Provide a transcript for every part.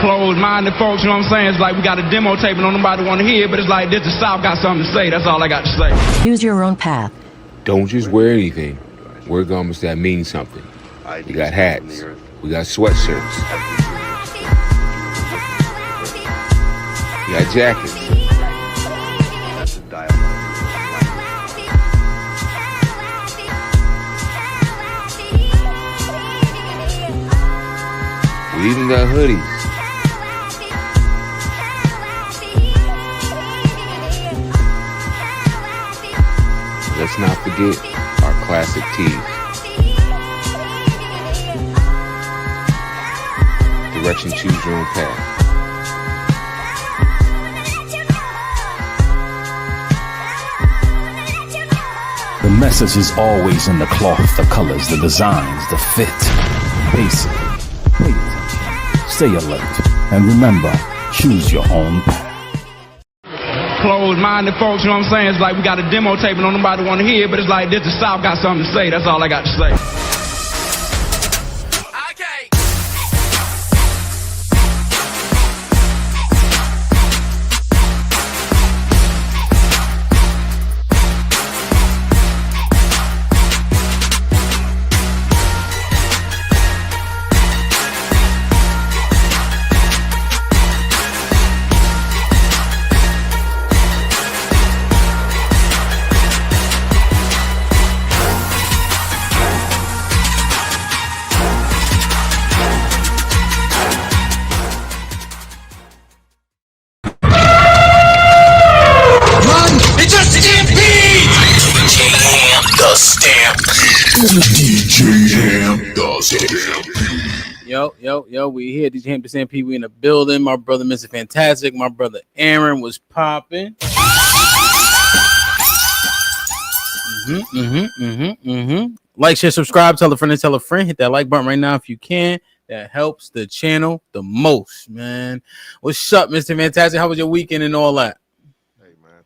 Closed-minded folks, you know what I'm saying? It's like we got a demo tape and don't nobody want to hear, but it's like this, the South got something to say. That's all I got to say. Choose your own path. Don't just wear anything. Wear garments that mean something. We got hats. We got sweatshirts. We got jackets. We even got hoodies. Let's not forget our classic tees. Direction, choose your own path. The message is always in the cloth, the colors, the designs, the fit. Basically, pay attention, stay alert, and remember, choose your own path. Closed-minded folks, you know what I'm saying? It's like we got a demo tape and don't nobody want to hear, but it's like this, the South got something to say. That's all I got to say. Yo, we here. DJ HAMP the Stampede. We in the building. My brother, Mr. Fantastic. My brother, Aaron, was popping. Like, share, subscribe, tell a friend and tell a friend. Hit that like button right now if you can. That helps the channel the most, man. What's up, Mr. Fantastic? How was your weekend and all that? Hey, man,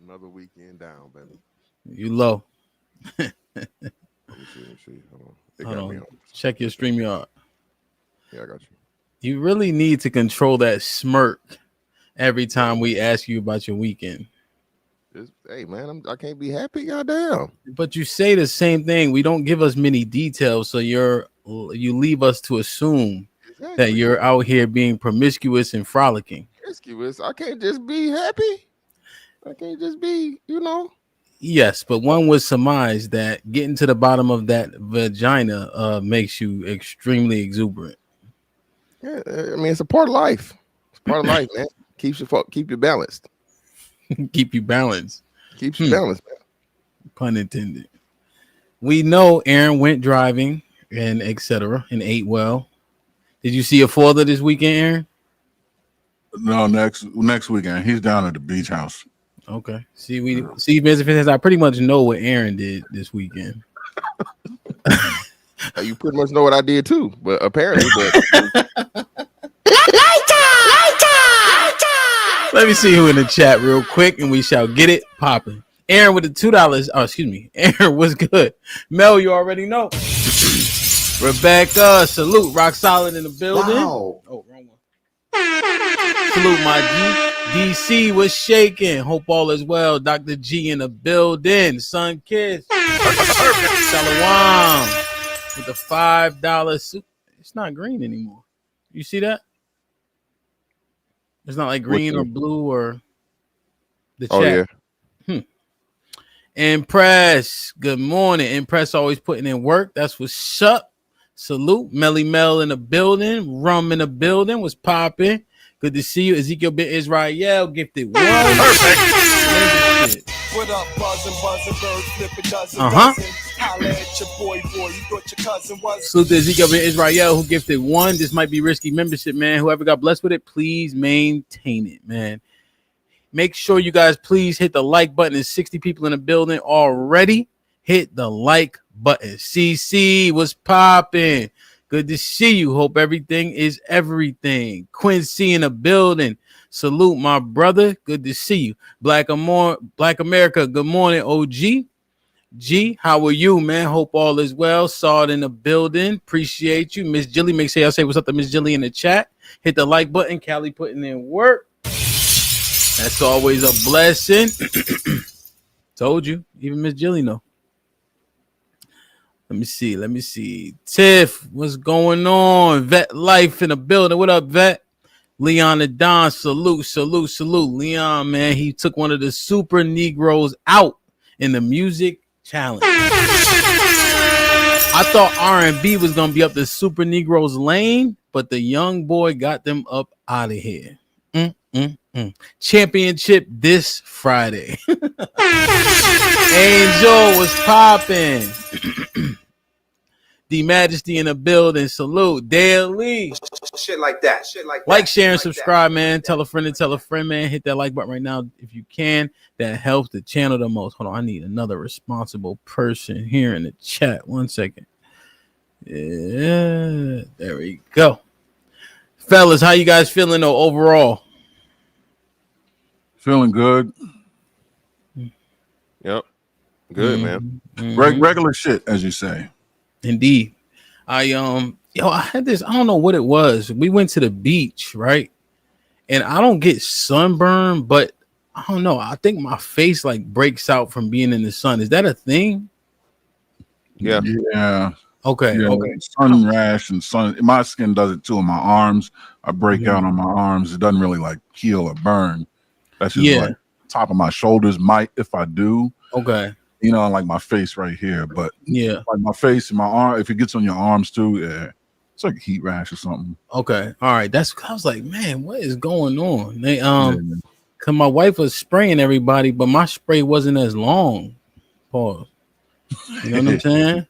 another weekend down, baby. You low. Let me see. Hold on. Check your StreamYard. Yeah, I got you. You really need to control that smirk every time we ask you about your weekend. Hey, man, I can't be happy. Goddamn. But you say the same thing. We don't give us many details, so you leave us to assume that you're out here being promiscuous and frolicking. Promiscuous? I can't just be happy. I can't just be, Yes, but one would surmise that getting to the bottom of that vagina makes you extremely exuberant. Yeah, I mean, it's a part of life. It's part of life, man. Keep you balanced. Keep you balanced. Keeps you balanced, man. Pun intended. We know Aaron went driving and etc. and ate well. Did you see your father this weekend, Aaron? No, next weekend. He's down at the beach house. Okay. See, Mr. Fantastic, I pretty much know what Aaron did this weekend. You pretty much know what I did too, but apparently, Let me see who in the chat real quick, and we shall get it popping. Aaron with the $2. Oh, excuse me. Aaron, what's good? Mel, you already know. Rebecca, salute. Rock solid in the building. Wow. Oh, wrong one. Salute, my G. DC was shaking. Hope all is well. Dr. G in the building. Sun Kiss. Shalom. With the $5 suit. It's not green anymore. You see that? It's not like green or blue or the chat. Oh, yeah. Impress. Good morning. Impress always putting in work. That's what's up. Salute. Melly Mel in the building. Rum in the building. Was popping. Good to see you. Ezekiel Ben Israel gifted one. Perfect. What up, buzzing, bird, flip a dozen. Holla at your boy, you thought your cousin was. Salute to Ezekiel Ben Israel who gifted one. This might be risky membership, man. Whoever got blessed with it, please maintain it, man. Make sure you guys please hit the like button. There's 60 people in the building already. Hit the like button. CC was popping. Good to see you. Hope everything is everything. Quincy in the building. Salute, my brother. Good to see you. Black America. Good morning, OG. G, how are you, man? Hope all is well. Saw it in the building. Appreciate you. Miss Jilly, make sure y'all say what's up to Miss Jilly in the chat. Hit the like button. Callie putting in work. That's always a blessing. Told you. Even Miss Jilly know. Let me see. Tiff, what's going on? Vet Life in the building. What up, Vet? Leon the Don, salute. Leon, man, he took one of the super Negroes out in the music challenge. I thought R&B was gonna be up the super Negroes lane, but the young boy got them up out of here. Championship this Friday. Angel was popping. The Majesty in the building. Salute. Daily. Shit like that. Like, share, and subscribe, man. Tell a friend, man. Hit that like button right now if you can. That helps the channel the most. Hold on. I need another responsible person here in the chat. 1 second. Yeah. There we go. Fellas, how you guys feeling though overall? Feeling good. Yep. Good, man. Regular shit, as you say. Indeed. I had this, I don't know what it was. We went to the beach, right? And I don't get sunburn, but I don't know. I think my face like breaks out from being in the sun. Is that a thing? Yeah. Okay. Yeah, okay. Sun rash and sun. My skin does it too. On my arms, I break out on my arms. It doesn't really like heal or burn. That's just like top of my shoulders. Might if I do. Okay. You know, like my face right here, but yeah, like my face and my arm. If it gets on your arms too, yeah, it's like a heat rash or something. Okay, all right. I was like, man, what is going on? They cause my wife was spraying everybody, but my spray wasn't as long. Pause. You know what I'm saying?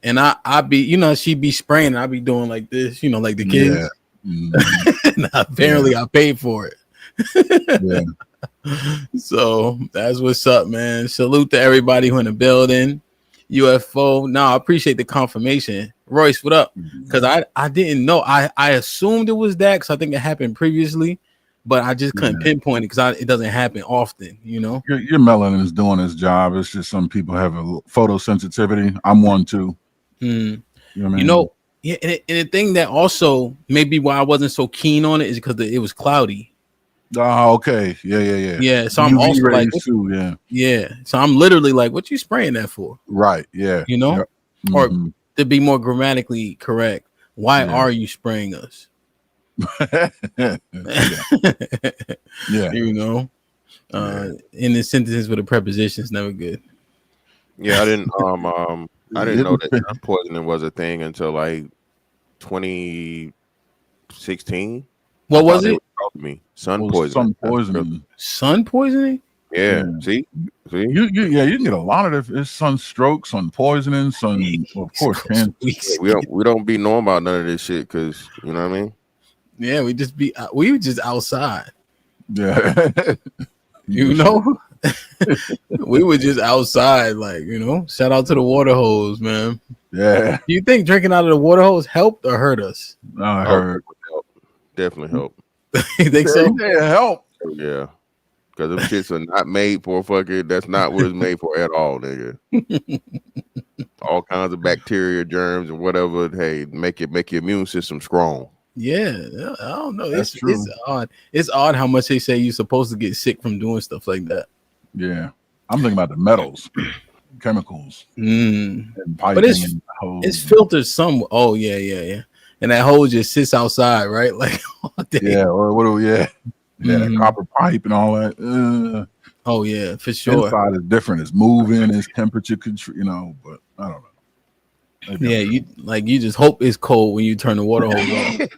And I be, you know, she be spraying. I be doing like this, you know, like the kids. And apparently, I paid for it. So that's what's up, man. Salute to everybody who in the building. UFO. No, I appreciate the confirmation. Royce, what up? Because I didn't know. I assumed it was that because I think it happened previously, but I just couldn't pinpoint it because it doesn't happen often, you know. Your melanin is doing its job. It's just some people have a photosensitivity. I'm one too. You know what I mean? You know, yeah, and the thing that also maybe why I wasn't so keen on it is because it was cloudy. Oh, okay. Yeah. So I'm UV also like, too, yeah. So I'm literally like, what you spraying that for? Right. Yeah. You know, or to be more grammatically correct, why are you spraying us? Yeah. You know, in the sentences with a preposition is never good. Yeah, I didn't know that sun poisoning was a thing until like 2016. What was it? Sun poisoning. Sun poisoning? Yeah. See? You can get a lot of it. It's sunstroke, sun poisoning, of course, cancer. We don't be knowing about none of this shit because you know what I mean. Yeah, we were just outside. Yeah, you know, we were just outside, like, you know. Shout out to the water hose, man. Yeah. Do you think drinking out of the water hose helped or hurt us? No, I heard. Definitely help. You think so? Yeah, help. Yeah. Because them shits are not made for fucking. That's not what it's made for at all, nigga. All kinds of bacteria, germs, and whatever. Hey, make your immune system strong. Yeah, I don't know. It's odd. It's odd how much they say you're supposed to get sick from doing stuff like that. Yeah, I'm thinking about the metals, chemicals, and piping. But it's filtered some. Oh yeah. And that hose just sits outside, right? Like all day. Yeah, or what? Yeah, copper pipe and all that. Oh yeah, for sure. Inside is different. It's moving. It's temperature control. You know, but I don't know. Yeah, you just hope it's cold when you turn the water hose on.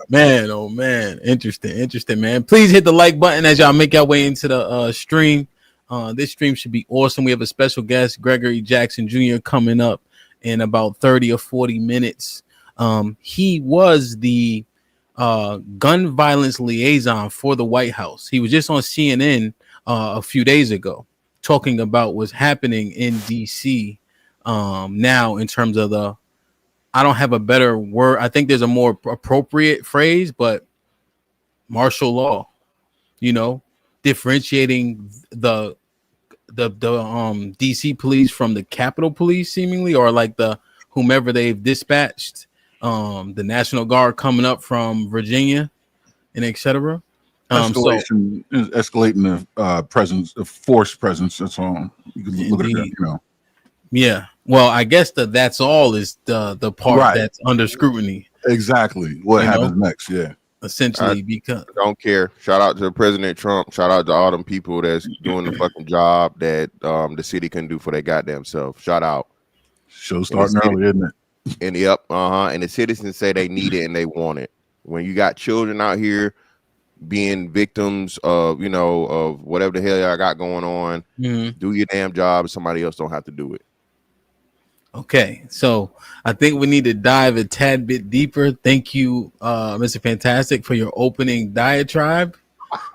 Man, oh man, interesting, man. Please hit the like button as y'all make your way into the stream. This stream should be awesome. We have a special guest, Gregory Jackson Jr, coming up in about 30 or 40 minutes. He was the gun violence liaison for the White House. He was just on CNN a few days ago talking about what's happening in DC now in terms of I don't have a better word. I think there's a more appropriate phrase, but martial law, you know, differentiating the DC police from the Capitol Police, seemingly, or like the whomever they've dispatched, the National Guard coming up from Virginia, and etc. Escalation is escalating the presence, the force presence. That's all. You can look at that, you know. Yeah. Well, I guess that's all is the part that's under scrutiny. Exactly. What happens next? Yeah. Essentially, because I don't care. Shout out to President Trump. Shout out to all them people that's doing the fucking job that the city can do for their goddamn self. Shout out. Show starting early, isn't it? And and the citizens say they need it and they want it. When you got children out here being victims of, you know, of whatever the hell y'all got going on, do your damn job. Somebody else don't have to do it. Okay, so I think we need to dive a tad bit deeper. Thank you, Mr. Fantastic, for your opening diatribe.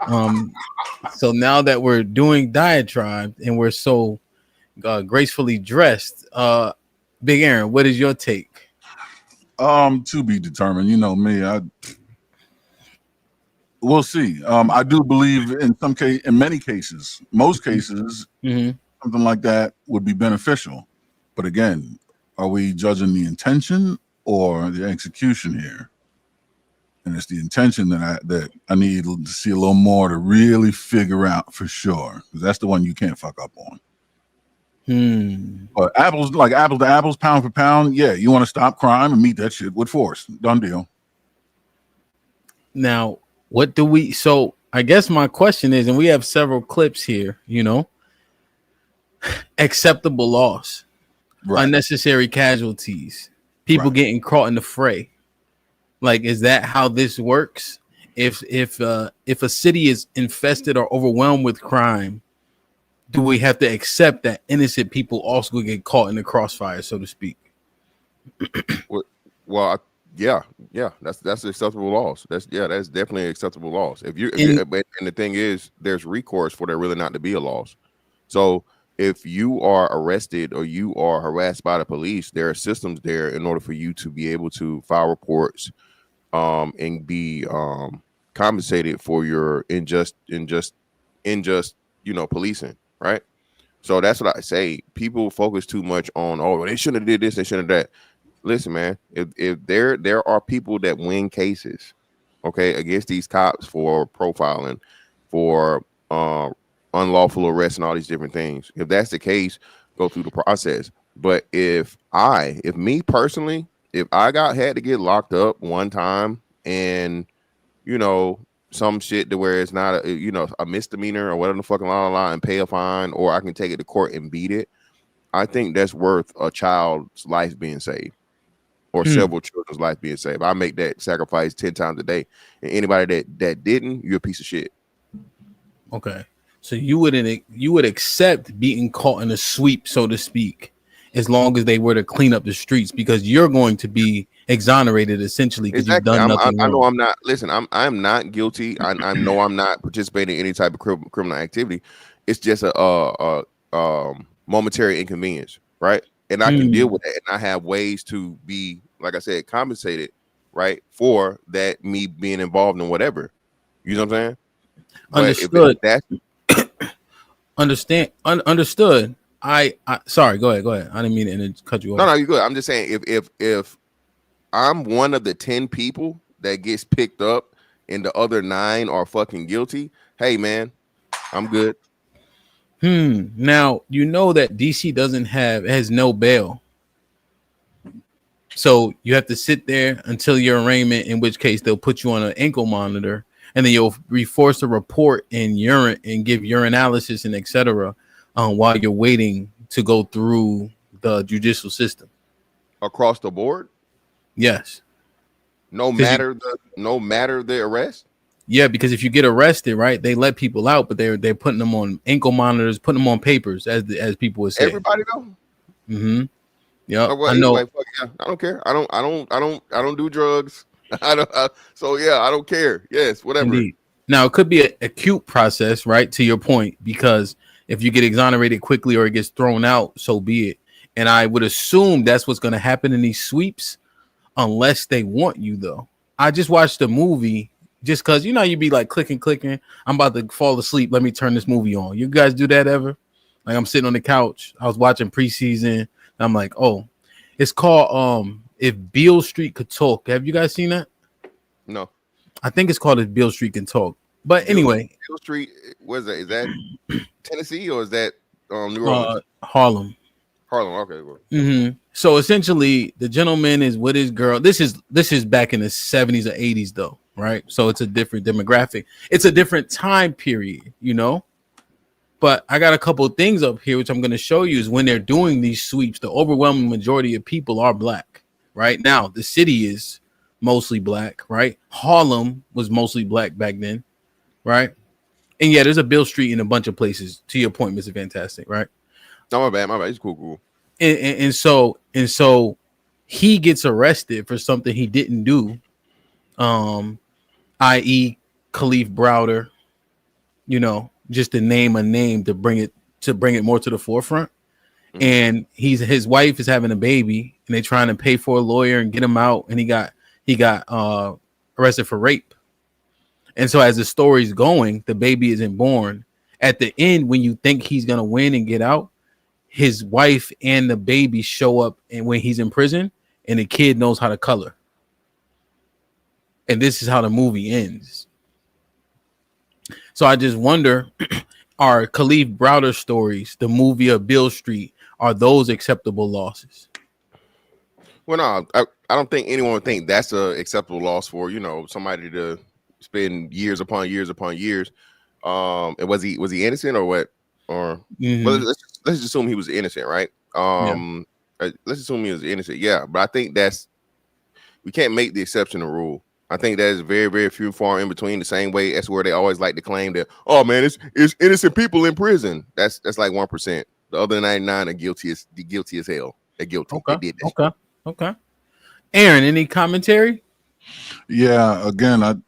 So now that we're doing diatribe and we're so gracefully dressed, Big Aaron, what is your take? To be determined. You know me. We'll see. I do believe in many cases, most cases, something like that would be beneficial. But again, are we judging the intention or the execution here? And it's the intention that I need to see a little more to really figure out for sure, because that's the one you can't fuck up on. But apples to apples, pound for pound. Yeah, you want to stop crime and meet that shit with force. Done deal. Now, what do we? So I guess my question is, and we have several clips here. You know, acceptable loss. Unnecessary casualties, people getting caught in the fray. Like, is that how this works? If a city is infested or overwhelmed with crime, do we have to accept that innocent people also get caught in the crossfire, so to speak? Well, yeah, that's acceptable loss. That's definitely acceptable loss. And the thing is, there's recourse for there really not to be a loss. So if you are arrested or you are harassed by the police, there are systems there in order for you to be able to file reports and be compensated for your unjust, policing, right? So that's what I say. People focus too much on, they shouldn't have did this, they shouldn't have that. Listen, man, if there are people that win cases, okay, against these cops for profiling, for unlawful arrest and all these different things. If that's the case, go through the process. But if me personally, if I had to get locked up one time and, you know, some shit to where it's not a misdemeanor or whatever the fucking law and pay a fine, or I can take it to court and beat it, I think that's worth a child's life being saved or several children's life being saved. I make that sacrifice 10 times a day. And anybody that didn't, you're a piece of shit. Okay. So you would accept being caught in a sweep, so to speak, as long as they were to clean up the streets, because you're going to be exonerated essentially because you've done nothing wrong. I know I'm not. Listen, I'm not guilty. I know I'm not participating in any type of criminal activity. It's just a momentary inconvenience, right? And I can deal with that, and I have ways to be, like I said, compensated, right, for that, me being involved in whatever. You know what I'm saying? Understood. Understood. I sorry, go ahead. I didn't mean to cut you off. No, you're good. I'm just saying, if I'm one of the 10 people that gets picked up and the other 9 are fucking guilty, hey man, I'm good. Now you know that DC has no bail. So you have to sit there until your arraignment, in which case they'll put you on an ankle monitor, and then you'll be forced to report in urine and give urinalysis and etc. While you're waiting to go through the judicial system. Across the board? Yes. No matter the arrest? Yeah, because if you get arrested, right, they let people out, but they're putting them on ankle monitors, putting them on papers, as people would say. Everybody though? Mm-hmm. Yeah, I know. Like, yeah, I don't care. I don't do drugs. I don't care. Yes, whatever. Indeed. Now it could be an acute process, right? To your point, because if you get exonerated quickly or it gets thrown out, so be it. And I would assume that's what's going to happen in these sweeps, unless they want you, though. I just watched a movie just because you know you be like clicking. I'm about to fall asleep. Let me turn this movie on. You guys do that ever? Like I'm sitting on the couch. I was watching preseason. And I'm like, oh, it's called If Beale Street Could Talk. Have you guys seen that? No. I think it's called If Beale Street Can Talk. But anyway, Beale Street. What is that? Is that Tennessee or is that New Orleans? Harlem. Harlem. Okay. Well. So essentially, the gentleman is with his girl. This is back in the 70s or 80s, though, right? So it's a different demographic. It's a different time period, you know. But I got a couple of things up here, which I'm going to show you is when they're doing these sweeps, the overwhelming majority of people are black, right? Now, the city is mostly black, right? Harlem was mostly black back then, right? And yeah, there's a Beale Street in a bunch of places. To your point, Mr. Fantastic, right? No, my bad. It's cool. And so he gets arrested for something he didn't do, i.e. Khalif Browder, you know, just to name a name to bring it more to the forefront. And his wife is having a baby and they're trying to pay for a lawyer and get him out, and he got arrested for rape. And so as the story's going, the baby isn't born. At the end, when you think he's gonna win and get out, his wife and the baby show up, and when he's in prison, and the kid knows how to color. And this is how the movie ends. So I just wonder, are Khalif Browder stories, the movie of Beale Street, are those acceptable losses? Well, no, I don't think anyone would think that's a acceptable loss for, you know, somebody to spend years upon years upon years. And was he innocent or what? Or well, let's assume he was innocent, right? Let's assume he was innocent. Yeah, but I think we can't make the exception a rule. I think there's very, very few far in between. The same way that's where they always like to claim that, oh man, it's innocent people in prison. That's like 1%. The other 99 are guilty as hell. They're guilty. Okay. They did that. Okay. Aaron, any commentary? Yeah, again,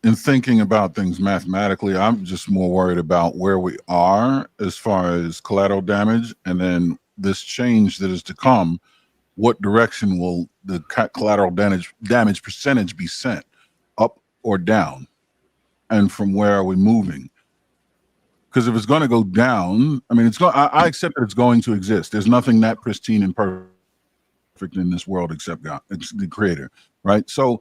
in thinking about things mathematically, I'm just more worried about where we are as far as collateral damage, and then this change that is to come. What direction will the collateral damage percentage be sent, up or down? And from where are we moving? Because if it's going to go down, I mean, I accept that it's going to exist. There's nothing that pristine and perfect in this world except God. It's the creator, right? So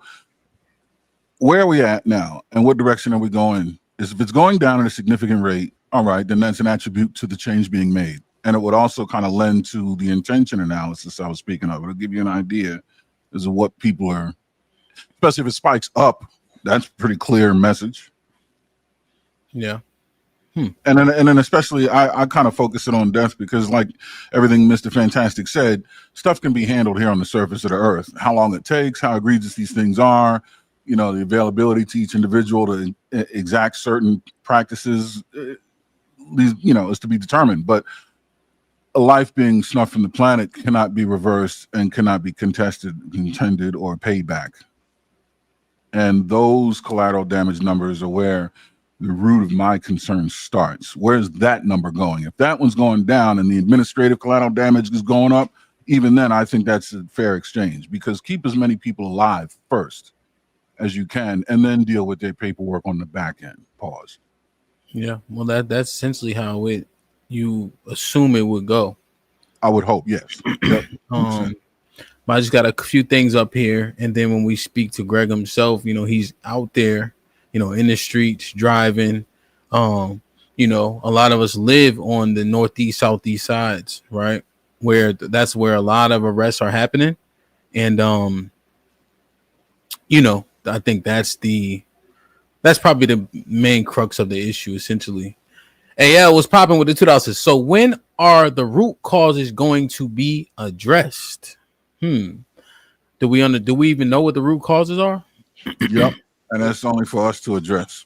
where are we at now, and what direction are we going? If it's going down at a significant rate, all right, then that's an attribute to the change being made. And it would also kind of lend to the intention analysis I was speaking of. It'll give you an idea as to what people are, especially if it spikes up. That's a pretty clear message. Yeah. And then especially I kind of focus it on death because, like everything Mr. Fantastic said, stuff can be handled here on the surface of the earth. How long it takes, how egregious these things are, you know, the availability to each individual to exact certain practices, these, you know, is to be determined. But a life being snuffed from the planet cannot be reversed and cannot be contended, or paid back. And those collateral damage numbers are where the root of my concern starts. Where's that number going? If that one's going down and the administrative collateral damage is going up, even then I think that's a fair exchange, because keep as many people alive first as you can and then deal with their paperwork on the back end. Pause. Yeah, well, that's essentially how you assume it would go. I would hope, yes. Yep. But I just got a few things up here, and then when we speak to Greg himself, you know, he's out there, you know, in the streets driving. You know, a lot of us live on the northeast, southeast sides, right? Where that's where a lot of arrests are happening, and you know, I think that's probably the main crux of the issue, essentially. AL was popping with the $2. So when are the root causes going to be addressed? Do we even know what the root causes are? Yep. And that's only for us to address.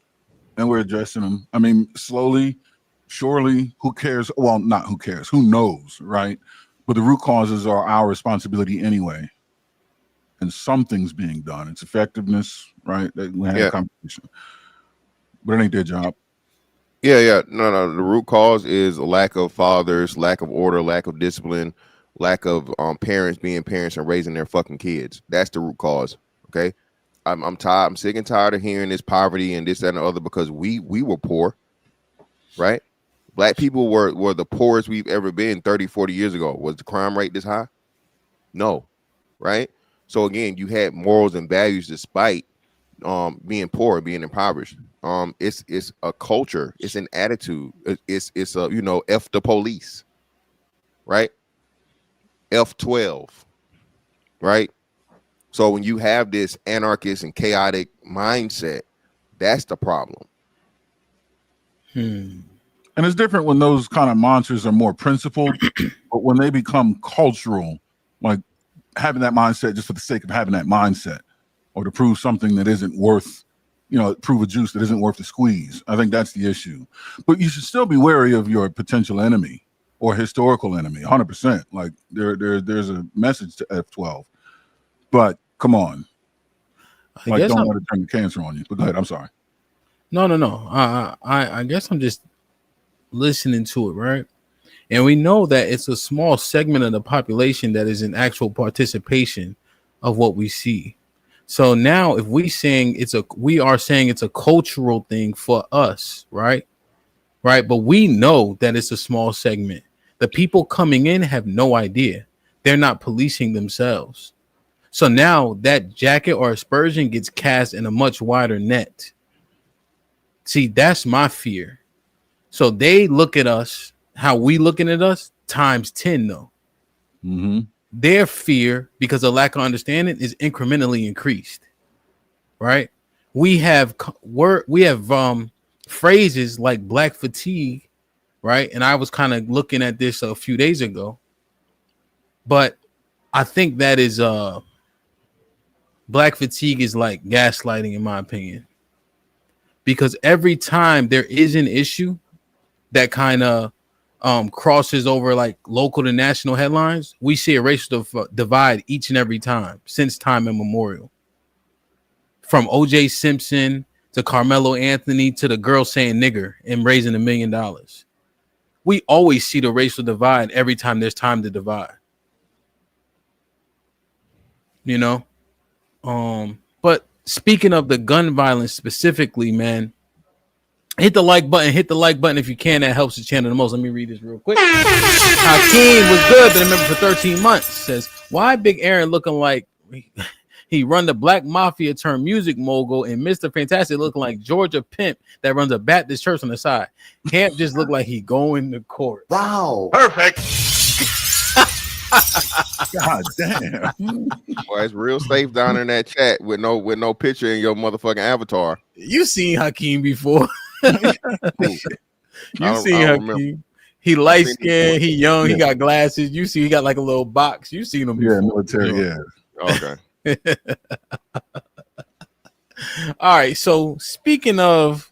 And we're addressing them. I mean, slowly, surely, who cares? Well, not who cares, who knows, right? But the root causes are our responsibility anyway. And something's being done. It's effectiveness, right? We had a conversation. But it ain't their job. Yeah. No. The root cause is a lack of fathers, lack of order, lack of discipline, lack of parents being parents and raising their fucking kids. That's the root cause. Okay. I'm tired. I'm sick and tired of hearing this poverty and this, that, and the other, because we were poor, right? Black people were the poorest we've ever been 30, 40 years ago. Was the crime rate this high? No, right? So again, you had morals and values despite being poor, being impoverished. It's a culture, it's an attitude. It's a, you know, F the police, right? F12, right? So when you have this anarchist and chaotic mindset, that's the problem. And it's different when those kind of monsters are more principled, but when they become cultural, like having that mindset just for the sake of having that mindset, or to prove something that isn't worth, you know, prove a juice that isn't worth the squeeze. I think that's the issue. But you should still be wary of your potential enemy or historical enemy, 100%. Like there's a message to F12. But come on, like don't let it turn the cancer on you. But go ahead. I'm sorry. No. I guess I'm just listening to it, right? And we know that it's a small segment of the population that is in actual participation of what we see. So now, if we are saying it's a cultural thing for us, right? Right, but we know that it's a small segment. The people coming in have no idea. They're not policing themselves. So now that jacket or aspersion gets cast in a much wider net. See, that's my fear. So they look at us, how we looking at us, times 10 though. Their fear, because of lack of understanding, is incrementally increased. Right? We have phrases like black fatigue, right? And I was kind of looking at this a few days ago. But I think that is black fatigue is like gaslighting, in my opinion. Because every time there is an issue that kind of crosses over like local to national headlines, we see a racial divide each and every time since time immemorial. From O.J. Simpson to Carmelo Anthony to the girl saying nigger and raising $1 million. We always see the racial divide every time there's time to divide. You know? But speaking of the gun violence specifically, man, hit the like button if you can. That helps the channel the most. Let me read this real quick. Hakeem was good, been a member for 13 months. Says, why Big Aaron looking like he run the Black Mafia turned music mogul, and Mr. Fantastic looking like Georgia pimp that runs a Baptist church on the side. Camp just look like he going to court. Wow. Perfect. God damn. Boy, it's real safe down in that chat with no picture in your motherfucking avatar. You seen Hakeem before. You seen Hakeem. He light skinned, he young, he got glasses. You see, he got like a little box. You seen him before. Yeah, military, yeah. Okay. All right. So speaking of,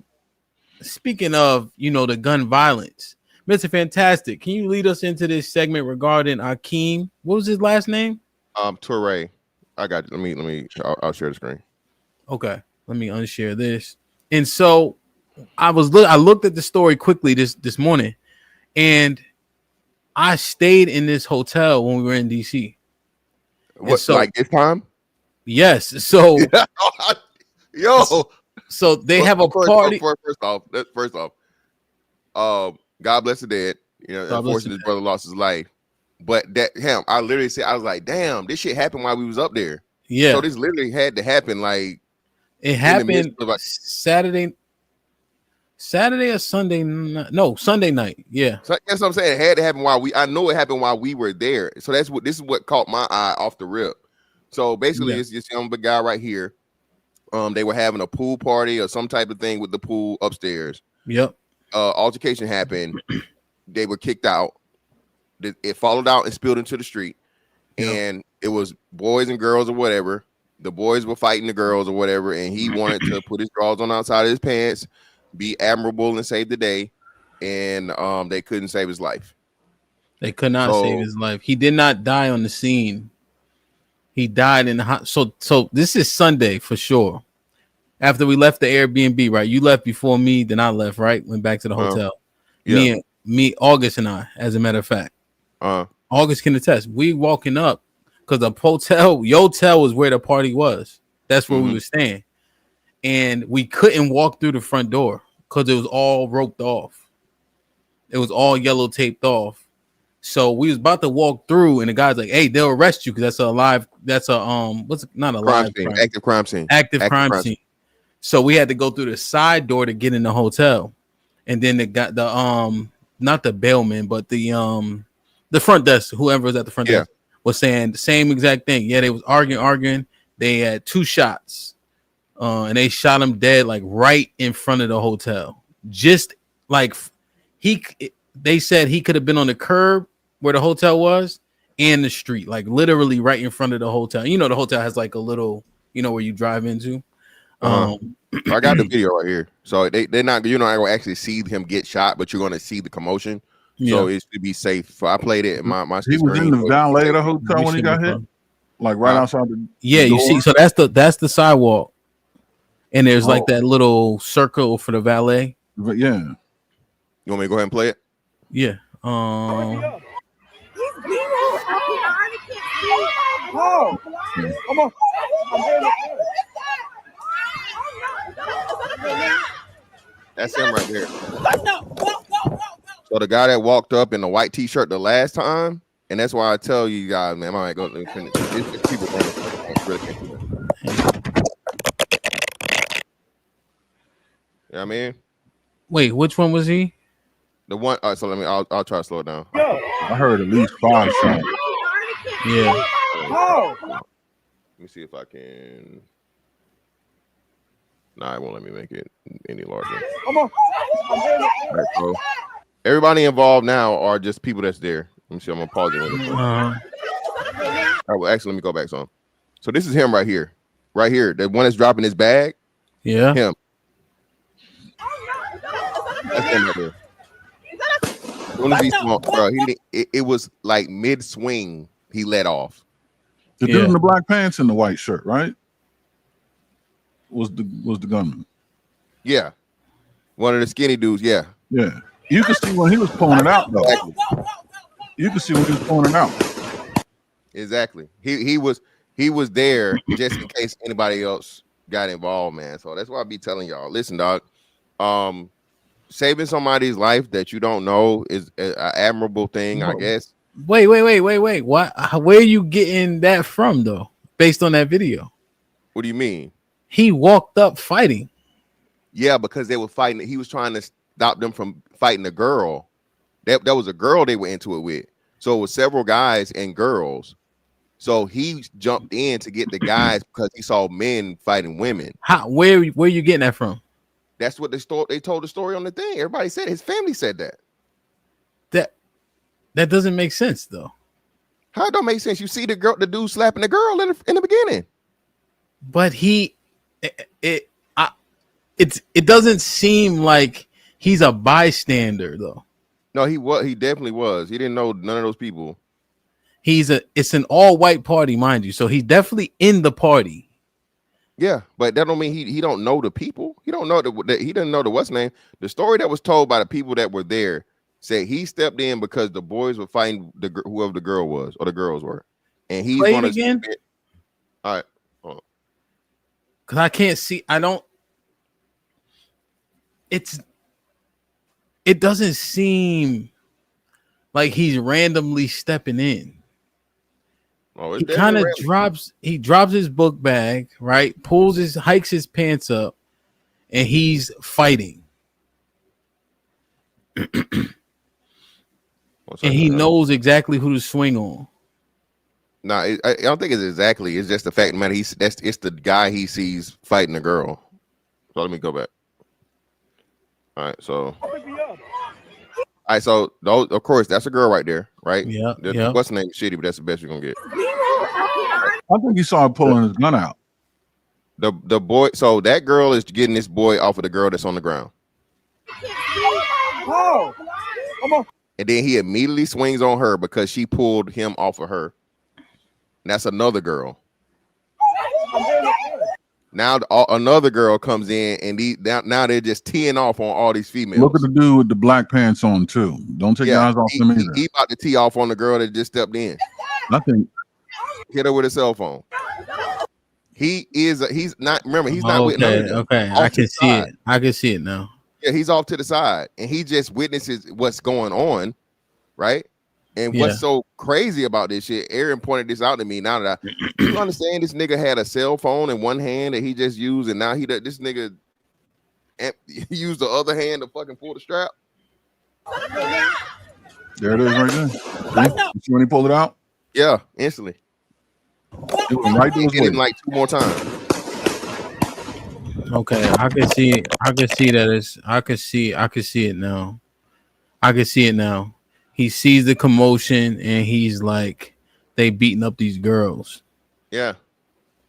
you know, the gun violence, Mr. Fantastic, can you lead us into this segment regarding Akeem? What was his last name? Toure. I got you. Let me. I'll share the screen. Okay. Let me unshare this. And so I looked at the story quickly this morning, and I stayed in this hotel when we were in DC. What, so, like this time? Yes. So, yo. So they have a party. First off, God bless the dead. You know, unfortunately, his brother lost his life. But that him, I literally said, I was like, damn, this shit happened while we was up there. Yeah. So this literally had to happen. Like it happened Saturday or Sunday. No, Sunday night. Yeah. So that's what I'm saying. It had to happen I know it happened while we were there. So this is what caught my eye off the rip. So basically, it's this young big guy right here. They were having a pool party or some type of thing with the pool upstairs. Yep. Altercation happened. They were kicked out. It followed out and spilled into the street. Yep. And it was boys and girls or whatever. The boys were fighting the girls or whatever. And he wanted to put his drawers on outside of his pants, be admirable and save the day. And they couldn't save his life. They could not save his life. He did not die on the scene. He died in the so this is Sunday for sure. After we left the Airbnb, right? You left before me, then I left, right? Went back to the hotel. Yeah. Me, August and I, as a matter of fact. August can attest. We walking up because the hotel, Yotel was where the party was. That's where we were staying. And we couldn't walk through the front door because it was all roped off. It was all yellow taped off. So we was about to walk through, and the guy's like, "Hey, they'll arrest you because that's what's not a Crime live scene, crime. active crime scene. Active crime scene." So we had to go through the side door to get in the hotel. And then they got the not the bailman, but the front desk, whoever was at the front desk was saying the same exact thing. Yeah, they was arguing. They had 2 shots. And they shot him dead like right in front of the hotel. Just like they said he could have been on the curb where the hotel was and the street, like literally right in front of the hotel. You know, the hotel has like a little, where you drive into. I got the video right here. So they're not, you're not gonna actually see him get shot, but you're gonna see the commotion. Yeah. So it should be safe. So I played it. My he was in the valet of the hotel when he got hit, like right outside the you door. see. So that's the sidewalk, and there's like that little circle for the valet. But yeah, you want me to go ahead and play it? Yeah. Come on. That's him right there. So the guy that walked up in the white t-shirt the last time, and that's why I tell you guys, man, I might go to finish. People I mean, wait, which one was he? The one. So let me. I'll try to slow it down. I heard at least 5 shots. Yeah. Let me see if I can. Nah, it won't let me make it any larger. All right, so everybody involved now are just people that's there. Let me see. I'm gonna pause it. All right, well, actually, let me go back some. So this is him right here, the one that's dropping his bag. Yeah, him. That's him right there. It was like mid swing. He let off. The dude in the black pants and the white shirt, right? Was the gunman? Yeah, one of the skinny dudes. Yeah. You can see when he was pulling it out, though. Exactly. You can see when he was pulling it out. Exactly. He was there just in case anybody else got involved, man. So that's why I be telling y'all. Listen, dog. Saving somebody's life that you don't know is an admirable thing, I guess. Wait. What? Where are you getting that from, though? Based on that video? What do you mean? He walked up fighting. Yeah, because they were fighting. He was trying to stop them from fighting the girl. That was a girl they were into it with. So it was several guys and girls. So he jumped in to get the guys because he saw men fighting women. Where are you getting that from? That's what they told the story on the thing. Everybody said his family said that. That doesn't make sense though. How it don't make sense? You see the dude slapping the girl in the beginning. But it doesn't seem like he's a bystander though. No, he definitely was. He didn't know none of those people. It's an all-white party, mind you. So he's definitely in the party. Yeah, but that don't mean he don't know the people. He don't know he didn't know the what's name. The story that was told by the people that were there said he stepped in because the boys were fighting whoever the girl was or the girls were, and he's going to again. All right, because I can't see. It doesn't seem like he's randomly stepping in. He kind of drops his book bag, right? Hikes his pants up, and he's fighting. And he knows exactly who to swing on. No, I don't think it's exactly. It's just the fact, man. It's the guy he sees fighting the girl. So let me go back. All right, so. All right, so those, of course, that's a girl right there, right? Yeah. What's the name? Shitty, but that's the best you're gonna get. I think you saw him pulling his gun out. The boy, so that girl is getting this boy off of the girl that's on the ground. Oh, come on. And then he immediately swings on her because she pulled him off of her. And that's another girl. Now another girl comes in, and now they're just teeing off on all these females. Look at the dude with the black pants on too. Don't take your eyes off him either. He about to tee off on the girl that just stepped in. I think hit her with a cell phone. He's not. Remember, he's not with none of them. Okay, I can see it. I can see it now. Yeah, he's off to the side, and he just witnesses what's going on, right? And what's so crazy about this shit? Aaron pointed this out to me. Now that you understand, this nigga had a cell phone in one hand that he just used, and now this nigga used the other hand to fucking pull the strap. There it is, right there. You see when he pulled it out? Yeah, instantly. It was right there. Hit him like 2 more times. Okay, I can see it. I can see that I can see it now. I can see it now. He sees the commotion and he's like, they beating up these girls. Yeah.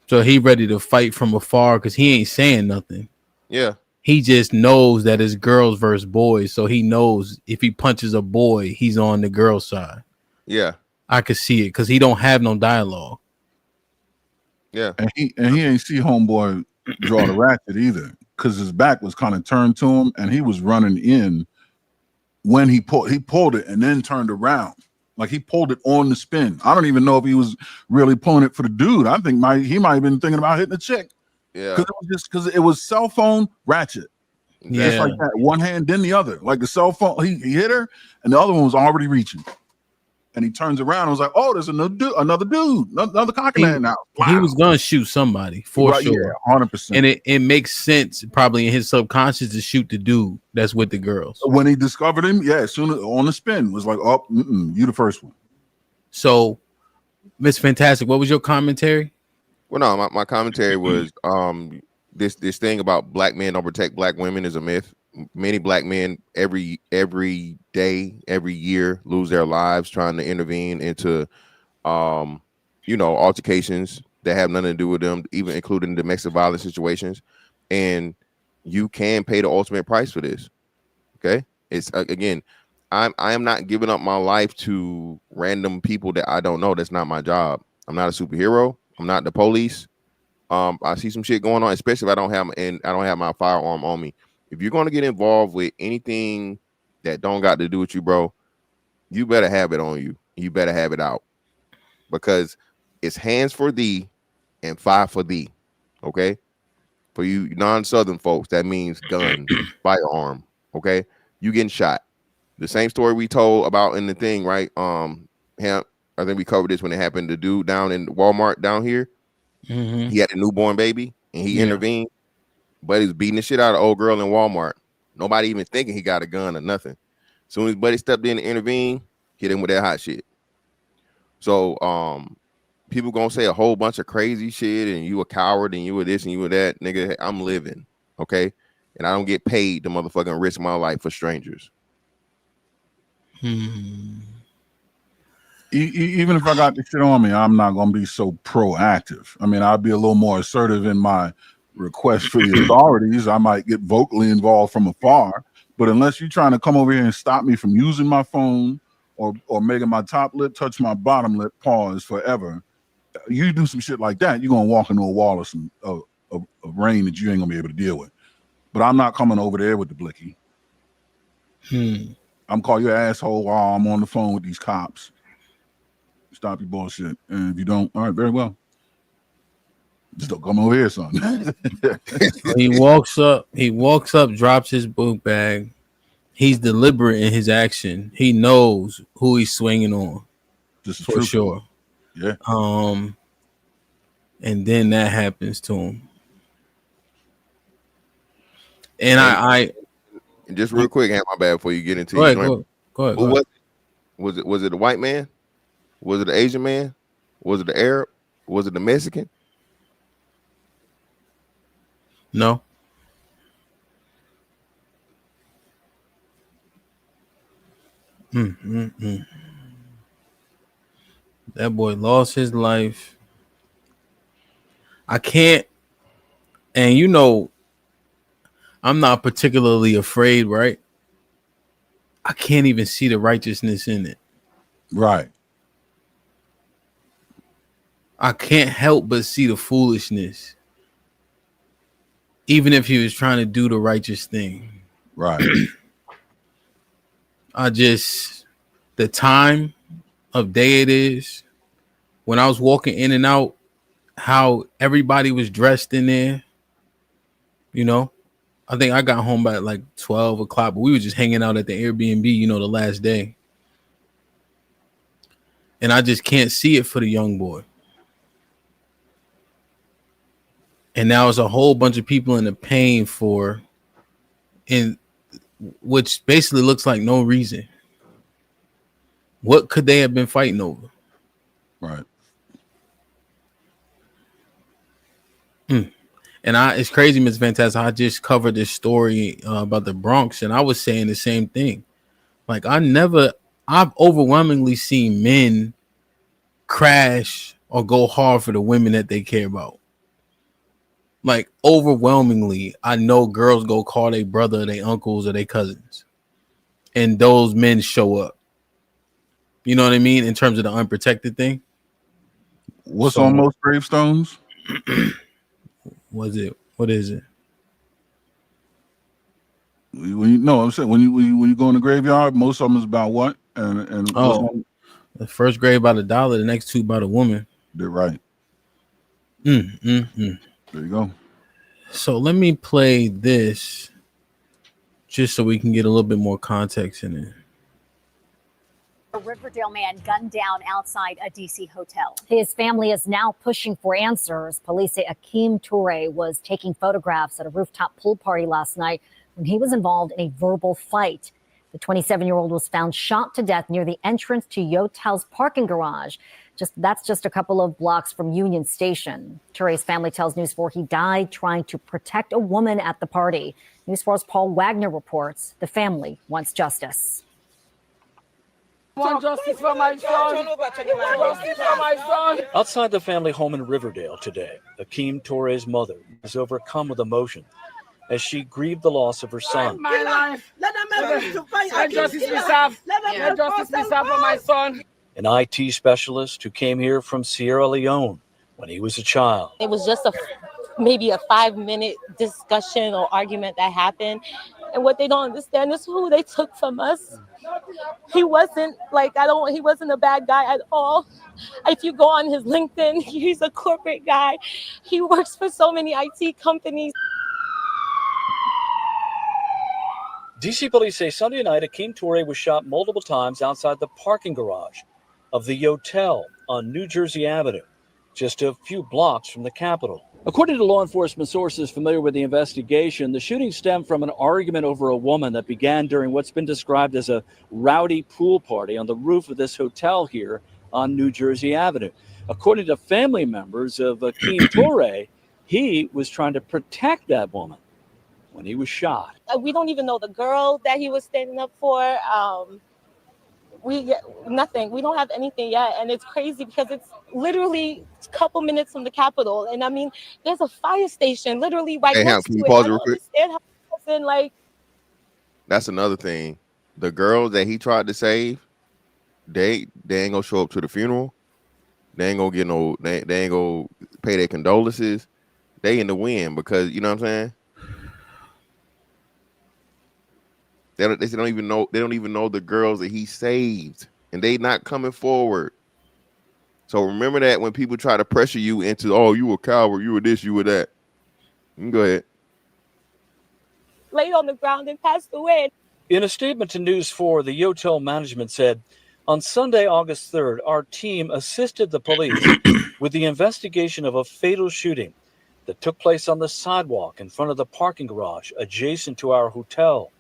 So he ready to fight from afar because he ain't saying nothing. Yeah. He just knows that it's girls versus boys. So he knows if he punches a boy, he's on the girl side. Yeah. I could see it because he don't have no dialogue. Yeah. And he ain't see homeboy draw the ratchet either, because his back was kind of turned to him and he was running in when he pulled it and then turned around. Like he pulled it on the spin. I don't even know if he was really pulling it for the dude. I think he might have been thinking about hitting the chick. Yeah. Because it was cell phone ratchet. Yeah. Just like that. One hand, then the other. Like the cell phone, he hit her and the other one was already reaching. And he turns around and was like, oh, there's another dude, another cockman now. Wow. He was going to shoot somebody for sure. Yeah, 100%. And it makes sense probably in his subconscious to shoot the dude that's with the girls. When he discovered him, as soon as on the spin, was like, oh, you the first one. So, Miss Fantastic, what was your commentary? Well, no, my commentary was this thing about black men don't protect black women is a myth. Many black men every day, every year lose their lives trying to intervene into altercations that have nothing to do with them, even including domestic violence situations. And you can pay the ultimate price for this. Okay, it's again, I am not giving up my life to random people that I don't know. That's not my job. I'm not a superhero. I'm not the police. I see some shit going on, especially if I don't have my firearm on me. If you're going to get involved with anything that don't got to do with you, bro, you better have it on you. You better have it out, because it's hands for thee and fire for thee. Okay, for you non-Southern folks, that means gun, firearm. Okay, you getting shot. The same story we told about in the thing, right? HAMP. I think we covered this when it happened. The dude down in Walmart down here, he had a newborn baby and he intervened. But he was beating the shit out of old girl in Walmart. Nobody even thinking he got a gun or nothing. As soon as buddy stepped in and intervened, hit him with that hot shit. So people gonna say a whole bunch of crazy shit and you a coward and you were this and you were that. Nigga, I'm living, okay? And I don't get paid to motherfucking risk my life for strangers. Even if I got the shit on me, I'm not gonna be so proactive. I mean, I'll be a little more assertive in my request for the authorities. I might get vocally involved from afar, but unless you're trying to come over here and stop me from using my phone or making my top lip touch my bottom lip, pause forever, you do some shit like that, you're gonna walk into a wall of some of rain that you ain't gonna be able to deal with. But I'm not coming over there with the blicky. I'm calling you an asshole while I'm on the phone with these cops. Stop your bullshit. And if you don't, all right, very well. Just don't come over here, son. He walks up, drops his book bag. He's deliberate in his action. He knows who he's swinging on. This is for true. sure. Yeah. And then that happens to him. And I just real quick, my bad before you get into go your ahead, joint. go ahead. Who was it a white man? Was it an Asian man? Was it the Arab? Was it the Mexican? No. That boy lost his life. I can't, and I'm not particularly afraid, right? I can't even see the righteousness in it. Right. I can't help but see the foolishness. Even if he was trying to do the righteous thing. Right. The time of day it is, when I was walking in and out how everybody was dressed in there. You know, I think I got home by like 12 o'clock, but we were just hanging out at the Airbnb, you know, the last day. And I just can't see it for the young boy. And now it's a whole bunch of people in the pain for, in which basically looks like no reason. What could they have been fighting over? Right. And it's crazy, Miss Fantastic. I just covered this story about the Bronx, and I was saying the same thing. Like, I've overwhelmingly seen men crash or go hard for the women that they care about. Like, overwhelmingly, I know girls go call their brother, their uncles, or their cousins, and those men show up. You know what I mean? In terms of the unprotected thing. What's on most gravestones? What is it? I'm saying when you go in the graveyard, most of them is about what? And The first grave by the dollar, the next two by the woman. They're right. There you go. So let me play this just so we can get a little bit more context in it. A Riverdale man gunned down outside a D.C. hotel. His family is now pushing for answers. Police say Aake Toure was taking photographs at a rooftop pool party last night when he was involved in a verbal fight. The 27-year-old was found shot to death near the entrance to Yotel's parking garage. That's just a couple of blocks from Union Station. Toure's family tells News 4 he died trying to protect a woman at the party. News 4's Paul Wagner reports the family wants justice. Want justice for my son. Justice for my son. Outside the family home in Riverdale today, Aake Toure's mother is overcome with emotion as she grieved the loss of her son. My life. Let justice be served. Let justice be served for my son. An IT specialist who came here from Sierra Leone when he was a child. It was just maybe a 5-minute discussion or argument that happened. And what they don't understand is who they took from us. He wasn't he wasn't a bad guy at all. If you go on his LinkedIn, he's a corporate guy. He works for so many IT companies. DC police say Sunday night, Aake Toure was shot multiple times outside the parking garage of the Yotel on New Jersey Avenue, just a few blocks from the Capitol. According to law enforcement sources familiar with the investigation, the shooting stemmed from an argument over a woman that began during what's been described as a rowdy pool party on the roof of this hotel here on New Jersey Avenue. According to family members of Aake Toure, he was trying to protect that woman when he was shot. We don't even know the girl that he was standing up for. We get nothing. We don't have anything yet. And it's crazy because it's literally a couple minutes from the Capitol. And I mean, there's a fire station literally right next to it. Pause it real quick? That's another thing. The girls that he tried to save, they ain't gonna show up to the funeral. They ain't gonna get no, they ain't gonna pay their condolences. They in the wind because, you know what I'm saying? They don't even know. They don't even know the girls that he saved, and they not coming forward. So remember that when people try to pressure you into, oh, you a coward, you were this, you were that. You can go ahead. Laid on the ground and passed away. In a statement to News 4, the Yotel management said, on Sunday, August 3rd, our team assisted the police with the investigation of a fatal shooting that took place on the sidewalk in front of the parking garage adjacent to our hotel.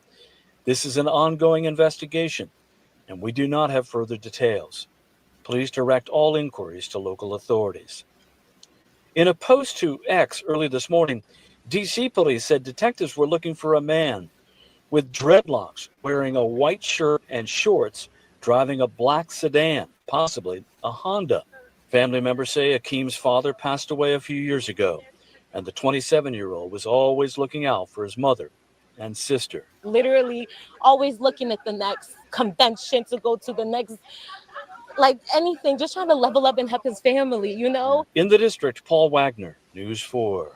This is an ongoing investigation, and we do not have further details. Please direct all inquiries to local authorities. In a post to X early this morning, D.C. police said detectives were looking for a man with dreadlocks, wearing a white shirt and shorts, driving a black sedan, possibly a Honda. Family members say Akeem's father passed away a few years ago, and the 27-year-old was always looking out for his mother and sister. Literally always looking at the next convention to go to, the next, like anything, just trying to level up and help his family, you know? In the district, Paul Wagner, News 4.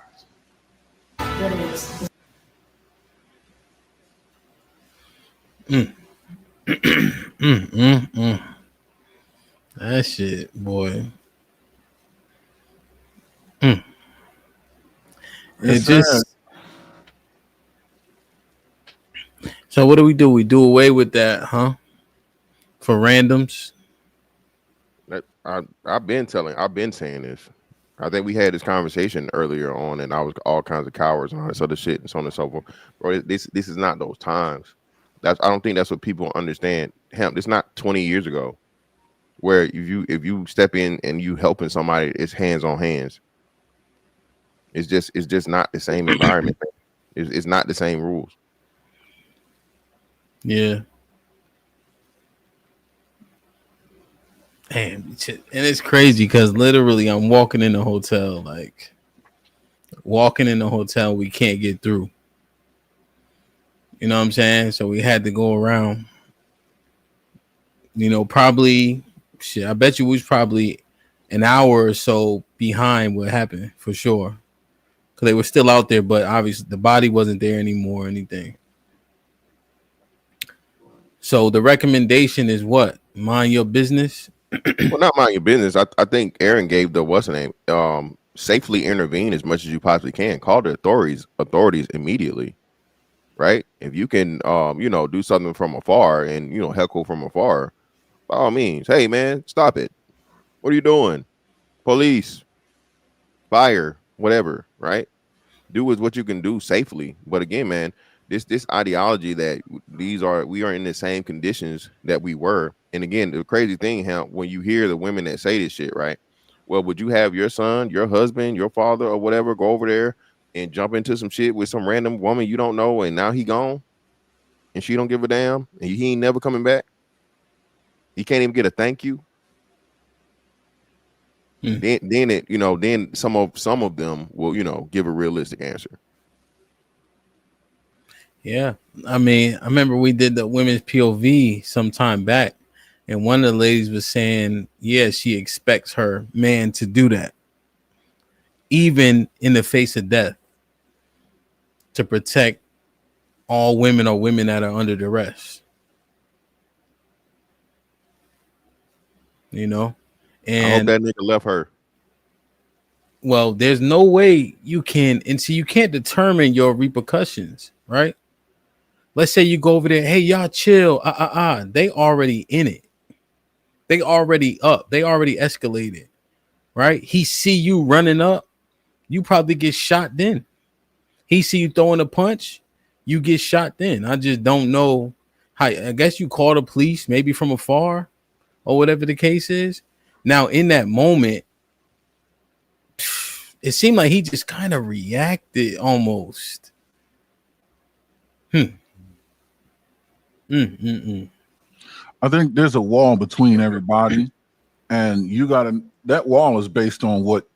That shit, boy. It just. So what do? We do away with that, huh? For randoms. I've been saying this. I think we had this conversation earlier on, and I was all kinds of cowards and all this other shit and so on and so forth. Bro, this is not those times. I don't think that's what people understand. Hemp, it's not 20 years ago where if you step in and you helping somebody, it's hands on hands. It's just not the same environment. It's not the same rules. Yeah. Damn, and it's crazy because literally I'm walking in the hotel, we can't get through. You know what I'm saying? So we had to go around. You know, probably shit. I bet you we was probably an hour or so behind what happened for sure, because they were still out there, but obviously the body wasn't there anymore or anything. So the recommendation is what? Mind your business. Well, not mind your business. I think Aaron gave the what's the name? Safely intervene as much as you possibly can. Call the authorities immediately. Right? If you can do something from afar and heckle from afar, by all means, hey man, stop it. What are you doing? Police, fire, whatever, right? Do with what you can do safely. But again, man, this ideology that we are in the same conditions that we were. And again, the crazy thing, when you hear the women that say this shit, right? Well, would you have your son, your husband, your father, or whatever go over there and jump into some shit with some random woman you don't know, and now he gone, and she don't give a damn, and he ain't never coming back? He can't even get a thank you. Then some of them will give a realistic answer. Yeah, I mean, I remember we did the women's POV some time back, and one of the ladies was saying, yeah, she expects her man to do that, even in the face of death, to protect all women or women that are under duress. You know, and I hope that nigga left her. Well, there's no way you can, and so you can't determine your repercussions, right? Let's say you go over there, hey, y'all chill. They already in it. They already up. They already escalated, right? He see you running up, you probably get shot then. He see you throwing a punch, you get shot then. I just don't know how. I guess you call the police, maybe from afar or whatever the case is. Now, in that moment, it seemed like he just kind of reacted almost. I think there's a wall between everybody, and that wall is based on what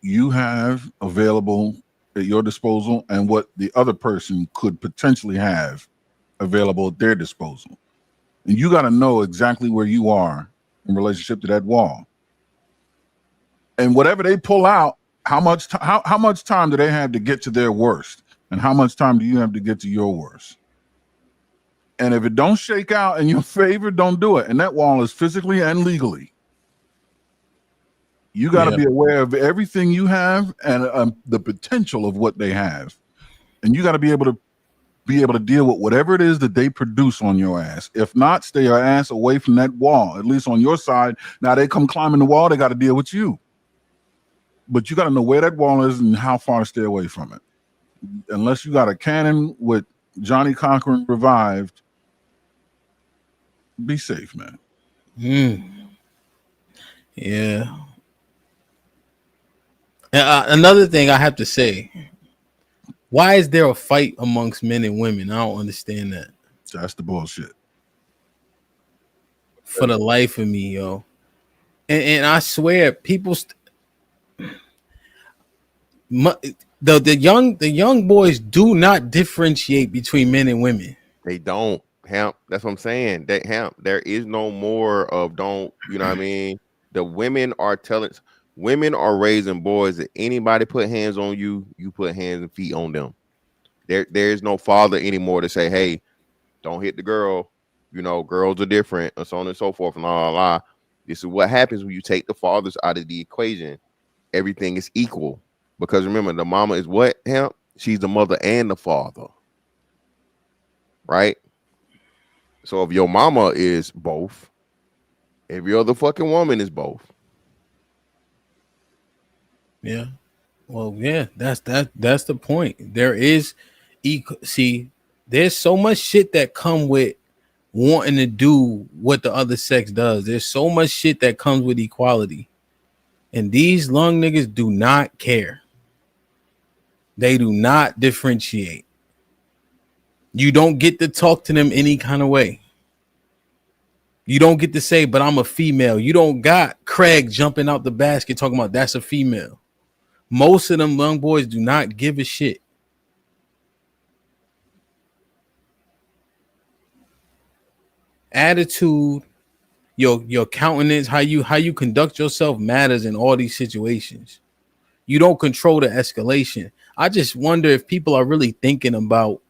you have available at your disposal and what the other person could potentially have available at their disposal. And you got to know exactly where you are in relationship to that wall. And whatever they pull out, how much time do they have to get to their worst? And how much time do you have to get to your worst? And if it don't shake out in your favor, don't do it. And that wall is physically and legally. You got to be aware of everything you have and the potential of what they have. And you got to be able to deal with whatever it is that they produce on your ass. If not, stay your ass away from that wall, at least on your side. Now they come climbing the wall, they got to deal with you. But you got to know where that wall is and how far to stay away from it. Unless you got a cannon with Johnny Cochran revived, be safe, man. Yeah. Another thing I have to say, why is there a fight amongst men and women? I don't understand that. That's the bullshit. For the life of me, yo. And I swear, people, the young boys do not differentiate between men and women. They don't. Hemp. That's what I'm saying. That hemp. There is no more of don't. You know what I mean? The women are raising boys that anybody put hands on you, you put hands and feet on them. There's no father anymore to say, hey, don't hit the girl. You know, girls are different, and so on and so forth, and blah, blah, blah. This is what happens when you take the fathers out of the equation. Everything is equal. Because remember, the mama is what, Hemp? She's the mother and the father. Right? So if your mama is both, every other fucking woman is both. Yeah. Well, yeah, that's the point. There is see, there's so much shit that come with wanting to do what the other sex does. There's so much shit that comes with equality. And these lung niggas do not care. They do not differentiate. You don't get to talk to them any kind of way. You don't get to say, but I'm a female. You don't got Craig jumping out the basket talking about that's a female. Most of them young boys do not give a shit. Attitude, your countenance, how you conduct yourself matters in all these situations. You don't control the escalation. I just wonder if people are really thinking about,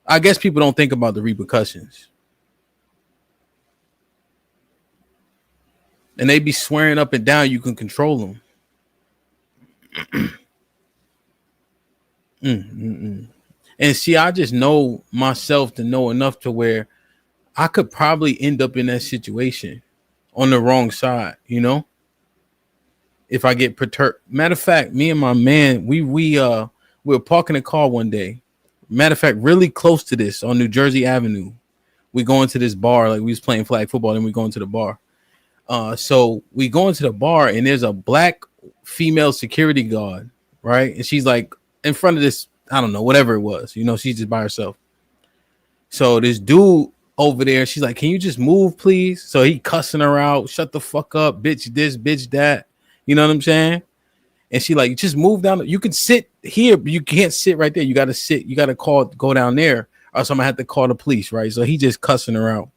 I guess people don't think about the repercussions. And they be swearing up and down you can control them. And see, I just know myself to know enough to where I could probably end up in that situation on the wrong side, you know, if I get perturbed. Matter of fact, me and my man, we were parking a car one day. Matter of fact, really close to this on New Jersey Avenue. We go into this bar, like we was playing flag football, and we go into the bar. So we go into the bar, and there's a black female security guard, right? And she's like in front of this, I don't know, whatever it was, you know, she's just by herself. So this dude over there, she's like, can you just move, please? So he cussing her out, shut the fuck up, bitch this, bitch that. You know what I'm saying? And she like, just move down. You can sit here, but you can't sit right there. You got to sit. You got to go down there, or else I'm going to have to call the police, right? So he just cussing her out.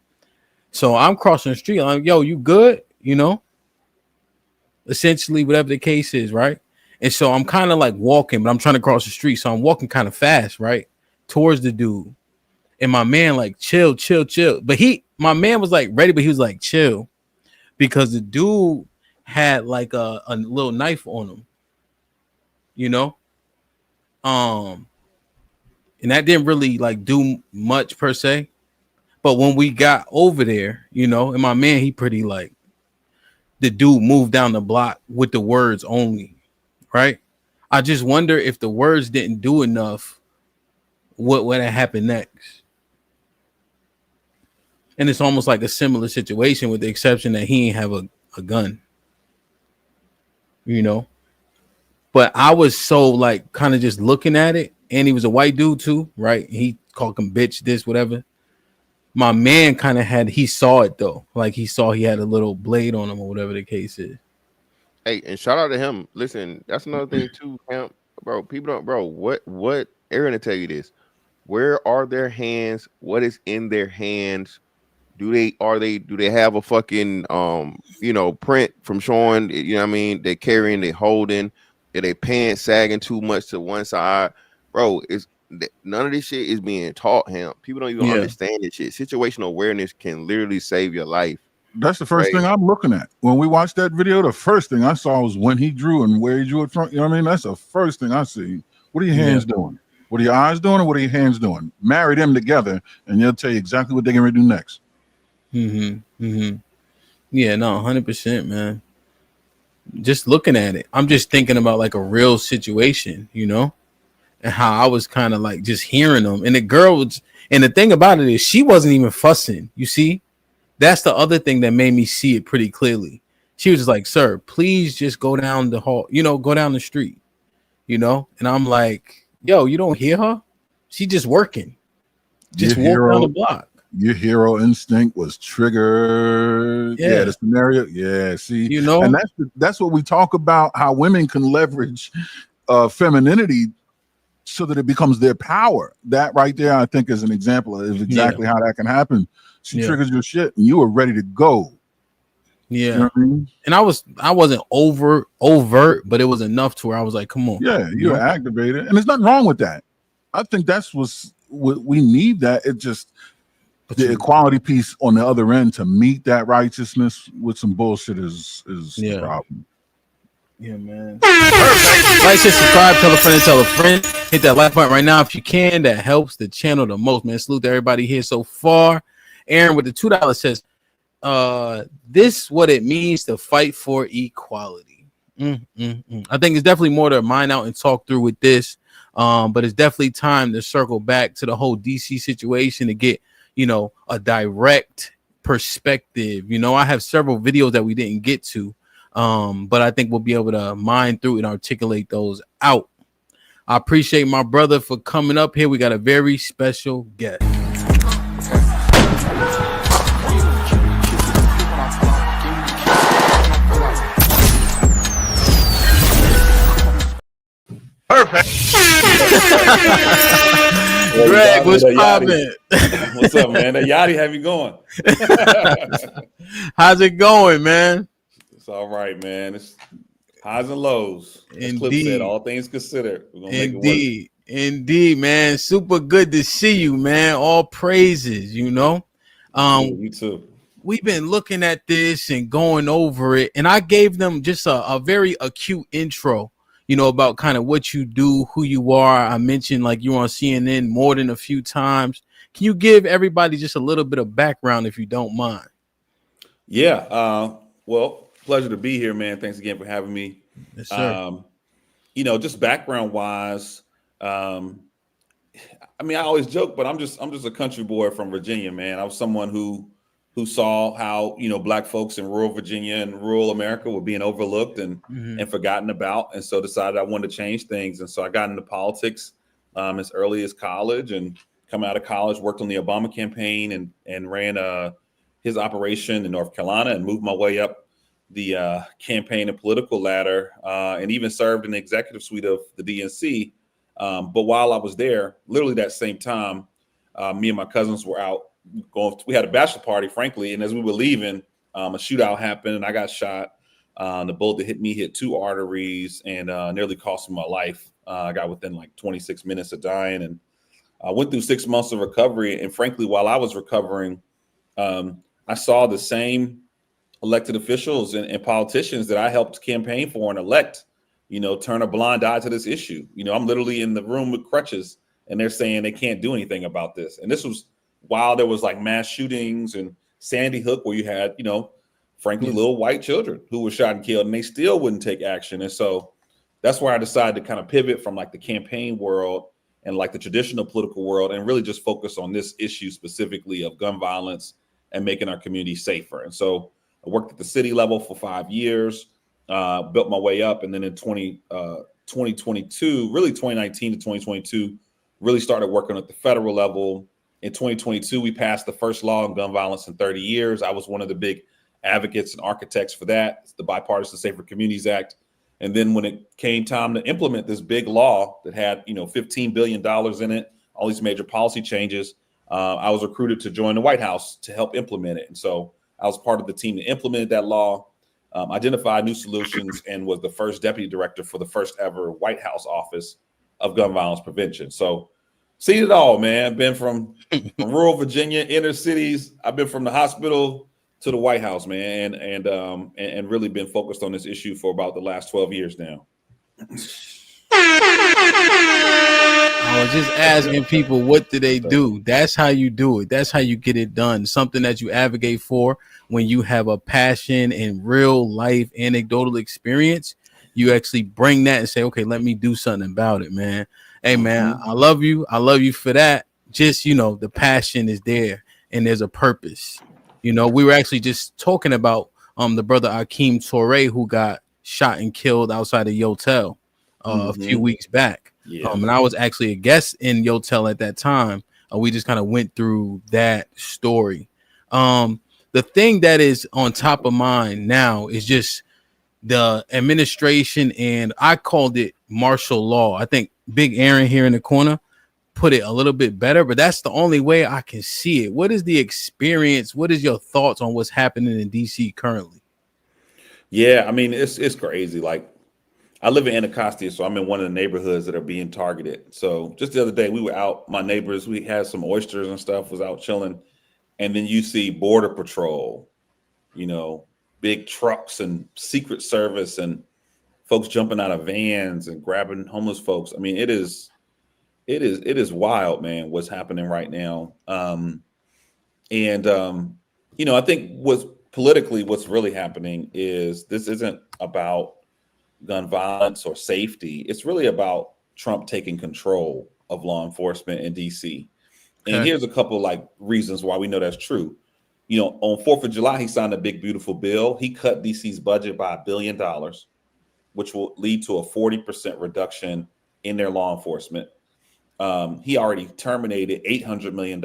So I'm crossing the street. I'm like, yo, you good? You know? Essentially, whatever the case is, right? And so I'm kind of like walking, but I'm trying to cross the street. So I'm walking kind of fast, right? Towards the dude. And my man like, chill. But my man was like ready, but he was like, chill. Because the dude had like a little knife on him. You know? And that didn't really like do much per se. But when we got over there, you know, and my man, he pretty like, the dude moved down the block with the words only, right? I just wonder if the words didn't do enough, what would have happened next? And it's almost like a similar situation with the exception that he ain't have a gun, you know? But I was so like kind of just looking at it, and he was a white dude too, right? He called him bitch, this, whatever. My man kind of he saw it though. Like he saw he had a little blade on him or whatever the case is. Hey, and shout out to him. Listen, that's another thing too, Camp. Bro, people don't, bro, what Aaron to tell you this. Where are their hands? What is in their hands? Do they have a fucking print from showing, you know what I mean? They're carrying, they holding, are they pants sagging too much to one side? Bro, none of this shit is being taught him. People don't even understand this shit. Situational awareness can literally save your life. That's the first thing I'm looking at. When we watched that video, the first thing I saw was when he drew and where he drew it from. You know what I mean? That's the first thing I see. What are your hands doing? What are your eyes doing? Or what are your hands doing? Marry them together and they'll tell you exactly what they're going to do next. Yeah, no, 100%, man. Just looking at it, I'm just thinking about like a real situation, you know, and how I was kind of like just hearing them. And the girl was, and the thing about it is she wasn't even fussing. You see, that's the other thing that made me see it pretty clearly. She was just like, sir, please just go down the hall, you know, go down the street, you know. And I'm like, yo, you don't hear her? She just working. Just walk down the block. Your hero instinct was triggered. Yeah, the scenario. Yeah, see, you know, and that's what we talk about, how women can leverage femininity so that it becomes their power. That right there, I think, is an example of exactly how that can happen. She triggers your shit, and you are ready to go. Yeah, you know what I mean? And I wasn't overt, but it was enough to where I was like, come on. Yeah, you're activated, and there's nothing wrong with that. I think that's what we need. That it just. The equality piece on the other end to meet that righteousness with some bullshit is the problem. Yeah, man. Perfect. Like, share, subscribe, tell a friend, and tell a friend. Hit that like button right now if you can. That helps the channel the most, man. Salute to everybody here so far. Aaron with the $2 says, this what it means to fight for equality. I think it's definitely more to mine out and talk through with this. But it's definitely time to circle back to the whole DC situation to get, a direct perspective. I have several videos that we didn't get to. But I think we'll be able to mine through and articulate those out. I appreciate my brother for coming up here. We got a very special guest. Perfect. Greg, what's poppin'? What's up, man? That Yachty have you going? How's it going, man? It's all right, man. It's highs and lows. As Clip Indeed. said, all things considered. We're gonna make it work. Indeed, man. Super good to see you, man. All praises, You too. We've been looking at this and going over it, and I gave them just a very acute intro, about kind of what you do, who you are. I mentioned like you're on CNN more than a few times. Can you give everybody just a little bit of background if you don't mind? Yeah. Well, pleasure to be here, man. Thanks again for having me. Yes, sir. Just background wise, I always joke, but I'm just a country boy from Virginia, man. I was someone who saw how, Black folks in rural Virginia and rural America were being overlooked and forgotten about. And so decided I wanted to change things. And so I got into politics as early as college, and coming out of college, worked on the Obama campaign and ran his operation in North Carolina and moved my way up the campaign and political ladder, and even served in the executive suite of the DNC. But while I was there, literally that same time, me and my cousins were out we had a bachelor party, frankly. And as we were leaving, a shootout happened and I got shot. The bullet that hit me hit 2 arteries and nearly cost me my life. I got within like 26 minutes of dying, and I went through 6 months of recovery. And frankly, while I was recovering, I saw the same elected officials and politicians that I helped campaign for and elect, turn a blind eye to this issue. I'm literally in the room with crutches and they're saying they can't do anything about this. And this was while there was like mass shootings and Sandy Hook, where you had, frankly, little white children who were shot and killed, and they still wouldn't take action. And so that's where I decided to kind of pivot from like the campaign world and like the traditional political world and really just focus on this issue specifically of gun violence and making our community safer. And so I worked at the city level for 5 years, built my way up. And then in 2022, really 2019 to 2022, really started working at the federal level. In 2022, we passed the first law on gun violence in 30 years. I was one of the big advocates and architects for that. It's the Bipartisan Safer Communities Act. And then when it came time to implement this big law that had, $15 billion in it, all these major policy changes, I was recruited to join the White House to help implement it. And so I was part of the team that implemented that law, identified new solutions, and was the first deputy director for the first ever White House Office of Gun Violence Prevention. So seen it all, man. Been from rural Virginia, inner cities. I've been from the hospital to the White House, man, and really been focused on this issue for about the last 12 years now. I was just asking people, what do they do? That's how you do it. That's how you get it done. Something that you advocate for when you have a passion and real life anecdotal experience. You actually bring that and say, okay, let me do something about it, man. Hey, man, I love you. I love you for that. Just, the passion is there and there's a purpose. We were actually just talking about the brother Aake Toure who got shot and killed outside of Yotel a few weeks back. Yeah. And I was actually a guest in Yotel at that time. We just kind of went through that story. The thing that is on top of mind now is just the administration, and I called it martial law. I think Big Aaron here in the corner put it a little bit better, but that's the only way I can see it. What is the experience? What is your thoughts on what's happening in DC currently? Yeah, it's crazy. Like, I live in Anacostia, so I'm in one of the neighborhoods that are being targeted. So just the other day, we were out, my neighbors, we had some oysters and stuff, was out chilling. And then you see Border Patrol, big trucks and Secret Service and folks jumping out of vans and grabbing homeless folks. I mean, it is wild, man, what's happening right now. I think what's really happening is this isn't about gun violence or safety. It's really about Trump taking control of law enforcement in DC. And here's a couple like reasons why we know that's true. On 4th of July, he signed a big, beautiful bill. He cut DC's budget by $1 billion, which will lead to a 40% reduction in their law enforcement. He already terminated $800 million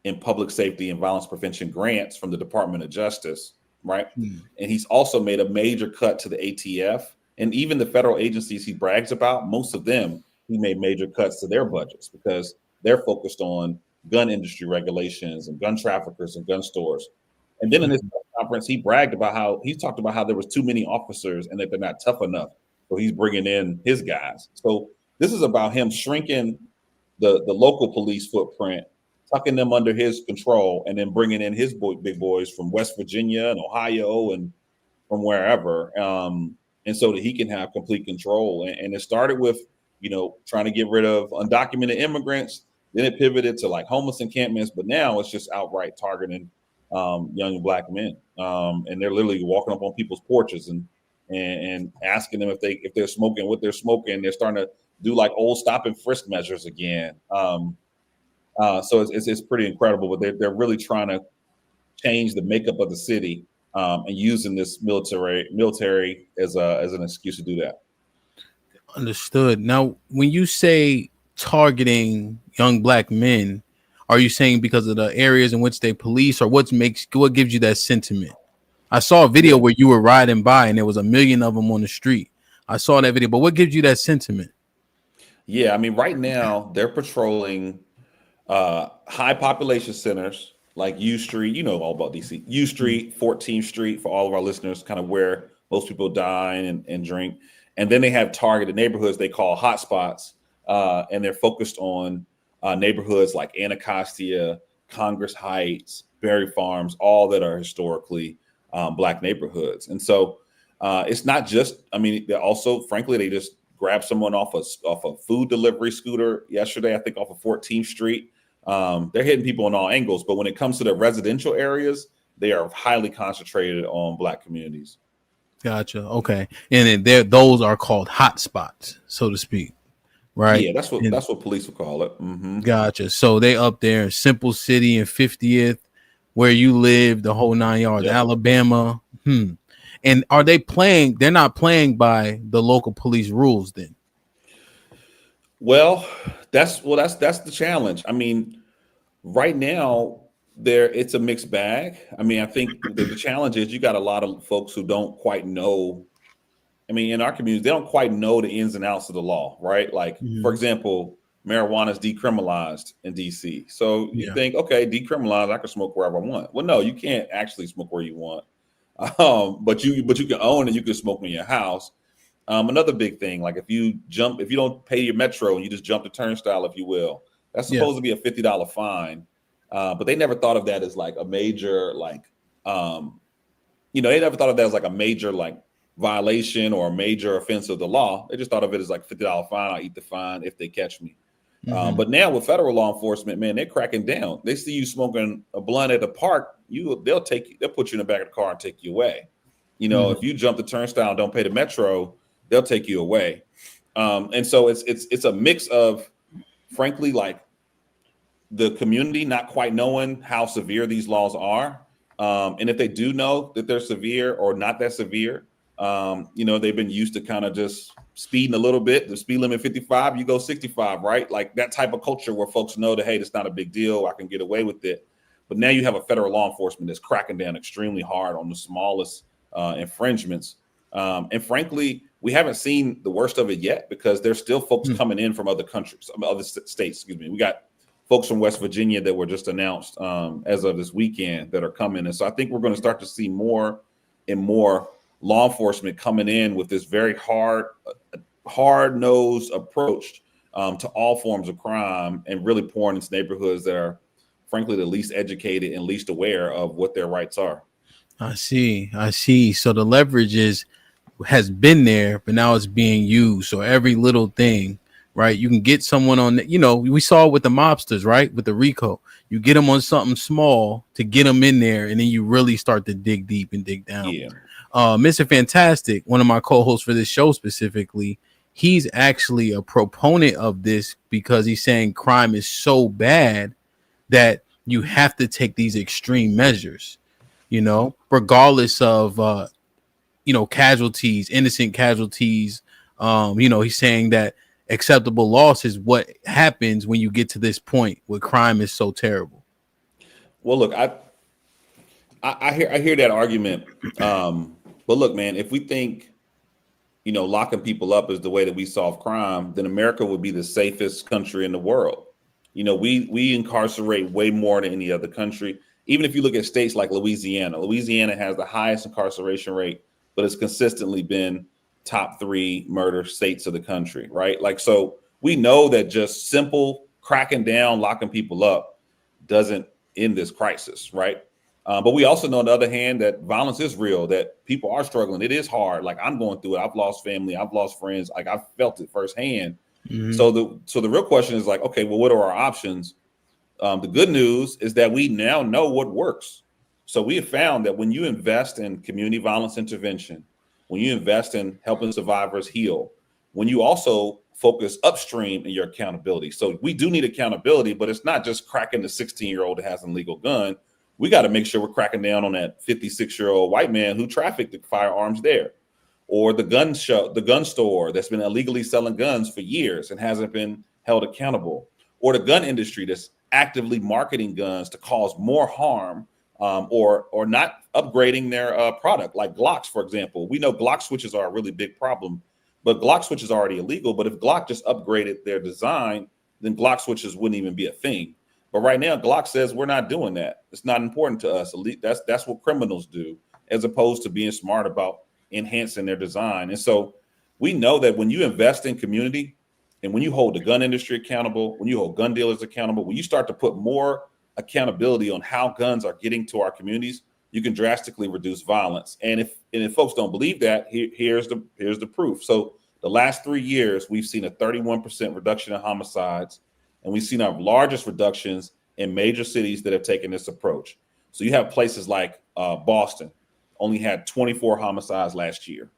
in public safety and violence prevention grants from the Department of Justice, right? And he's also made a major cut to the ATF. And even the federal agencies he brags about, most of them, he made major cuts to their budgets because they're focused on gun industry regulations and gun traffickers and gun stores. And then in this conference, he talked about how there was too many officers and that they're not tough enough. So he's bringing in his guys. So this is about him shrinking the local police footprint, tucking them under his control, and then bringing in his big boys from West Virginia and Ohio and from wherever. And so that he can have complete control. And it started with, trying to get rid of undocumented immigrants. Then it pivoted to like homeless encampments, but now it's just outright targeting young Black men. And they're literally walking up on people's porches and asking them if they're smoking what they're smoking. They're starting to do like old stop and frisk measures again. So it's pretty incredible, but they're really trying to change the makeup of the city and using this military as an excuse to do that. Understood. Now, when you say targeting young Black men, are you saying because of the areas in which they police, or what gives you that sentiment? I saw a video where you were riding by and there was 1 million of them on the street. I saw that video, but what gives you that sentiment? Yeah, I mean, right now they're patrolling high population centers like U Street. You know all about DC. U Street, 14th Street, for all of our listeners, kind of where most people dine and drink. And then they have targeted neighborhoods they call hotspots, and they're focused on neighborhoods like Anacostia, Congress Heights, Berry Farms, all that are historically Black neighborhoods. And so it's not just, they also, frankly, they just grabbed someone off a food delivery scooter yesterday, I think off of 14th Street. They're hitting people on all angles, but when it comes to the residential areas, they are highly concentrated on Black communities. Gotcha. Okay. And then those are called hot spots, so to speak. Right. Yeah, that's what police will call it. Mm-hmm. Gotcha. So they up there in Simple City and 50th, where you live, the whole 9 yards, yep. Alabama. And are they playing? They're not playing by the local police rules then. Well, that's the challenge. I mean, right now it's a mixed bag. I mean, I think the challenge is you got a lot of folks who don't quite know. I mean, in our community, they don't quite know the ins and outs of the law, right? Like, for example, marijuana is decriminalized in DC. So you think, okay, decriminalized, I can smoke wherever I want. Well, no, you can't actually smoke where you want. But you can own and you can smoke in your house. Another big thing, like if you don't pay your metro and you just jump the turnstile, if you will, that's supposed to be a $50 fine. But they never thought of that as like a major, they never thought of that as like a major, violation or a major offense of the law. They just thought of it as like $50 fine. I'll eat the fine if they catch me. But now with federal law enforcement, man, they're cracking down. They see you smoking a blunt at the park, they'll put you in the back of the car and take you away. If you jump the turnstile and don't pay the metro, they'll take you away. And so it's a mix of, frankly, like the community not quite knowing how severe these laws are. And if they do know that they're severe or not that severe, they've been used to kind of just speeding a little bit. The speed limit 55, you go 65, right? Like that type of culture where folks know that, hey, it's not a big deal. I can get away with it. But now you have a federal law enforcement that's cracking down extremely hard on the smallest infringements. And frankly, we haven't seen the worst of it yet because there's still folks coming in from other countries, other states, excuse me. We got folks from West Virginia that were just announced as of this weekend that are coming. And so I think we're going to start to see more and more law enforcement coming in with this very hard-nosed approach to all forms of crime and really pouring into neighborhoods that are, frankly, the least educated and least aware of what their rights are. I see. So the leverage is has been there, but now it's being used. So every little thing, right? You can get someone on, we saw it with the mobsters, right? With the RICO, you get them on something small to get them in there, and then you really start to dig deep and dig down. Yeah. Mr. Fantastic, one of my co-hosts for this show specifically, he's actually a proponent of this because he's saying crime is so bad that you have to take these extreme measures, regardless of, casualties, innocent casualties. He's saying that acceptable loss is what happens when you get to this point where crime is so terrible. Well, look, I hear that argument. But look, man, if we think, locking people up is the way that we solve crime, then America would be the safest country in the world. We incarcerate way more than any other country. Even if you look at states like Louisiana has the highest incarceration rate, but it's consistently been top 3 murder states of the country, right? Like, so we know that just simple cracking down, locking people up doesn't end this crisis, right? But we also know, on the other hand, that violence is real, that people are struggling. It is hard. Like, I'm going through it. I've lost family. I've lost friends. Like, I've felt it firsthand. Mm-hmm. So the real question is like, okay, well, what are our options? The good news is that we now know what works. So we have found that when you invest in community violence intervention, when you invest in helping survivors heal, when you also focus upstream in your accountability. So we do need accountability, but it's not just cracking the 16-year-old that has an illegal gun. We got to make sure we're cracking down on that 56-year-old white man who trafficked the firearms there, or the gun store that's been illegally selling guns for years and hasn't been held accountable, or the gun industry that's actively marketing guns to cause more harm, or not upgrading their product, like Glocks, for example. We know Glock switches are a really big problem, but Glock switches are already illegal. But if Glock just upgraded their design, then Glock switches wouldn't even be a thing. But right now, Glock says we're not doing that. It's not important to us. That's what criminals do, as opposed to being smart about enhancing their design. And so we know that when you invest in community, and when you hold the gun industry accountable, when you hold gun dealers accountable, when you start to put more accountability on how guns are getting to our communities, you can drastically reduce violence. And if folks don't believe that, here's the proof. So the last 3 years, we've seen a 31% reduction in homicides, and we've seen our largest reductions in major cities that have taken this approach. So you have places like Boston only had 24 homicides last year.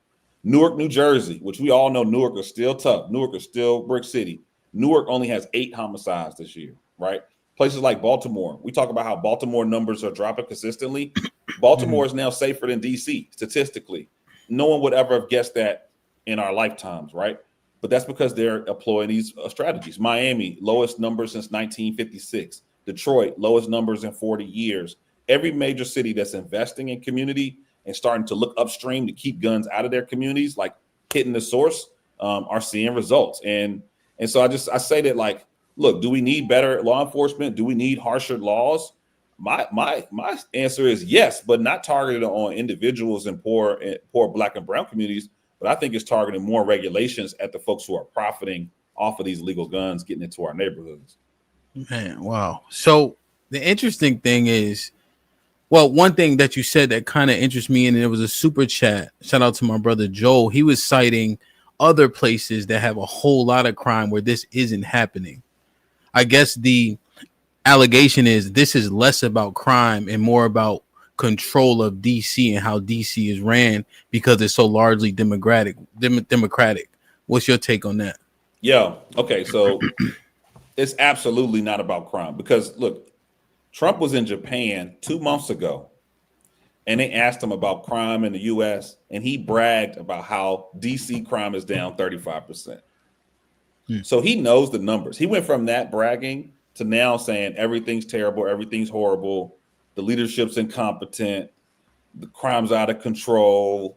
Newark, New Jersey, which we all know Newark is still tough. Newark is still brick city. Newark only has 8 homicides this year, right? Places like Baltimore, we talk about how Baltimore numbers are dropping consistently. Baltimore is now safer than DC statistically. No one would ever have guessed that in our lifetimes, right? But that's because they're employing these strategies. Miami, lowest numbers since 1956. Detroit, lowest numbers in 40 years. Every major city that's investing in community and starting to look upstream to keep guns out of their communities, like hitting the source, are seeing results. And so I say that, like, look, do we need better law enforcement? Do we need harsher laws? My answer is yes, but not targeted on individuals in poor Black and brown communities. But I think it's targeting more regulations at the folks who are profiting off of these illegal guns getting into our neighborhoods. Man, wow. So the interesting thing is, well, one thing that you said that kind of interests me, and it was a super chat. Shout out to my brother Joel. He was citing other places that have a whole lot of crime where this isn't happening. I guess the allegation is this is less about crime and more about control of DC and how DC is ran because it's so largely democratic. What's your take on that? Yeah. Okay. So it's absolutely not about crime, because look, Trump was in Japan 2 months ago and they asked him about crime in the US, and he bragged about how DC crime is down 35%. So he knows the numbers. He went from that bragging to now saying everything's terrible, everything's horrible, the leadership's incompetent, the crime's out of control.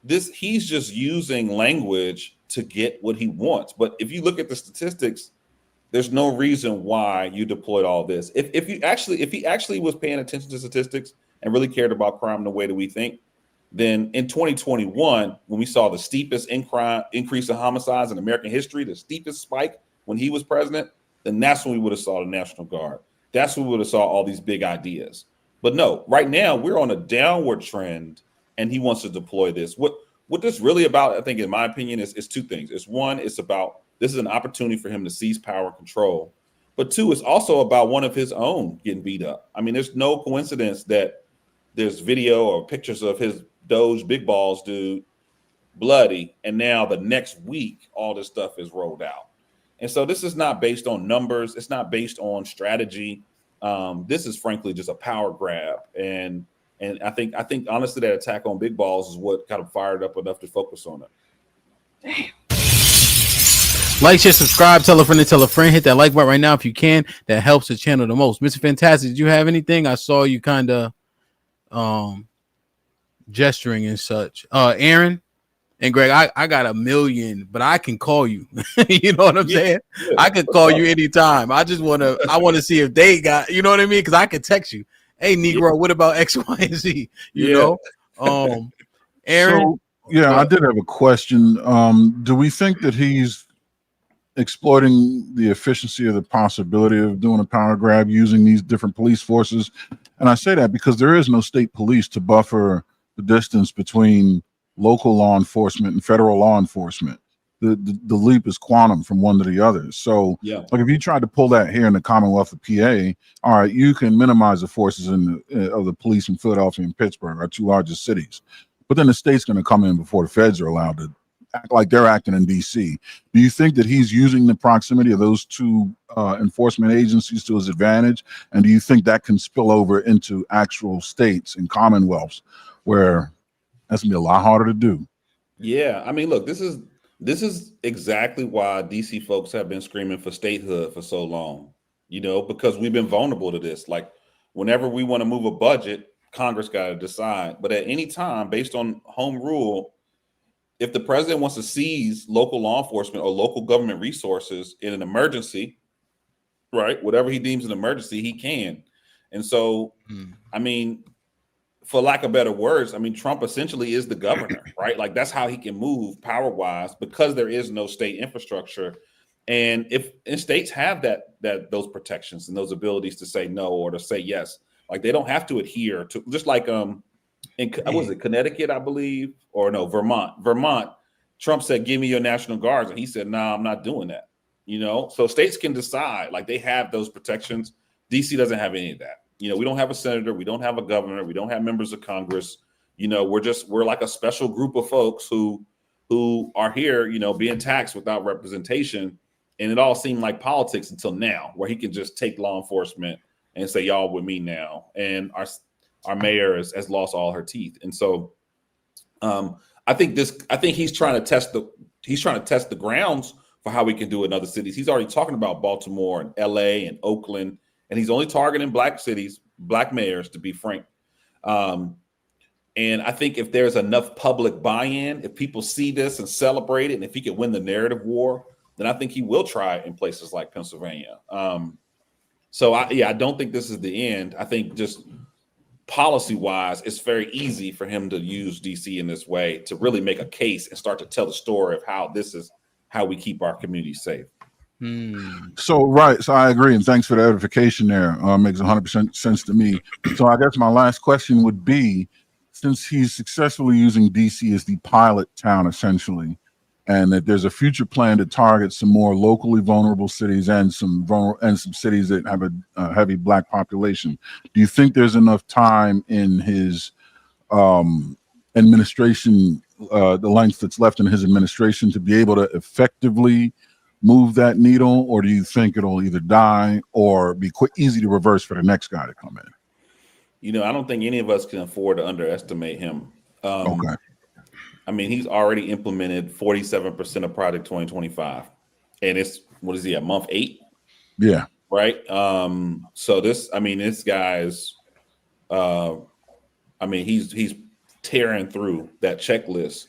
He's just using language to get what he wants. But if you look at the statistics, there's no reason why you deployed all this. If he actually was paying attention to statistics and really cared about crime the way that we think, then in 2021, when we saw the steepest increase in homicides in American history, the steepest spike when he was president, then that's when we would have saw the National Guard. That's when we would have saw all these big what right now we're on a downward trend, and he wants to deploy this. What what this really about, I think, in my opinion, is two things. It's one, it's about this is an opportunity for him to seize power and control. But two, it's also about one of his own getting beat up. I mean, there's no coincidence that there's video or pictures of his Doge Big Balls dude bloody, and now the next week all this stuff is rolled out. And so this is not based on numbers. It's not based on strategy. This is frankly just a power grab. And I think honestly that attack on Big Balls is what kind of fired up enough to focus on it. Damn. Like, share, subscribe, tell a friend and tell a friend. Hit that like button right now if you can. That helps the channel the most. Mr. Fantastic, did you have anything? I saw you kind of gesturing and such. Aaron and Greg, I got a million, but I can call you. You know what I'm saying? Yeah. I can call you anytime. I want to see if they got, you know what I mean? Because I can text you. Hey, Negro, what about X, Y, and Z? You know? Aaron? So, I did have a question. Do we think that he's exploiting the efficiency of the possibility of doing a power grab using these different police forces? And I say that because there is no state police to buffer the distance between local law enforcement and federal law enforcement. The leap is quantum from one to the other. So like if you tried to pull that here in the Commonwealth of PA, all right, you can minimize the forces of the police in Philadelphia and Pittsburgh, our two largest cities. But then the state's going to come in before the feds are allowed to act like they're acting in DC. Do you think that he's using the proximity of those two enforcement agencies to his advantage? And do you think that can spill over into actual states and commonwealths where that's gonna be a lot harder to do? Yeah, I mean, look, this is exactly why DC folks have been screaming for statehood for so long, you know, because we've been vulnerable to this. Like whenever we want to move a budget, Congress got to decide. But at any time, based on home rule, if the president wants to seize local law enforcement or local government resources in an emergency, right, whatever he deems an emergency, he can. And so, I mean, for lack of better words, I mean, Trump essentially is the governor, right? Like that's how he can move power-wise because there is no state infrastructure. And states have those protections and those abilities to say no or to say yes, like they don't have to adhere to, just like was it Connecticut, I believe, or no, Vermont, Trump said, give me your National Guards. And he said, no, I'm not doing that. You know, so states can decide, like they have those protections. DC doesn't have any of that. You know, we don't have a senator, we don't have a governor, we don't have members of Congress. You know, we're like a special group of folks who are here, you know, being taxed without representation. And it all seemed like politics until now, where he can just take law enforcement and say, y'all with me now. And our mayor has lost all her teeth. And so I think he's trying to test the grounds for how we can do it in other cities. He's already talking about Baltimore and LA and Oakland, and he's only targeting black cities, black mayors, to be frank. And I think if there's enough public buy-in, if people see this and celebrate it, and if he can win the narrative war, then I think he will try it in places like Pennsylvania. So I don't think this is the end. I think just policy-wise, it's very easy for him to use DC in this way to really make a case and start to tell the story of how this is how we keep our community safe. So I agree, and thanks for the edification there. Makes 100% sense to me. So I guess my last question would be, since he's successfully using DC as the pilot town essentially, and that there's a future plan to target some more locally vulnerable cities and some cities that have a heavy black population, do you think there's enough time in his administration, the length that's left in his administration, to be able to effectively move that needle, or do you think it'll either die or be easy to reverse for the next guy to come in? You know, I don't think any of us can afford to underestimate him. Okay. I mean, he's already implemented 47% of Project 2025, and it's, what is he at, month 8? Yeah. Right. So this guy is, he's tearing through that checklist.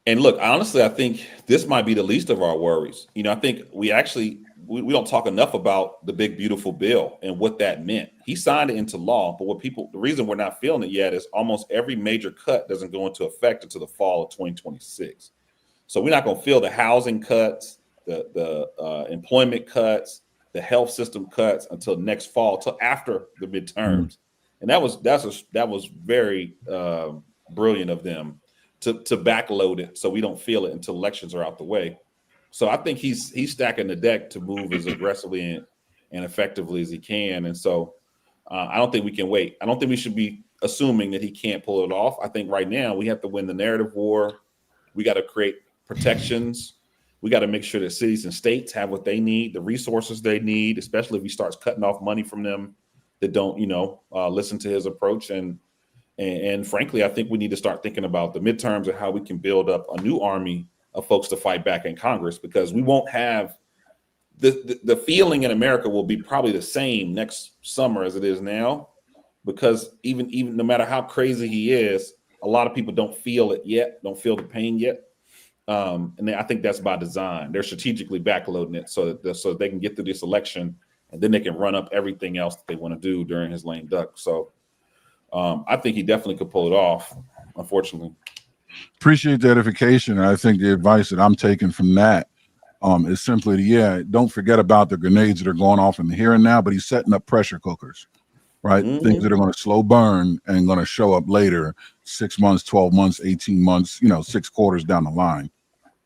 And look, honestly, I think this might be the least of our worries. You know, I think we don't talk enough about the big, beautiful bill and what that meant. He signed it into law, but the reason we're not feeling it yet is almost every major cut doesn't go into effect until the fall of 2026. So we're not going to feel the housing cuts, the employment cuts, the health system cuts until next fall, till after the midterms. And that was very brilliant of them to backload it so we don't feel it until elections are out the way. So I think he's stacking the deck to move as aggressively and effectively as he can. And so I don't think we can wait. I don't think we should be assuming that he can't pull it off. I think right now we have to win the narrative war. We got to create protections. We got to make sure that cities and states have what they need, the resources they need, especially if he starts cutting off money from them that don't, listen to his approach. And frankly, I think we need to start thinking about the midterms and how we can build up a new army of folks to fight back in Congress, because we won't have the feeling in America will be probably the same next summer as it is now, because even no matter how crazy he is, a lot of people don't feel it yet, don't feel the pain yet. And I think that's by design. They're strategically backloading it so that they can get through this election, and then they can run up everything else that they want to do during his lame duck. So I think he definitely could pull it off, unfortunately. Appreciate the edification. I think the advice that I'm taking from that is simply, don't forget about the grenades that are going off in the here and now, but he's setting up pressure cookers, right? Mm-hmm. Things that are going to slow burn and going to show up later, 6 months, 12 months, 18 months, 6 quarters down the line.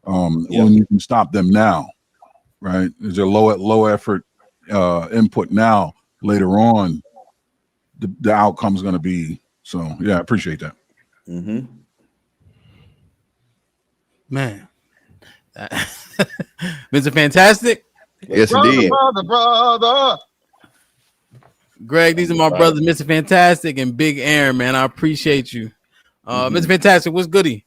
When you can stop them now, right? There's a low effort input now. Later on, the outcome is going to be. So, I appreciate that. Mm-hmm. Man. Mr. Fantastic? Yes, indeed. Brother. Greg, these are my brothers, Mr. Fantastic and Big Aaron, man. I appreciate you. Mr. Fantastic, what's goody?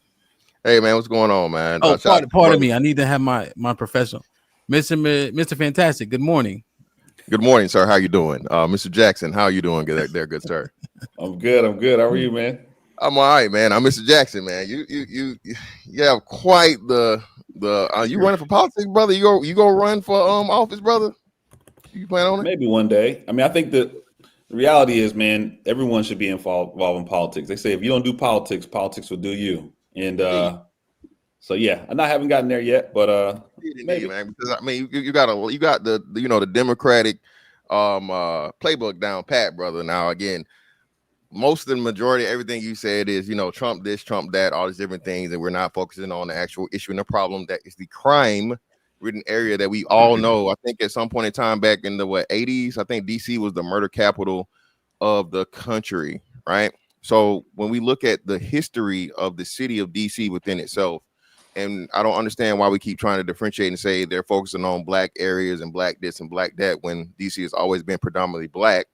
Hey, man, what's going on, man? Oh, pardon me. I need to have my professional. Mr. Fantastic, good morning. Good morning, sir. How you doing? Mr. Jackson, how you doing there, good sir? I'm good. How are you, man? I'm all right, man. I'm Mr. Jackson, man. You have quite the you running for politics, brother? You go run for office, brother? You plan on it? Maybe one day. I mean, I think the reality is, man, everyone should be involved in politics. They say if you don't do politics, politics will do you. And so I haven't gotten there yet, but maybe, man. Because I mean, you got the Democratic playbook down pat, brother. Now again, most of the majority of everything you said is, Trump this, Trump that, all these different things, and we're not focusing on the actual issue and the problem that is the crime-ridden area that we all know. I think at some point in time back in the 80s, I think DC was the murder capital of the country, right? So when we look at the history of the city of DC within itself, and I don't understand why we keep trying to differentiate and say they're focusing on black areas and black this and black that when DC has always been predominantly black.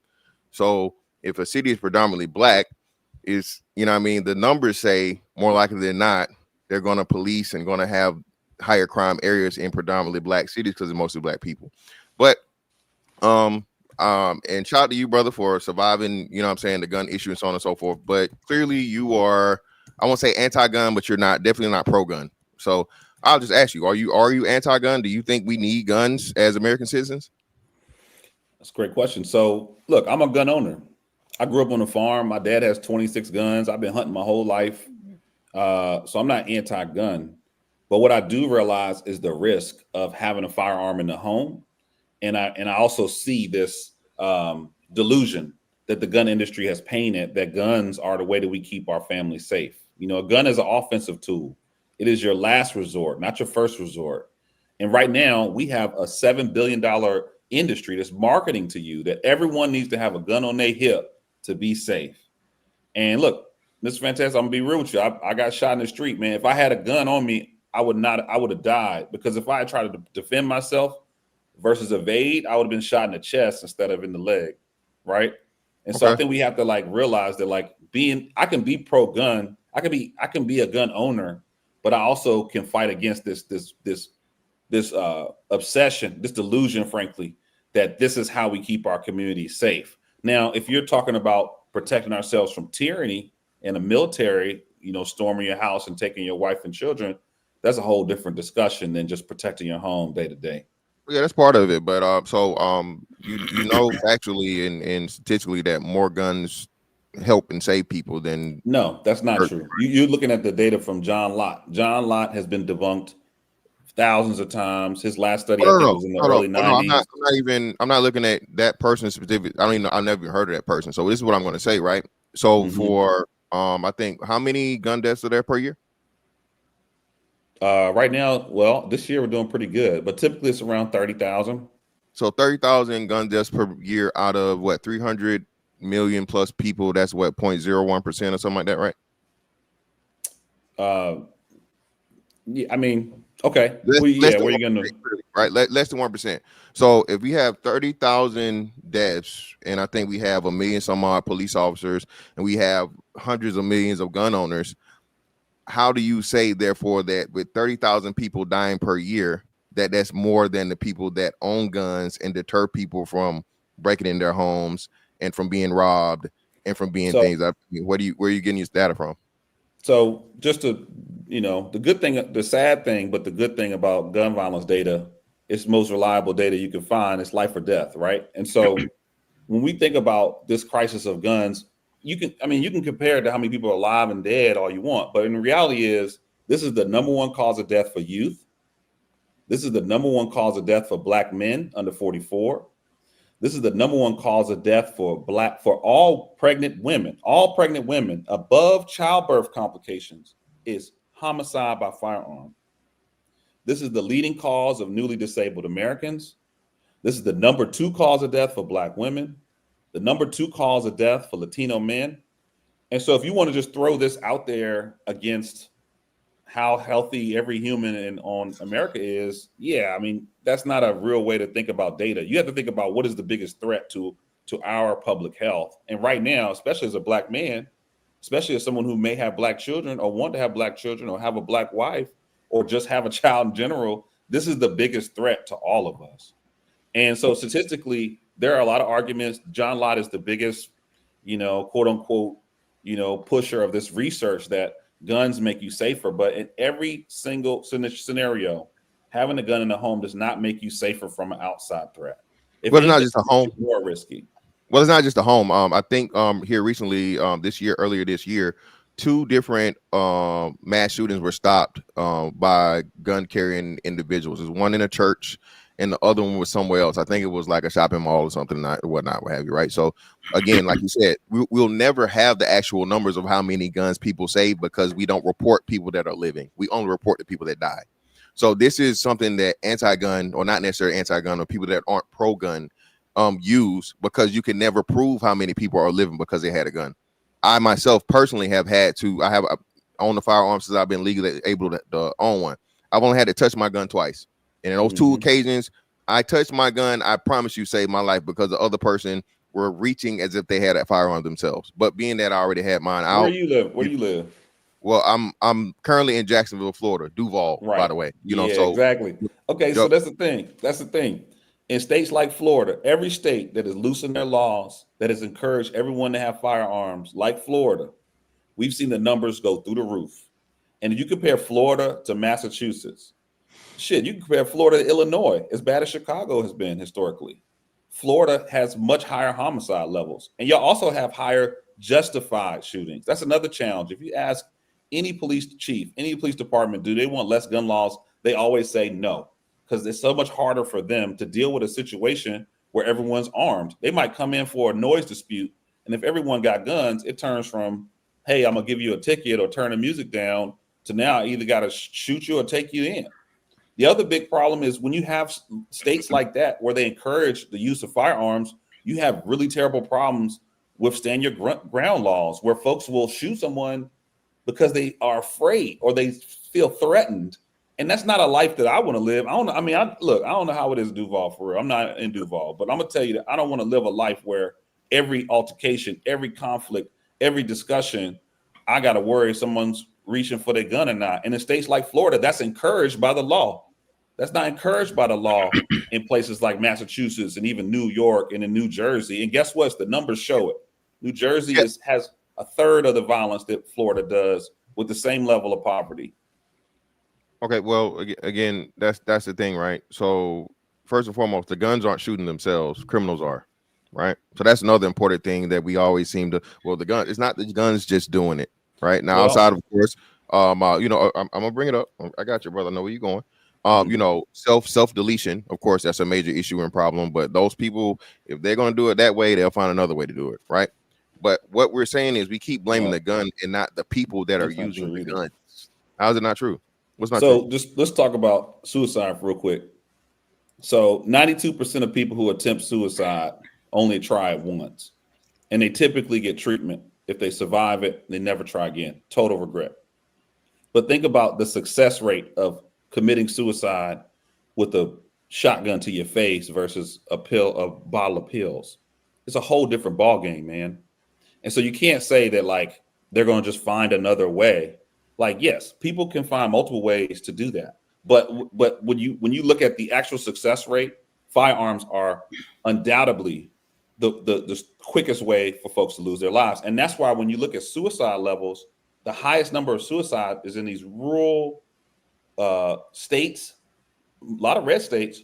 So if a city is predominantly black, the numbers say more likely than not, they're going to police and going to have higher crime areas in predominantly black cities because it's mostly black people. But, and shout out to you, brother, for surviving, the gun issue and so on and so forth. But clearly you are, I won't say anti-gun, but you're definitely not pro-gun. So I'll just ask you, are you anti-gun? Do you think we need guns as American citizens? That's a great question. So look, I'm a gun owner. I grew up on a farm. My dad has 26 guns. I've been hunting my whole life. So I'm not anti-gun. But what I do realize is the risk of having a firearm in the home. And I also see this delusion that the gun industry has painted that guns are the way that we keep our families safe. A gun is an offensive tool. It is your last resort, not your first resort. And right now we have a $7 billion industry that's marketing to you that everyone needs to have a gun on their hip to be safe. And look, Mr. Fantastic, I'm gonna be real with you. I got shot in the street, man. If I had a gun on me, I would have died, because if I had tried to defend myself versus evade, I would have been shot in the chest instead of in the leg, right? And so I think we have to realize that I can be pro-gun, I can be a gun owner, but I also can fight against this obsession, this delusion, frankly, that this is how we keep our community safe. Now, if you're talking about protecting ourselves from tyranny and the military, storming your house and taking your wife and children, that's a whole different discussion than just protecting your home day to day. Yeah, that's part of it. But actually and statistically that more guns help and save people than. No, that's not true. You're looking at the data from John Lott. John Lott has been debunked thousands of times. His last study was in the early 90s. I'm not looking at that person specific. I've never even heard of that person. So this is what I'm going to say, right? So for I think how many gun deaths are there per year? Right now, well, this year we're doing pretty good, but typically it's around 30,000. So 30,000 gun deaths per year out of what 300 million plus people. That's what 0.01% or something like that, right? Yeah, I mean, okay. Less, Well, less yeah, than where you 1%, gonna? right? Less than 1%. So if we have 30,000 deaths, and I think we have a million some odd police officers, and we have hundreds of millions of gun owners, how do you say, therefore, that with 30,000 people dying per year, that's more than the people that own guns and deter people from breaking in their homes and from being robbed and from being So, things? Where are you getting your data from? so just to, the good thing, the sad thing, but the good thing about gun violence data, it's the most reliable data you can find. It's life or death, right? And so when we think about this crisis of guns, you can compare it to how many people are alive and dead all you want, but in reality is this is the number one cause of death for youth. This is the number one cause of death for Black men under 44. This is the number one cause of death for all pregnant women. All pregnant women above childbirth complications is homicide by firearm. This is the leading cause of newly disabled Americans. This is the number 2 cause of death for Black women, the number 2 cause of death for Latino men. And so if you want to just throw this out there against how healthy every human on America is, yeah, I mean, that's not a real way to think about data. You have to think about what is the biggest threat to our public health. And right now, especially as a Black man, especially as someone who may have Black children or want to have Black children or have a Black wife or just have a child in general, this is the biggest threat to all of us. And so statistically, there are a lot of arguments. John Lott is the biggest, quote unquote, pusher of this research that guns make you safer. But in every single scenario, having a gun in the home does not make you safer from an outside threat. Well, it's not just a home. More risky. Well, it's not just a home. I think here recently, earlier this year, 2 different mass shootings were stopped by gun carrying individuals. There's one in a church, and the other one was somewhere else. I think it was like a shopping mall or something, what have you, right? So again, like you said, we'll never have the actual numbers of how many guns people save because we don't report people that are living. We only report the people that die. So this is something that anti-gun, or not necessarily anti-gun, or people that aren't pro-gun use, because you can never prove how many people are living because they had a gun. I myself personally have had to, I owned a firearm since I've been legally able to own one. I've only had to touch my gun twice. And in those 2 occasions, I touched my gun, I promise you, saved my life because the other person were reaching as if they had a firearm themselves. But being that I already had mine out. Where do you live? Well, I'm currently in Jacksonville, Florida, Duval, right, by the way. So exactly. Okay, so that's the thing. That's the thing. In states like Florida, every state that has loosened their laws, that has encouraged everyone to have firearms, like Florida, we've seen the numbers go through the roof. And if you compare Florida to Massachusetts, you can compare Florida to Illinois, as bad as Chicago has been historically. Florida has much higher homicide levels. And y'all also have higher justified shootings. That's another challenge. If you ask any police chief, any police department, do they want less gun laws? They always say no, because it's so much harder for them to deal with a situation where everyone's armed. They might come in for a noise dispute. And if everyone got guns, it turns from, hey, I'm going to give you a ticket or turn the music down, to now I either got to shoot you or take you in. The other big problem is when you have states like that where they encourage the use of firearms, you have really terrible problems with stand your ground laws, where folks will shoot someone because they are afraid or they feel threatened. And that's not a life that I want to live. I don't know how it is in Duval for real. I'm not in Duval, but I'm going to tell you that I don't want to live a life where every altercation, every conflict, every discussion, I got to worry if someone's reaching for their gun or not. And in states like Florida, that's encouraged by the law. That's not encouraged by the law in places like Massachusetts and even New York and in New Jersey. And guess what? The numbers show it. New Jersey has a third of the violence that Florida does with the same level of poverty. Okay, well, again, that's the thing, right? So first and foremost, the guns aren't shooting themselves. Criminals are, right? So that's another important thing that we always seem to, it's not the guns just doing it, right? Now, outside of course, I'm gonna bring it up. I got you, brother. I know where you're going. Self-deletion, of course, that's a major issue and problem. But those people, if they're going to do it that way, they'll find another way to do it, right? But what we're saying is we keep blaming the gun and not the people that are using the gun. How is it not true? What's not so true? just let's talk about suicide real quick. So 92% of people who attempt suicide only try it once, and they typically get treatment. If they survive it, they never try again. Total regret. But think about the success rate of committing suicide with a shotgun to your face versus a bottle of pills. It's a whole different ball game, man. And so you can't say that like they're going to just find another way. Like, yes, people can find multiple ways to do that. But when you look at the actual success rate, firearms are undoubtedly the quickest way for folks to lose their lives. And that's why when you look at suicide levels, the highest number of suicide is in these rural states, a lot of red states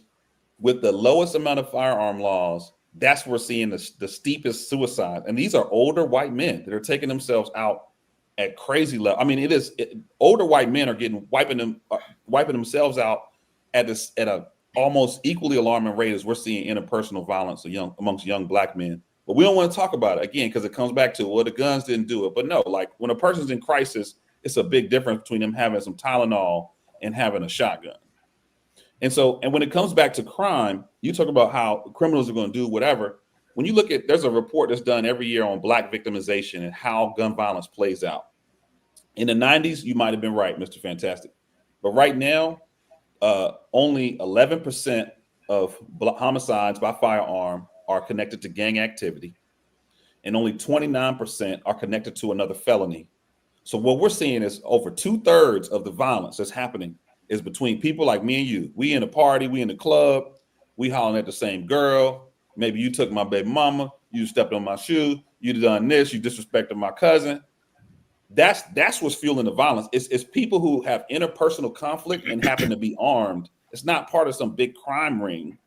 with the lowest amount of firearm laws. That's where we're seeing the steepest suicide. And these are older white men that are taking themselves out at crazy level. I mean, older white men are wiping themselves out at a almost equally alarming rate as we're seeing interpersonal violence amongst young black men. But we don't want to talk about it again because it comes back to, well, the guns didn't do it. But no, like when a person's in crisis, it's a big difference between them having some Tylenol and having a shotgun. And when it comes back to crime, you talk about how criminals are going to do whatever. When you look at, there's a report that's done every year on black victimization and how gun violence plays out. In the 90s, you might have been right, Mr. Fantastic. But right now, only 11% of homicides by firearm are connected to gang activity, and only 29% are connected to another felony. So what we're seeing is over 2/3 of the violence that's happening is between people like me and you. We in a party, we in the club, we hollering at the same girl. Maybe you took my baby mama, you stepped on my shoe, you done this, you disrespected my cousin. That's what's fueling the violence. It's people who have interpersonal conflict and happen to be armed. It's not part of some big crime ring.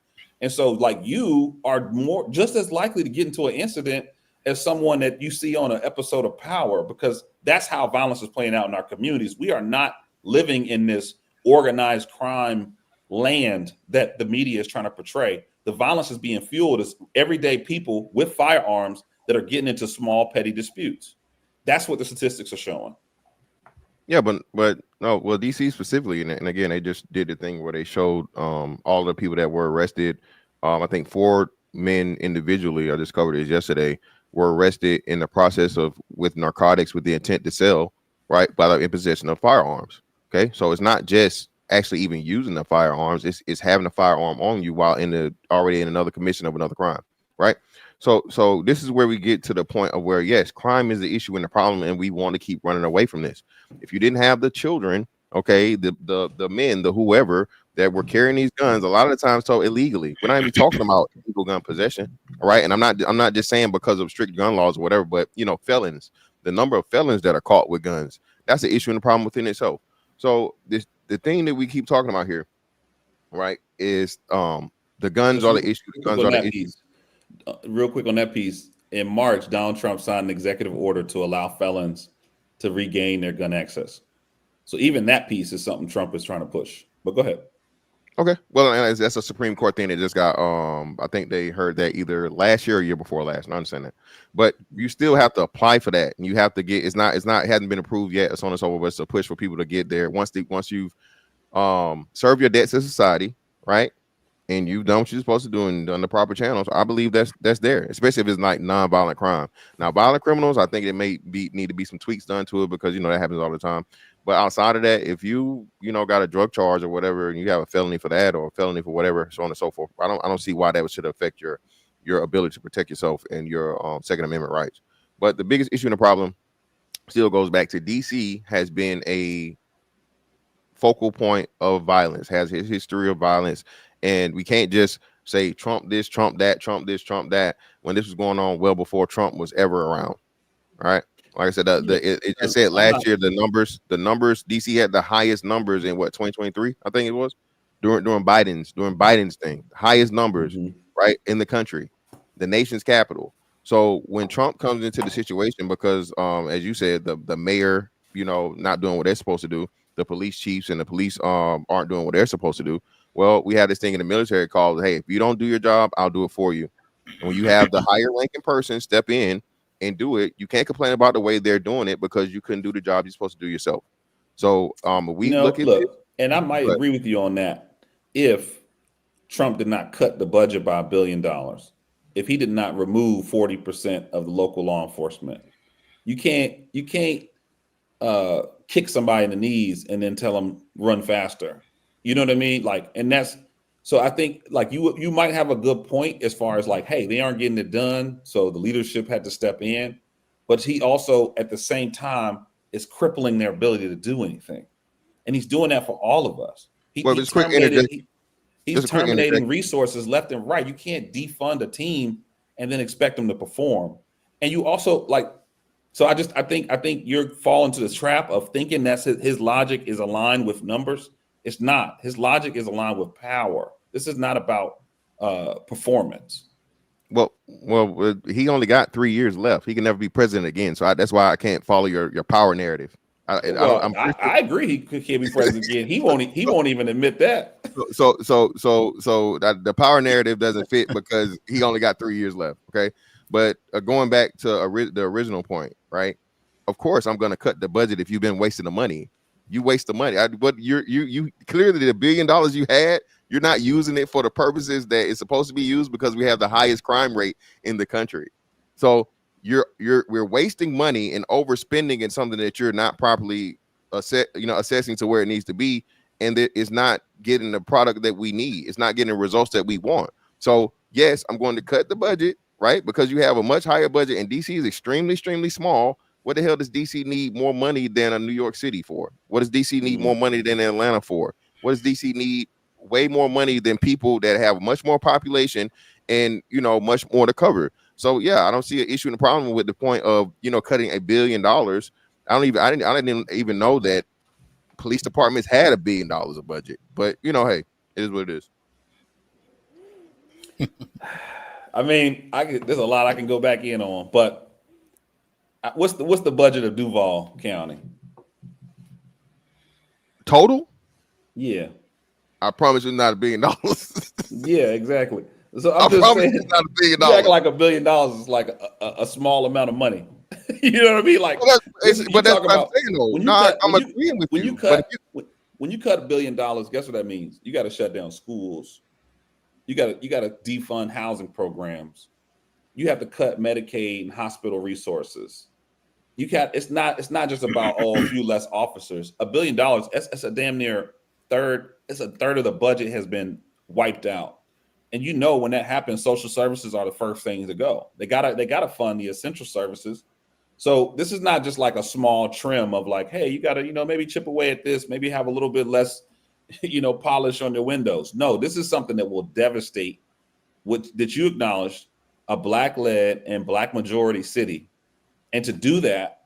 And so like you are just as likely to get into an incident as someone that you see on an episode of Power, because that's how violence is playing out in our communities. We are not living in this organized crime land that the media is trying to portray. The violence is being fueled as everyday people with firearms that are getting into small petty disputes. That's what the statistics are showing. Yeah, but no, well, DC specifically, and again, they just did the thing where they showed all the people that were arrested. I think 4 men individually, I just covered this yesterday, were arrested in the process with narcotics with the intent to sell, right, by the imposition of firearms. Okay, so it's not just actually even using the firearms; it's having a firearm on you while already in another commission of another crime, right? So this is where we get to the point of where, yes, crime is the issue and the problem, and we want to keep running away from this. If you didn't have the children, okay, the men, the whoever that were carrying these guns, a lot of the times so illegally. We're not even talking about illegal gun possession, all right? And I'm not just saying because of strict gun laws or whatever, but felons, the number of felons that are caught with guns, that's an issue and a problem within itself. So the thing that we keep talking about here, right, is the guns are the issue. The guns are the issue. Real quick on that piece, in March, Donald Trump signed an executive order to allow felons to regain their gun access. So even that piece is something Trump is trying to push. But go ahead. Okay. Well, and that's a Supreme Court thing that just got, I think they heard that either last year or year before last. I understand that. But you still have to apply for that. And you have to get, it hasn't been approved yet. It's on its over, but it's a push for people to get there. Once you've served your debts to society, right? And you've done what you're supposed to do and done the proper channels, I believe that's there, especially if it's like non-violent crime. Now, violent criminals, I think it may need to be some tweaks done to it because, that happens all the time. But outside of that, if you got a drug charge or whatever, and you have a felony for that or a felony for whatever, so on and so forth, I don't see why that should affect your ability to protect yourself and your Second Amendment rights. But the biggest issue and the problem still goes back to DC has been a focal point of violence, has his history of violence. And we can't just say Trump this, Trump that, Trump this, Trump that, when this was going on well before Trump was ever around. All right. Like I said, it just said last year, the numbers, DC had the highest numbers in 2023, I think it was, during Biden's thing, highest numbers, right, in the country, the nation's capital. So when Trump comes into the situation, because as you said, the mayor, not doing what they're supposed to do, the police chiefs and the police aren't doing what they're supposed to do. Well, we have this thing in the military called, hey, if you don't do your job, I'll do it for you. And when you have the higher ranking person step in and do it, you can't complain about the way they're doing it because you couldn't do the job you're supposed to do yourself. So look at this. And I might But- agree with you on that. If Trump did not cut the budget by $1 billion, if he did not remove 40% of the local law enforcement, you can't kick somebody in the knees and then tell them run faster. You know what I mean? Like, and that's, so I think like you might have a good point as far as like, hey, they aren't getting it done, so the leadership had to step in. But he also at the same time is crippling their ability to do anything, and he's doing that for all of us. He's terminating resources left and right. You can't defund a team and then expect them to perform. And you also like, so I think you're falling to the trap of thinking that his logic is aligned with numbers. It's not. His logic is aligned with power. This is not about performance. Well, he only got 3 years left. He can never be president again. So that's why I can't follow your power narrative. I agree. He can't be president again. He won't even admit that. So that the power narrative doesn't fit because he only got 3 years left. Okay, but going back to the original point, right? Of course, I'm going to cut the budget if you've been wasting the money. You waste the money. But you clearly the $1 billion you had, you're not using it for the purposes that it's supposed to be used because we have the highest crime rate in the country. So we're wasting money and overspending in something that you're not properly assessing to where it needs to be, and that it's not getting the product that we need. It's not getting the results that we want. So yes, I'm going to cut the budget, right? Because you have a much higher budget, and DC is extremely, extremely small. What the hell does DC need more money than a New York City for? What does DC need more money than Atlanta for? What does DC need way more money than people that have much more population and much more to cover? So yeah, I don't see an issue in the problem with the point of cutting $1 billion. I didn't even know that police departments had $1 billion of budget. But hey, it is what it is. I mean, there's a lot I can go back in on, but what's the budget of Duval County total? Yeah, I promise you, not $1 billion. Yeah, exactly. So I'm just saying, it's not $1 billion. You act like $1 billion is like a small amount of money. You know what I mean? Like, that's what I'm saying. Though, I'm agreeing with you. When you cut $1 billion, guess what that means? You got to shut down schools. You got to defund housing programs. You have to cut Medicaid and hospital resources. It's not just about a few less officers. $1 billion. That's a damn near third. It's a third of the budget has been wiped out. And when that happens, social services are the first things to go. They gotta fund the essential services. So this is not just like a small trim of like, hey, you gotta maybe chip away at this, maybe have a little bit less polish on the windows. No, this is something that will devastate that you acknowledged, a Black-led and Black majority city. And to do that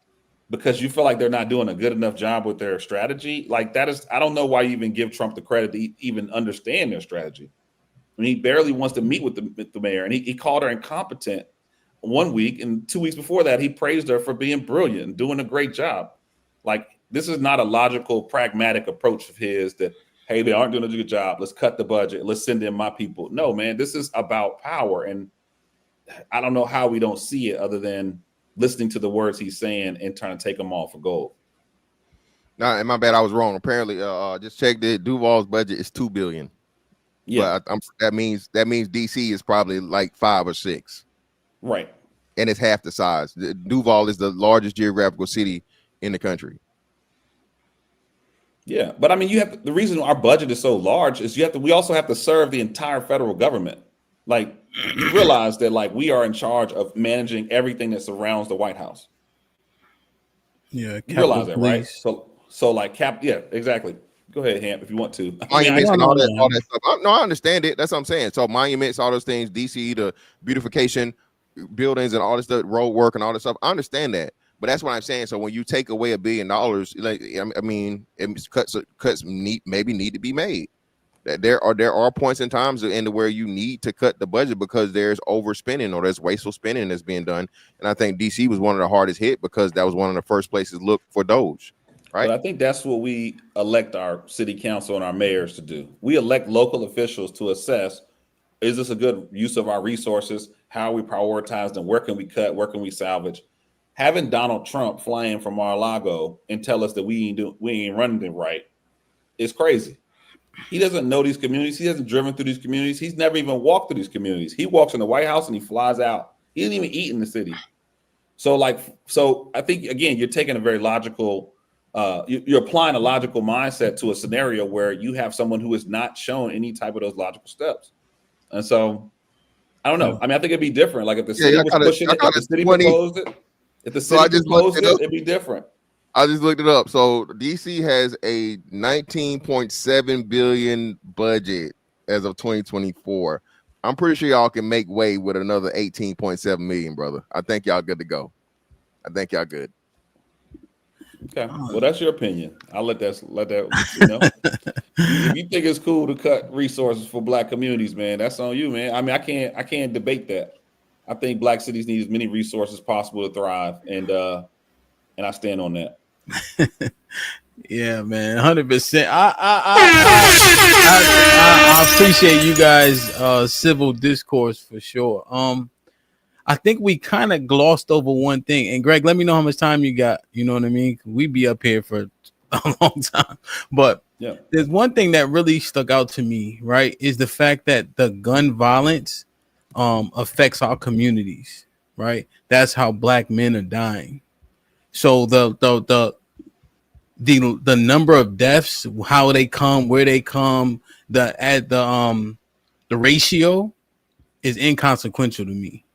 because you feel like they're not doing a good enough job with their strategy, like that is, I don't know why you even give Trump the credit to even understand their strategy. I mean, he barely wants to meet with the mayor, and he called her incompetent 1 week, and 2 weeks before that, he praised her for being brilliant and doing a great job. Like, this is not a logical, pragmatic approach of his that, hey, they aren't doing a good job. Let's cut the budget. Let's send in my people. No, man, this is about power, and I don't know how we don't see it other than listening to the words he's saying and trying to take them all for gold. No, and my bad, I was wrong. Apparently, just checked it. Duval's budget is $2 billion. Yeah, but that means DC is probably like 5 or 6, right? And it's half the size. Duval is the largest geographical city in the country. Yeah, but I mean, the reason our budget is so large is we also have to serve the entire federal government. Like, you realize that like we are in charge of managing everything that surrounds the White House. Yeah, you realize that, right? So like yeah, exactly. Go ahead, Hamp, if you want to. Monuments and all that stuff. No, I understand it. That's what I'm saying. So monuments, all those things, DC, the beautification, buildings, and all this stuff, road work, and all this stuff. I understand that, but that's what I'm saying. So when you take away $1 billion, like I mean, cuts maybe need to be made. There are points in times where you need to cut the budget because there's overspending or there's wasteful spending that's being done. And I think DC was one of the hardest hit because that was one of the first places to look for Doge. Right. But I think that's what we elect our city council and our mayors to do. We elect local officials to assess, is this a good use of our resources? How are we prioritize them? Where can we cut? Where can we salvage? Having Donald Trump flying from Mar-a-Lago and tell us that we ain't running it right is crazy. He doesn't know these communities. He hasn't driven through these communities. He's never even walked through these communities. He walks in the White House and he flies out. He didn't even eat in the city. So I think, again, you're taking a very logical, you're applying a logical mindset to a scenario where you have someone who has not shown any type of those logical steps. And so, I don't know. I mean, I think it'd be different. Like if the city was pushing it, if the city proposed it, it'd be different. I just looked it up. So DC has a $19.7 billion budget as of 2024. I'm pretty sure y'all can make way with another 18.7 million, brother. I think y'all good to go. I think y'all good. Okay. Well, that's your opinion. I'll let that, you know. If you think it's cool to cut resources for Black communities, man, that's on you, man. I mean, I can't debate that. I think Black cities need as many resources as possible to thrive, and I stand on that. Yeah, man, 100%. I appreciate you guys' civil discourse for sure. I think we kind of glossed over one thing. And Greg, let me know how much time you got. You know what I mean? We be up here for a long time. But yeah, there's one thing that really stuck out to me, right? Is the fact that the gun violence affects our communities, right? That's how Black men are dying. So the number of deaths, how they come, where they come, the ratio is inconsequential to me.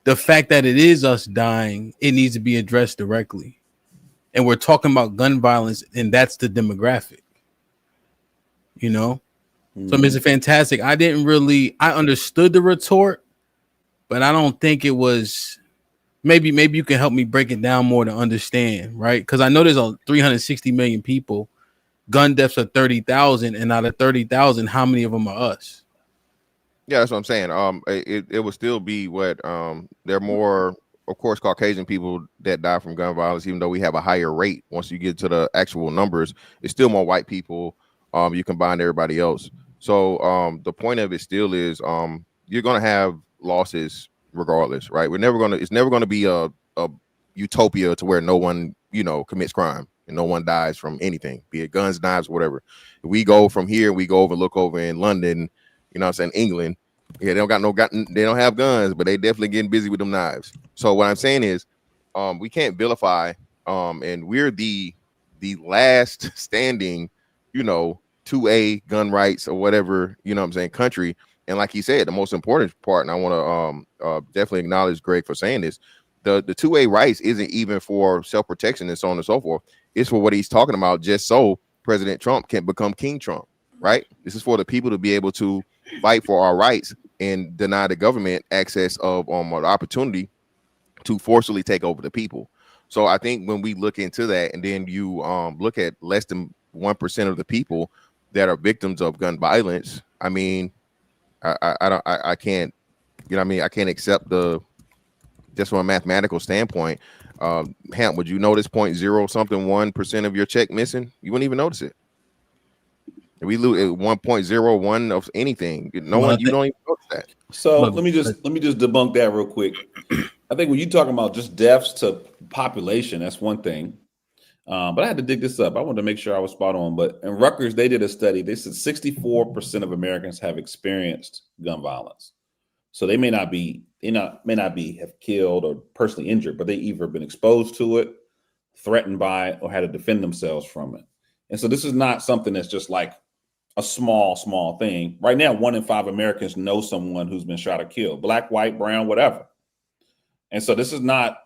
The fact that it is us dying, it needs to be addressed directly. And we're talking about gun violence, and that's the demographic. You know? So Mr. Fantastic, I understood the retort, but I don't think it was. Maybe you can help me break it down more to understand, right? Because I know there's 360 million people. Gun deaths are 30,000, and out of 30,000, how many of them are us? Yeah, that's what I'm saying. It would still be what there are more, of course, Caucasian people that die from gun violence, even though we have a higher rate. Once you get to the actual numbers, it's still more white people. You combine everybody else. So the point of it still is you're gonna have losses regardless, right? It's never gonna be a utopia to where no one, commits crime and no one dies from anything, be it guns, knives, whatever. If we go from here, we go look over in London, England. Yeah, they don't have guns, but they definitely getting busy with them knives. So what I'm saying is, we can't vilify, and we're the last standing, 2A gun rights or whatever, country. And like he said, the most important part, and I want to definitely acknowledge Greg for saying this, the 2A rights isn't even for self-protection and so on and so forth. It's for what he's talking about, just so President Trump can become King Trump, right? This is for the people to be able to fight for our rights and deny the government access of an opportunity to forcibly take over the people. So I think when we look into that, and then you look at less than 1% of the people that are victims of gun violence, I mean, I can't, I can't accept just from a mathematical standpoint. Hamp, would you notice 0.0 of your check missing? You wouldn't even notice it. If we lose 1.01 of anything, you don't even notice that. So let me just debunk that real quick. I think when you're talking about just deaths to population, that's one thing. But I had to dig this up. I wanted to make sure I was spot on. But in Rutgers, they did a study. They said 64% of Americans have experienced gun violence. So they may not be have killed or personally injured, but they either been exposed to it, threatened by it, or had to defend themselves from it. And so this is not something that's just like a small thing. Right now, 1 in 5 Americans know someone who's been shot or killed, Black, white, brown, whatever. And so it's not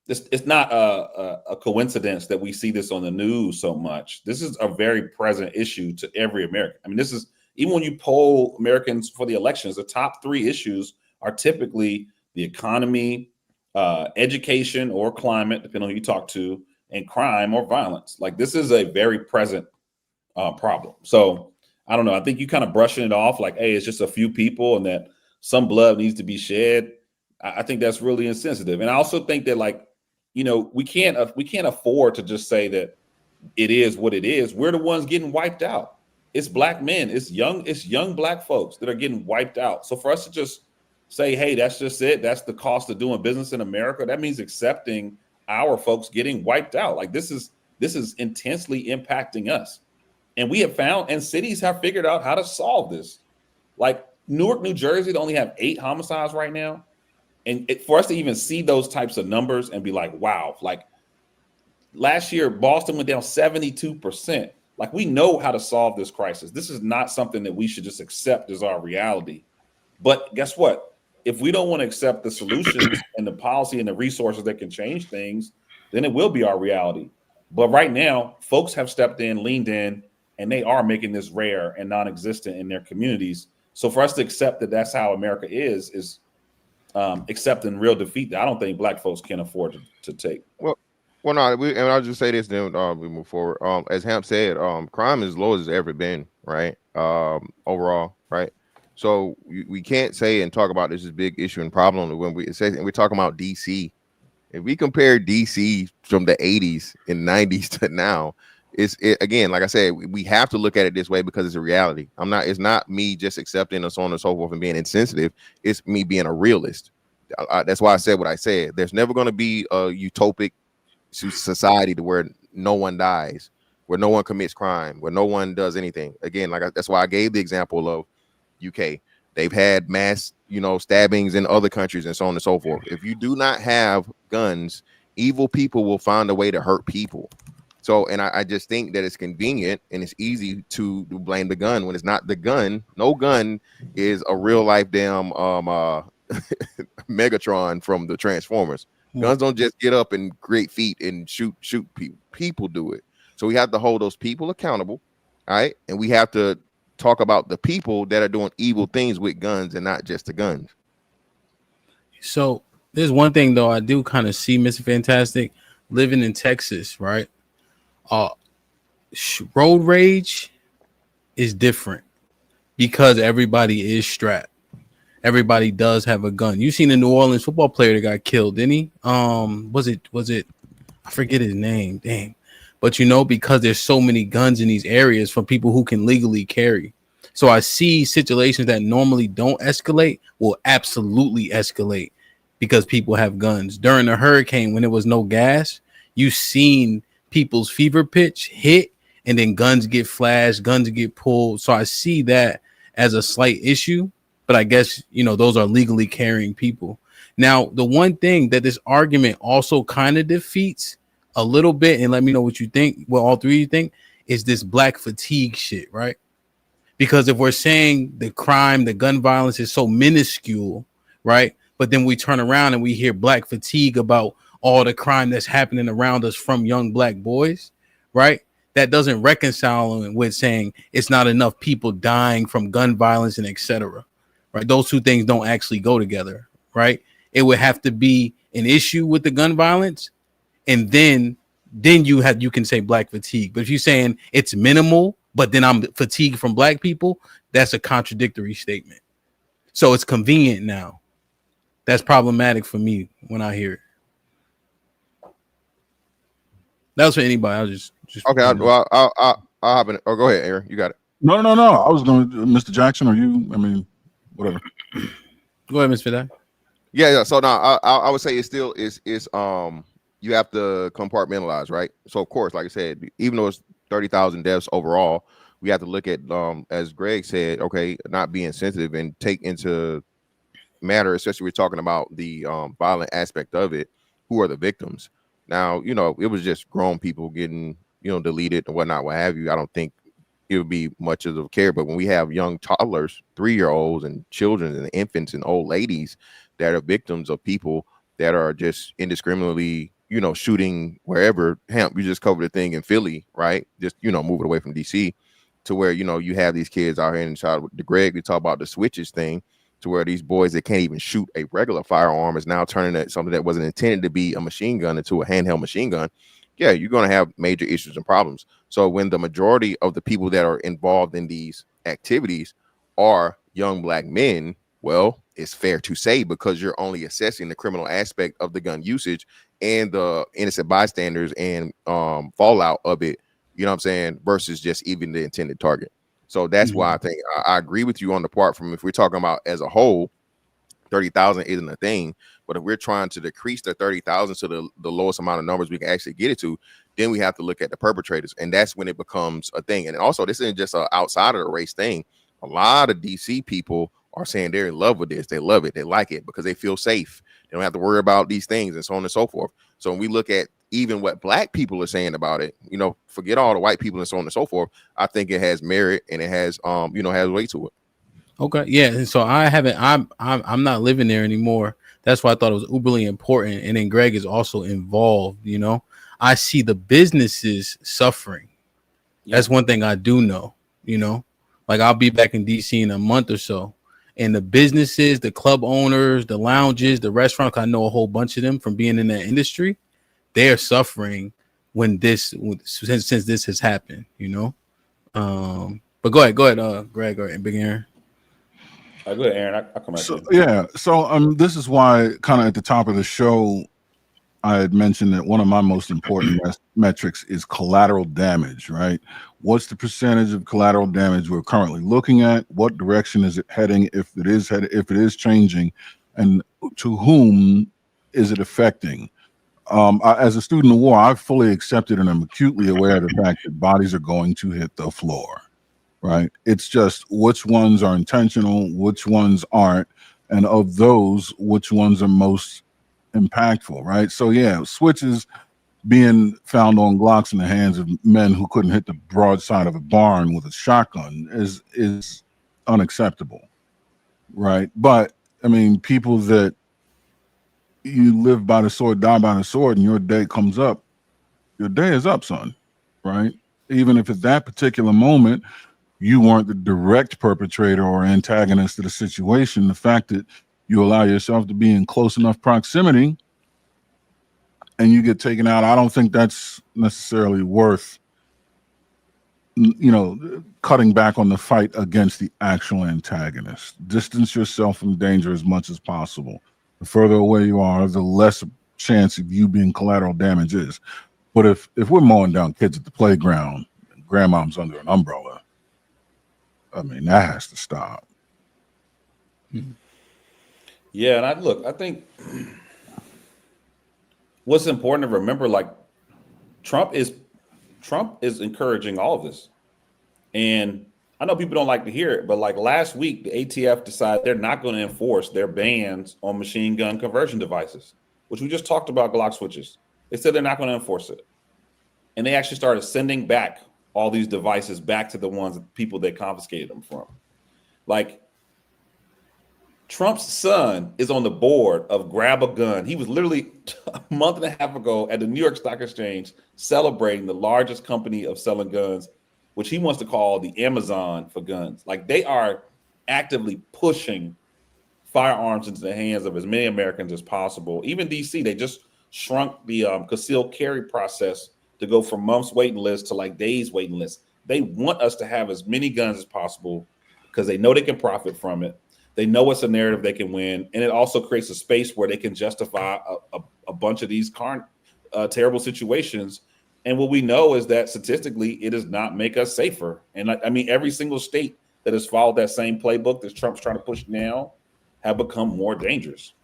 a coincidence that we see this on the news so much. This is a very present issue to every American. I mean, this is, even when you poll Americans for the elections, the top 3 issues are typically the economy, education or climate, depending on who you talk to, and crime or violence. Like, this is a very present problem. So I don't know. I think you kind of brushing it off like, hey, it's just a few people and that some blood needs to be shed. I think that's really insensitive. And I also think that, like, we can't afford to just say that it is what it is. We're the ones getting wiped out. It's Black men. It's young Black folks that are getting wiped out. So for us to just say, hey, that's just it, that's the cost of doing business in America, that means accepting our folks getting wiped out. Like, this is intensely impacting us. And we have found, and cities have figured out how to solve this. Like Newark, New Jersey, they only have 8 homicides right now. And for us to even see those types of numbers and be like, wow, like last year, Boston went down 72%. Like, we know how to solve this crisis. This is not something that we should just accept as our reality. But guess what? If we don't want to accept the solutions and the policy and the resources that can change things, then it will be our reality. But right now, folks have stepped in, leaned in, and they are making this rare and non-existent in their communities. So for us to accept that that's how America is accepting real defeat that I don't think Black folks can afford to take. Well, no, and I'll just say this, then we move forward. As Hamp said, crime is as low as it's ever been, right? Overall, right? So we can't say and talk about this as big issue and problem when we're talking about DC. If we compare DC from the 80s and 90s to now, again, like I said, we have to look at it this way because it's a reality. It's not me just accepting and so on and so forth and being insensitive. It's me being a realist. That's why I said what I said. There's never going to be a utopic society to where no one dies, where no one commits crime, where no one does anything. Again, that's why I gave the example of UK. They've had mass, stabbings in other countries and so on and so forth. If you do not have guns, evil people will find a way to hurt people. So, and I just think that it's convenient and it's easy to blame the gun when it's not the gun. No gun is a real life damn Megatron from the Transformers. Guns don't just get up and create feet and shoot people. People do it. So we have to hold those people accountable, all right? And we have to talk about the people that are doing evil things with guns and not just the guns. So there's one thing though I do kind of see, Mr. Fantastic, living in Texas, right? Road rage is different because everybody is strapped. Everybody does have a gun. You seen a New Orleans football player that got killed, didn't he? Was it? I forget his name. Damn. But because there's so many guns in these areas from people who can legally carry. So I see situations that normally don't escalate will absolutely escalate because people have guns. During the hurricane, when there was no gas, you seen people's fever pitch hit and then guns get flashed, guns get pulled. So I see that as a slight issue. But I guess, those are legally carrying people. Now, the one thing that this argument also kind of defeats a little bit, and let me know what you think, what all three of you think, is this black fatigue shit, right? Because if we're saying the crime, the gun violence is so minuscule, right? But then we turn around and we hear black fatigue about all the crime that's happening around us from young black boys, right? That doesn't reconcile with saying it's not enough people dying from gun violence and etc. Right? Those two things don't actually go together, right? It would have to be an issue with the gun violence, and then you can say black fatigue. But if you're saying it's minimal, but then I'm fatigued from black people, that's a contradictory statement. So it's convenient now. That's problematic for me when I hear it. That was for anybody. I was just okay. I'll hop in. Oh, go ahead, Aaron. You got it. No. I was going to Mr. Jackson or you. I mean, whatever. Go ahead, Mr. Fidel. Yeah. So now I would say it's still is you have to compartmentalize, right? So of course, like I said, even though it's 30,000 deaths overall, we have to look at as Greg said, okay, not being sensitive and take into matter, especially we're talking about the violent aspect of it. Who are the victims? Now, it was just grown people getting deleted and whatnot, what have you. I don't think it would be much of a care, but when we have young toddlers, 3-year-olds and children and infants and old ladies that are victims of people that are just indiscriminately, shooting wherever. Hamp, you just covered the thing in Philly, right? Just, moving away from DC to where, you have these kids out here in the Greg, we talk about the switches thing to where these boys that can't even shoot a regular firearm is now turning at something that wasn't intended to be a machine gun into a handheld machine gun. Yeah, you're going to have major issues and problems. So when the majority of the people that are involved in these activities are young black men, well, it's fair to say because you're only assessing the criminal aspect of the gun usage and the innocent bystanders and fallout of it, versus just even the intended target. So that's why I think I agree with you on the part from if we're talking about as a whole, 30,000 isn't a thing. But if we're trying to decrease the 30,000 to the lowest amount of numbers we can actually get it to, then we have to look at the perpetrators, and that's when it becomes a thing. And also, this isn't just outside of the race thing. A lot of DC people are saying they're in love with this. They love it. They like it because they feel safe. They don't have to worry about these things and so on and so forth. So when we look at even what black people are saying about it, you know, forget all the white people and so on and so forth. I think it has merit and it has, you know, has weight to it. Okay, yeah. And so I'm not living there anymore. That's why I thought it was uberly important. And then Greg is also involved. You know, I see the businesses suffering. Yeah. That's one thing I do know. You know, like I'll be back in DC in a month or so, and the businesses, the club owners, the lounges, the restaurants, I know a whole bunch of them from being in that industry. They are suffering since this has happened. You know, but go ahead, Greg or Big Aaron. Go ahead, Aaron. I'll come back to you. Yeah. So this is why kind of at the top of the show, I had mentioned that one of my most important metrics is collateral damage, right? What's the percentage of collateral damage we're currently looking at? What direction is it heading? If it is changing, and to whom is it affecting? As a student of war, I've fully accepted and I'm acutely aware of the fact that bodies are going to hit the floor. Right. It's just which ones are intentional, which ones aren't, and of those, which ones are most impactful. Right. So, yeah, switches being found on Glocks in the hands of men who couldn't hit the broadside of a barn with a shotgun is unacceptable. Right. But I mean, people that you live by the sword, die by the sword, and your day comes up, your day is up, son. Right. Even if at that particular moment, you weren't the direct perpetrator or antagonist of the situation. The fact that you allow yourself to be in close enough proximity and you get taken out, I don't think that's necessarily worth, you know, cutting back on the fight against the actual antagonist. Distance yourself from danger as much as possible. The further away you are, the less chance of you being collateral damage is. But if we're mowing down kids at the playground and grandmom's under an umbrella, I mean, that has to stop. Yeah, and I think what's important to remember, like Trump is encouraging all of this. And I know people don't like to hear it, but like last week, the ATF decided they're not going to enforce their bans on machine gun conversion devices, which we just talked about Glock switches. They said they're not going to enforce it. And they actually started sending back all these devices back to the people they confiscated them from. Like Trump's son is on the board of Grab a Gun. He was literally a month and a half ago at the New York Stock Exchange celebrating the largest company of selling guns, which he wants to call the Amazon for guns. Like they are actively pushing firearms into the hands of as many Americans as possible. Even DC, they just shrunk the concealed carry process to go from months waiting list to like days waiting list. They want us to have as many guns as possible because they know they can profit from it. They know it's a narrative they can win. And it also creates a space where they can justify a bunch of these terrible situations. And what we know is that statistically, it does not make us safer. And I mean, every single state that has followed that same playbook that Trump's trying to push now have become more dangerous.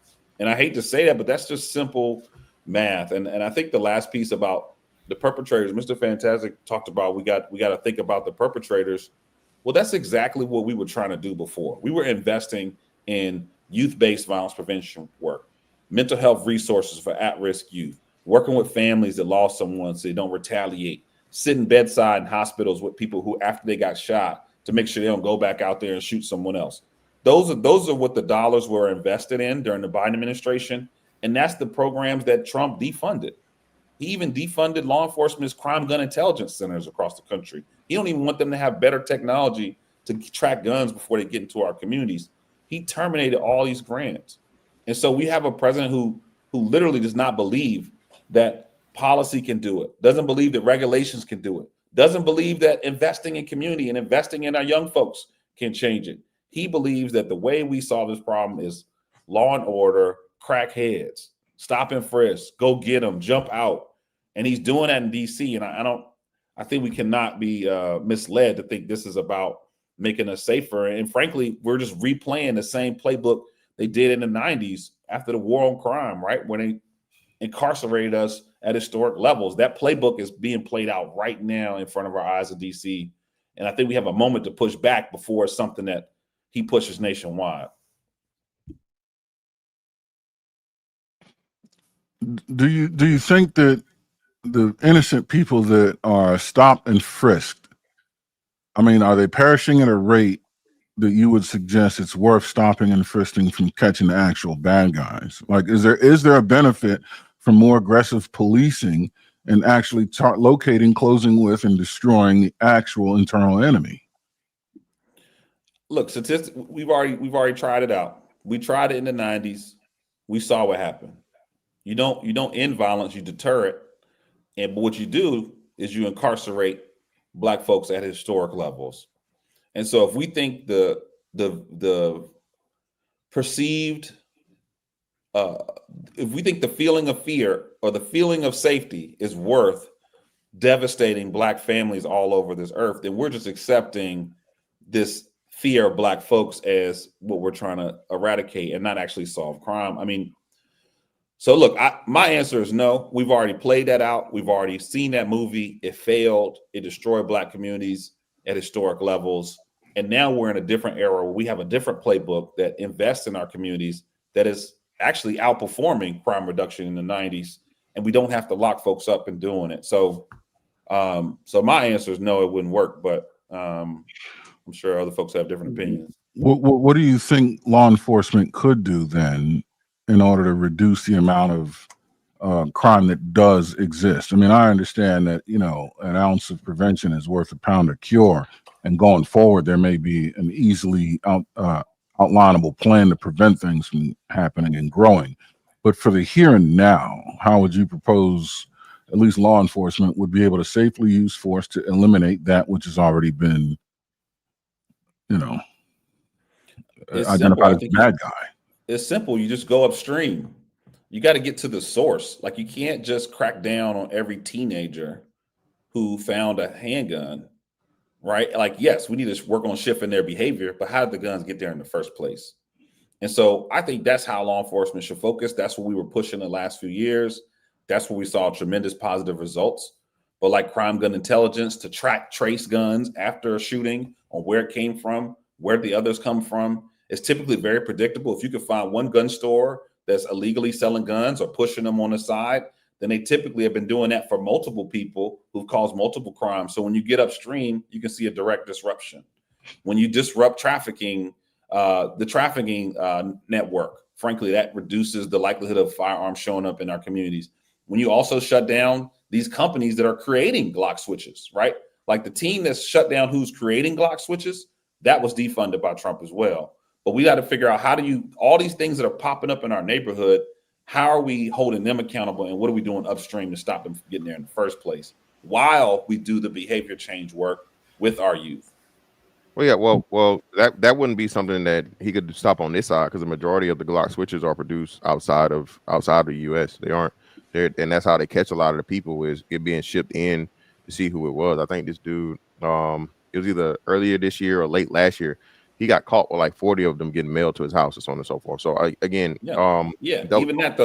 And I hate to say that, but that's just simple math. And I think the last piece about the perpetrators, Mr. Fantastic talked about, we got to think about the perpetrators. Well, that's exactly what we were trying to do before. We were investing in youth-based violence prevention work, mental health resources for at-risk youth, working with families that lost someone so they don't retaliate, sitting bedside in hospitals with people who, after they got shot, to make sure they don't go back out there and shoot someone else. Those are what the dollars were invested in during the Biden administration, and that's the programs that Trump defunded. He even defunded law enforcement's crime gun intelligence centers across the country. He don't even want them to have better technology to track guns before they get into our communities. He terminated all these grants. And so we have a president who literally does not believe that policy can do it, doesn't believe that regulations can do it, doesn't believe that investing in community and investing in our young folks can change it. He believes that the way we solve this problem is law and order, crack heads, stop and frisk, go get them, jump out. And he's doing that in DC. And I think we cannot be misled to think this is about making us safer. And frankly, we're just replaying the same playbook they did in the 90s after the war on crime, right? When they incarcerated us at historic levels. That playbook is being played out right now in front of our eyes in DC. And I think we have a moment to push back before it's something that he pushes nationwide. Do you think that the innocent people that are stopped and frisked, I mean, are they perishing at a rate that you would suggest it's worth stopping and frisking from catching the actual bad guys? Like, is there a benefit from more aggressive policing and actually locating, closing with, and destroying the actual internal enemy? Look, we've already tried it out. We tried it in the 90s. We saw what happened. You don't end violence, you deter it. And what you do is you incarcerate Black folks at historic levels. And so if we think the perceived, if we think the feeling of fear or the feeling of safety is worth devastating Black families all over this earth, then we're just accepting this fear of Black folks as what we're trying to eradicate and not actually solve crime. I mean, so look, my answer is no. We've already played that out. We've already seen that movie. It failed. It destroyed Black communities at historic levels. And now we're in a different era where we have a different playbook that invests in our communities that is actually outperforming crime reduction in the 90s. And we don't have to lock folks up in doing it. So my answer is no, it wouldn't work. But I'm sure other folks have different opinions. What do you think law enforcement could do then in order to reduce the amount of crime that does exist? I mean, I understand that, an ounce of prevention is worth a pound of cure. And going forward, there may be an easily outlineable plan to prevent things from happening and growing. But for the here and now, how would you propose at least law enforcement would be able to safely use force to eliminate that which has already been, identified as a bad guy? It's simple. You just go upstream. You got to get to the source. Like, you can't just crack down on every teenager who found a handgun, right? Like, yes, we need to work on shifting their behavior, but how did the guns get there in the first place? And so I think that's how law enforcement should focus. That's what we were pushing the last few years. That's where we saw tremendous positive results. But like crime gun intelligence to trace guns after a shooting on where it came from, where the others come from, is typically very predictable. If you can find one gun store that's illegally selling guns or pushing them on the side, then they typically have been doing that for multiple people who've caused multiple crimes. So when you get upstream, you can see a direct disruption. When you disrupt trafficking, the trafficking network, frankly, that reduces the likelihood of firearms showing up in our communities. When you also shut down these companies that are creating Glock switches, right? Like the team that's shut down who's creating Glock switches, that was defunded by Trump as well. But we got to figure out all these things that are popping up in our neighborhood, how are we holding them accountable, and what are we doing upstream to stop them from getting there in the first place while we do the behavior change work with our youth? Well, yeah, well, that wouldn't be something that he could stop on this side, because the majority of the Glock switches are produced outside of the U.S. They aren't there, and that's how they catch a lot of the people, is it being shipped in to see who it was. I think this dude, it was either earlier this year or late last year, he got caught with like 40 of them getting mailed to his house and so on and so forth. So even that,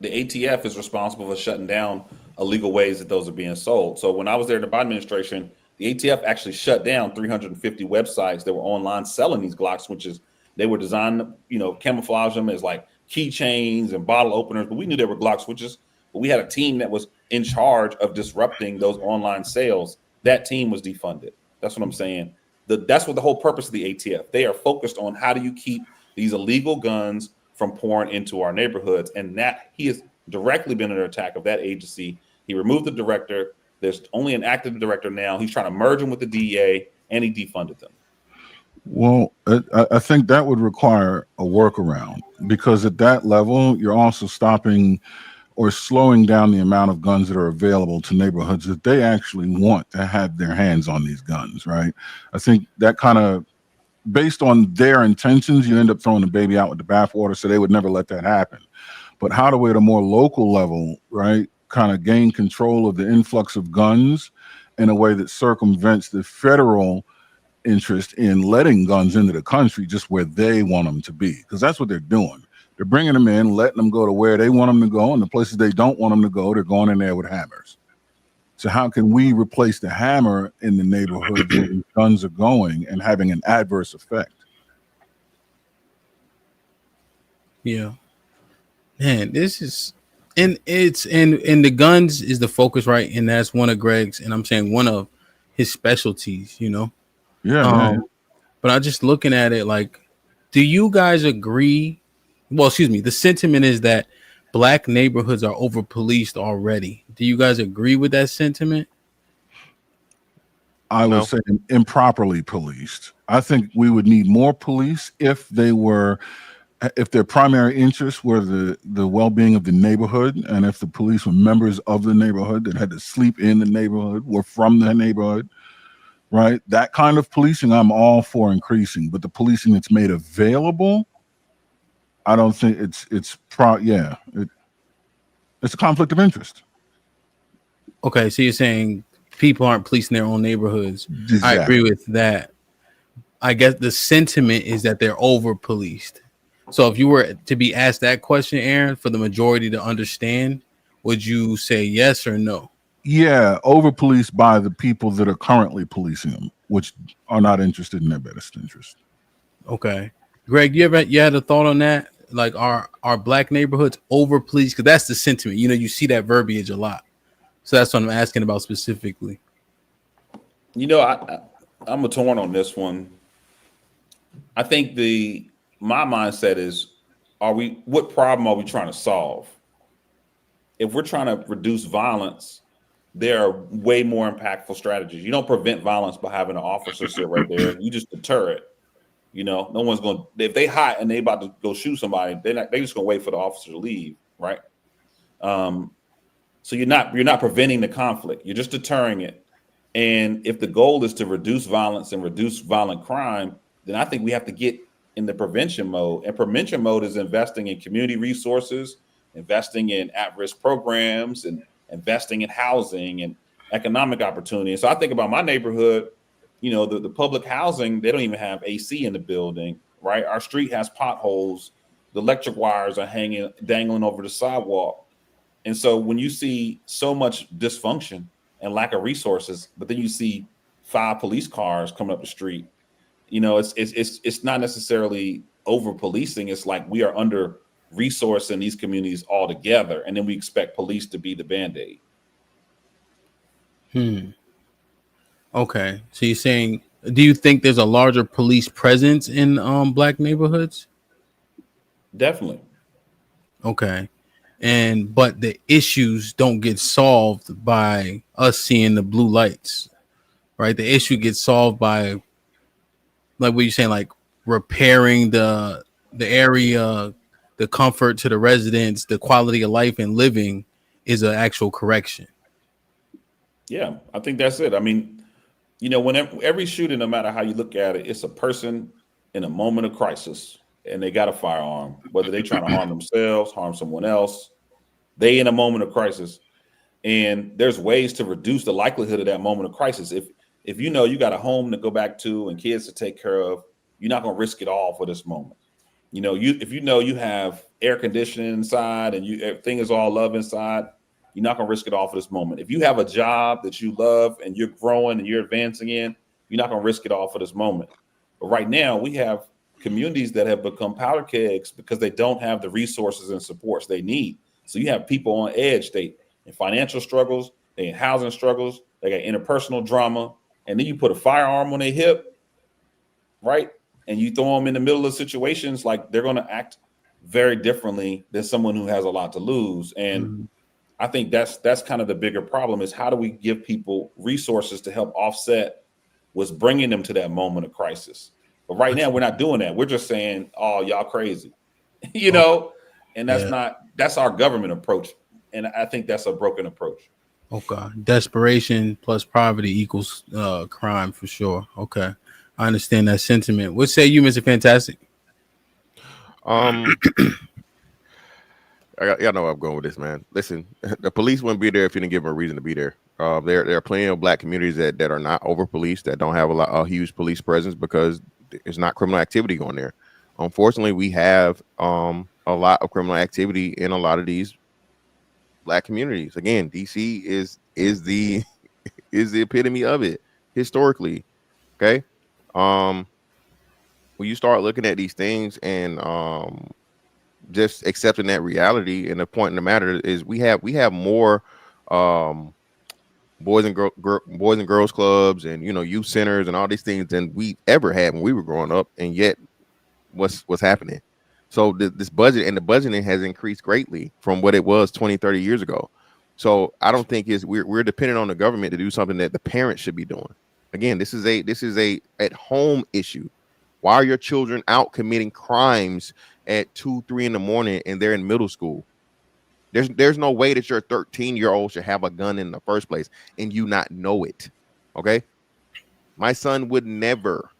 the ATF is responsible for shutting down illegal ways that those are being sold. So when I was there in the Biden administration, the ATF actually shut down 350 websites that were online selling these Glock switches. They were designed, camouflage them as like keychains and bottle openers, but we knew they were Glock switches. But we had a team that was in charge of disrupting those online sales. That team was defunded. That's what I'm saying. That's what the whole purpose of the ATF. They are focused on how do you keep these illegal guns from pouring into our neighborhoods. And that he has directly been under attack of that agency. He removed the director. There's only an active director now. He's trying to merge them with the DEA, and he defunded them. Well, I think that would require a workaround, because at that level, you're also stopping or slowing down the amount of guns that are available to neighborhoods that they actually want to have their hands on these guns, right? I think that kind of, based on their intentions, you end up throwing the baby out with the bathwater, so they would never let that happen. But how do we, at a more local level, right, kind of gain control of the influx of guns in a way that circumvents the federal interest in letting guns into the country just where they want them to be? Because that's what they're doing. They're bringing them in, letting them go to where they want them to go, and the places they don't want them to go, they're going in there with hammers. So how can we replace the hammer in the neighborhood where the guns are going and having an adverse effect? Yeah, man, this is, and it's and the guns is the focus, right? And that's one of Greg's, and I'm saying one of his specialties, you know. Yeah. But I'm just looking at it like, do you guys agree? Well, excuse me. The sentiment is that black neighborhoods are over policed already. Do you guys agree with that sentiment? I would say improperly policed. I think we would need more police if their primary interests were the well-being of the neighborhood, and if the police were members of the neighborhood that had to sleep in the neighborhood, were from the neighborhood, right? That kind of policing I'm all for increasing, but the policing that's made available, I don't think it's a conflict of interest. Okay, so you're saying people aren't policing their own neighborhoods. Exactly. I agree with that. I guess the sentiment is that they're over policed. So if you were to be asked that question, Aaron, for the majority to understand, would you say yes or no? Yeah, over policed by the people that are currently policing them, which are not interested in their best interest. Okay. Greg, you had a thought on that? Like, are black neighborhoods over policed? Because that's the sentiment. You know, you see that verbiage a lot. So that's what I'm asking about specifically. You know, I'm a torn on this one. I think my mindset is, what problem are we trying to solve? If we're trying to reduce violence, there are way more impactful strategies. You don't prevent violence by having an officer sit right there. You just deter it. You know, no one's going to, if they hot and they about to go shoot somebody, they're just going to wait for the officer to leave, right? So you're not preventing the conflict. You're just deterring it. And if the goal is to reduce violence and reduce violent crime, then I think we have to get in the prevention mode. And prevention mode is investing in community resources, investing in at-risk programs, and investing in housing and economic opportunity. And so I think about my neighborhood, you know, the public housing, they don't even have AC in the building, right? Our street has potholes. The electric wires are dangling over the sidewalk. And so when you see so much dysfunction and lack of resources, but then you see 5 police cars coming up the street, you know, it's not necessarily over policing. It's like we are under resource in these communities altogether, and then we expect police to be the Band-Aid. Okay, so you're saying, do you think there's a larger police presence in black neighborhoods? Definitely. Okay, but the issues don't get solved by us seeing the blue lights, right? The issue gets solved by, like what you're saying, like repairing the area, the comfort to the residents, the quality of life and living is an actual correction. Yeah, I think that's it. I mean, you know, whenever every shooting, no matter how you look at it, it's a person in a moment of crisis and they got a firearm, whether they're trying to harm themselves, harm someone else, they in a moment of crisis. And there's ways to reduce the likelihood of that moment of crisis. If you know you got a home to go back to and kids to take care of, you're not going to risk it all for this moment. You know, if you know you have air conditioning inside and everything is all love inside, you're not going to risk it all for this moment. If you have a job that you love and you're growing and you're advancing in, you're not going to risk it all for this moment. But right now we have communities that have become powder kegs because they don't have the resources and supports they need. So you have people on edge, they in financial struggles, they in housing struggles, they got interpersonal drama, and then you put a firearm on their hip, right? And you throw them in the middle of situations, like they're going to act very differently than someone who has a lot to lose. And I think that's kind of the bigger problem, is how do we give people resources to help offset what's bringing them to that moment of crisis? But right now we're not doing that. We're just saying, oh, y'all crazy, you know, and that's our government approach. And I think that's a broken approach. Okay. Desperation plus poverty equals crime for sure. Okay. I understand that sentiment. What say you, Mr. Fantastic? I know where I'm going with this, man. Listen, the police wouldn't be there if you didn't give them a reason to be there. There are plenty of black communities that are not over policed, that don't have a huge police presence because there's not criminal activity going there. Unfortunately, we have a a lot of criminal activity in a lot of these Black communities. Again, DC is the is the epitome of it historically. Okay. When you start looking at these things and just accepting that reality, and the point in the matter is we have more boys and girls clubs and youth centers and all these things than we ever had when we were growing up, and yet what's happening? So this budget and the budgeting has increased greatly from what it was 20-30 years ago. So I don't think we're dependent on the government to do something that the parents should be doing. Again, this is a at home issue. Why are your children out committing crimes at 2-3 in the morning and they're in middle school? There's no way that your 13-year-old should have a gun in the first place and you not know it. Okay. My son would never.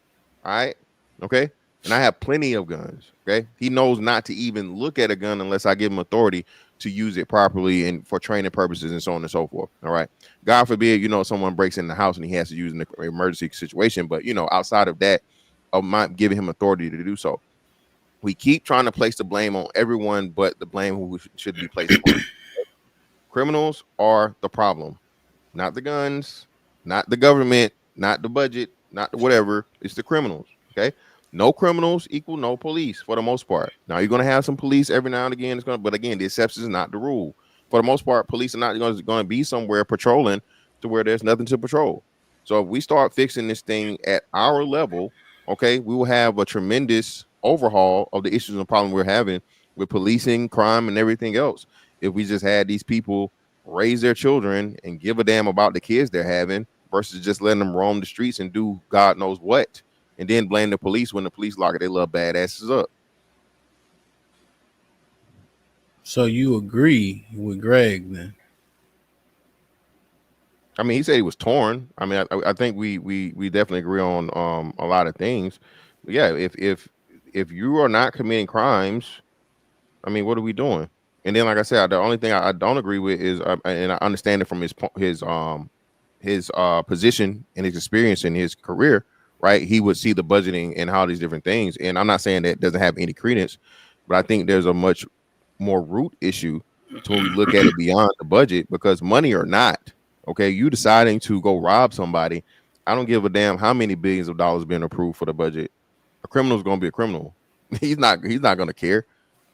All right. Okay. And I have plenty of guns. Okay. He knows not to even look at a gun unless I give him authority to use it properly and for training purposes and so on and so forth. All right. God forbid, someone breaks in the house and he has to use an emergency situation. But, outside of that, I'm not giving him authority to do so. We keep trying to place the blame on everyone, but the blame who should be placed on. Criminals are the problem, not the guns, not the government, not the budget, not the whatever. It's the criminals. Okay. No criminals equal no police for the most part. Now you're going to have some police every now and again. But again, the exception is not the rule. For the most part, police are not going to be somewhere patrolling to where there's nothing to patrol. So if we start fixing this thing at our level, okay, we will have a tremendous overhaul of the issues and problems we're having with policing, crime, and everything else. If we just had these people raise their children and give a damn about the kids they're having versus just letting them roam the streets and do God knows what, and then blame the police when the police lock it, they love badasses up. So you agree with Greg then? I mean, he said he was torn. I mean, I think we definitely agree on a lot of things. But yeah, if you are not committing crimes, I mean, what are we doing? And then, like I said, the only thing I don't agree with is, and I understand it from his position and his experience in his career, right? He would see the budgeting and how these different things. And I'm not saying that doesn't have any credence, but I think there's a much more root issue to when we look at it beyond the budget, because money or not, okay, you deciding to go rob somebody, I don't give a damn how many billions of dollars being approved for the budget. A criminal is going to be a criminal. He's not going to care.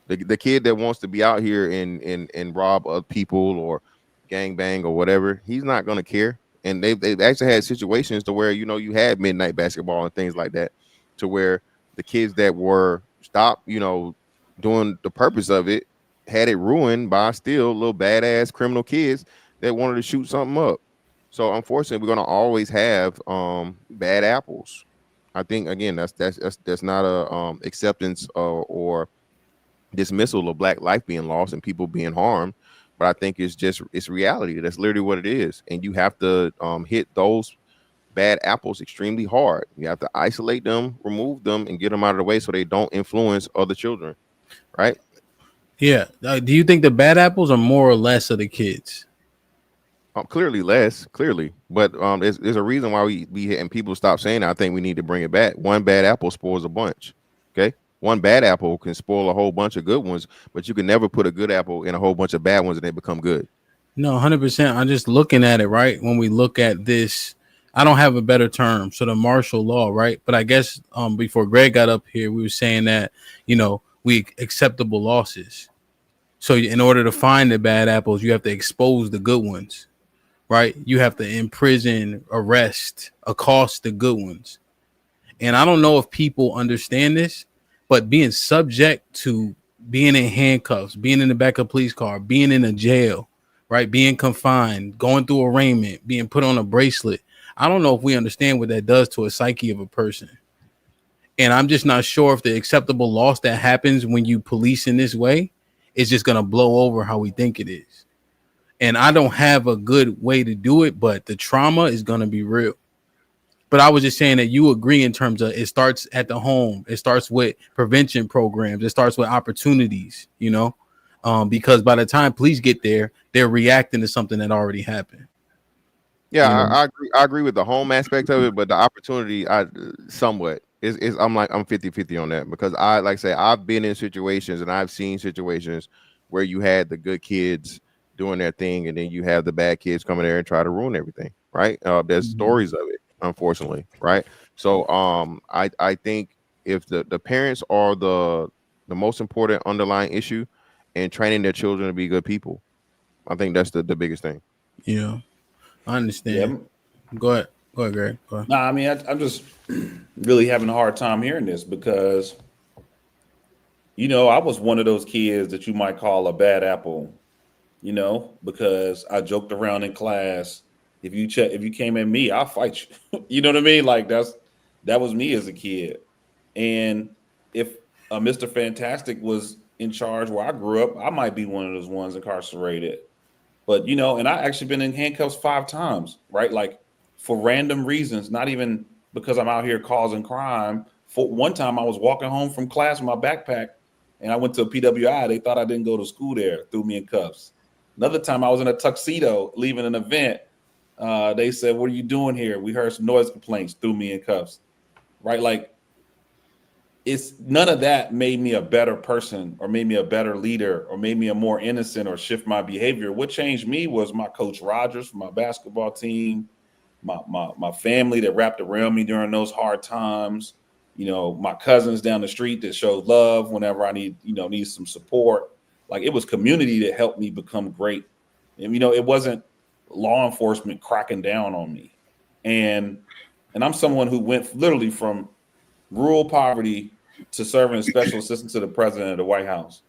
The kid that wants to be out here and rob other people or gang bang or whatever, he's not going to care. And they've actually had situations to where, you had midnight basketball and things like that, to where the kids that were stopped, doing the purpose of it, had it ruined by still little badass criminal kids that wanted to shoot something up. So unfortunately, we're going to always have bad apples. I think, again, that's not a acceptance or dismissal of Black life being lost and people being harmed. But I think it's reality. That's literally what it is. And you have to hit those bad apples extremely hard. You have to isolate them, remove them, and get them out of the way so they don't influence other children. Right? Yeah. Do you think the bad apples are more or less of the kids? Clearly less, but there's a reason why we and people stop saying that. I think we need to bring it back. One bad apple spoils a bunch. Okay, one bad apple can spoil a whole bunch of good ones, but you can never put a good apple in a whole bunch of bad ones and they become good. No, 100%. I'm just looking at it, right? When we look at this, I don't have a better term. So the martial law, right? But I guess before Greg got up here, we were saying that we acceptable losses. So in order to find the bad apples, you have to expose the good ones. Right? You have to imprison, arrest, accost the good ones. And I don't know if people understand this, but being subject to being in handcuffs, being in the back of a police car, being in a jail, right? Being confined, going through arraignment, being put on a bracelet. I don't know if we understand what that does to a psyche of a person. And I'm just not sure if the acceptable loss that happens when you police in this way is just going to blow over how we think it is. And I don't have a good way to do it, but the trauma is going to be real. But I was just saying that you agree in terms of it starts at the home. It starts with prevention programs. It starts with opportunities, because by the time police get there, they're reacting to something that already happened. Yeah, I agree with the home aspect of it, but the opportunity, somewhat. I'm 50-50 on that, because like I say, I've been in situations and I've seen situations where you had the good kids doing their thing, and then you have the bad kids coming there and try to ruin everything, right? There's stories of it, unfortunately, right? So I think if the parents are the most important underlying issue, and training their children to be good people, I think that's the biggest thing. Yeah, I understand. Yeah. Go ahead, Greg. Go ahead. No, I mean, I'm just really having a hard time hearing this, because, you know, I was one of those kids that you might call a bad apple, you know, because I joked around in class. If you came at me, I'll fight you. You know what I mean? Like that was me as a kid. And if Mr. Fantastic was in charge where I grew up, I might be one of those ones incarcerated. But, you know, and I actually been in handcuffs 5 times, right? Like for random reasons, not even because I'm out here causing crime. For one time I was walking home from class with my backpack and I went to a PWI. They thought I didn't go to school there, threw me in cuffs. Another time I was in a tuxedo leaving an event. They said, "What are you doing here?" We heard some noise complaints, threw me in cuffs, right? Like, it's none of that made me a better person or made me a better leader or made me a more innocent or shift my behavior. What changed me was my coach Rogers from my basketball team, my family that wrapped around me during those hard times, you know, my cousins down the street that showed love whenever I need some support. Like, it was community that helped me become great. And, you know, it wasn't law enforcement cracking down on me. And I'm someone who went literally from rural poverty to serving as special assistant to the president of the White House.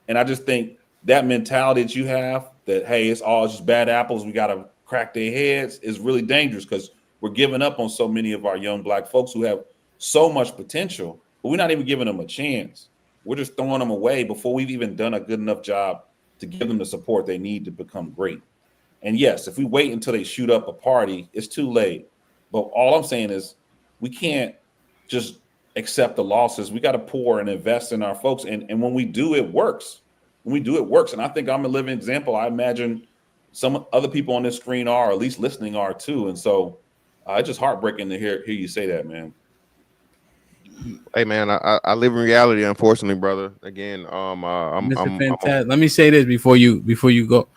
And I just think that mentality that you have, that, hey, it's all just bad apples, we got to crack their heads, is really dangerous, because we're giving up on so many of our young Black folks who have so much potential, but we're not even giving them a chance. We're just throwing them away before we've even done a good enough job to give them the support they need to become great. And yes, if we wait until they shoot up a party, it's too late. But all I'm saying is we can't just accept the losses. We got to pour and invest in our folks. And when we do, it works. When we do, it works. And I think I'm a living example. I imagine some other people on this screen are, or at least listening are too. And so it's just heartbreaking to hear you say that, man. Hey, man, I live in reality, unfortunately, brother. Again, Mr. Fantastic. Let me say this before you go.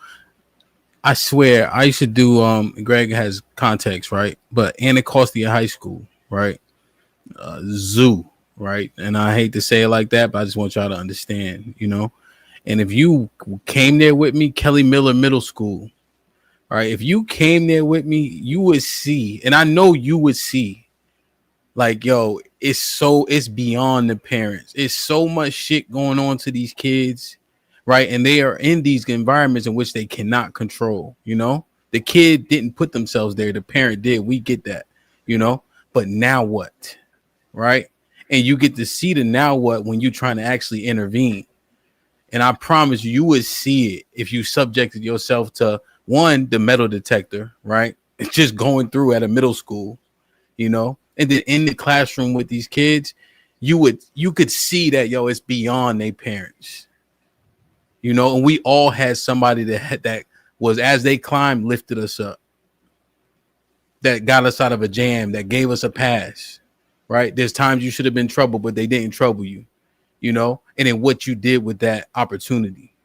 I swear, I used to do. Greg has context, right? But Anacostia High School, right? Zoo, right? And I hate to say it like that, but I just want y'all to understand, you know. And if you came there with me, Kelly Miller Middle School, right? If you came there with me, you would see, and I know you would see, like, yo, it's beyond the parents. It's so much shit going on to these kids, right? And they are in these environments in which they cannot control, you know. The kid didn't put themselves there, the parent did. We get that, you know. But now what? Right? And you get to see the now what when you're trying to actually intervene. And I promise you would see it if you subjected yourself to, one, the metal detector, right? It's just going through at a middle school, you know, and then in the classroom with these kids, you could see that, yo, it's beyond their parents, you know. And we all had somebody that was, as they climbed, lifted us up, that got us out of a jam, that gave us a pass. Right? There's times you should have been troubled, but they didn't trouble you, you know, and then what you did with that opportunity.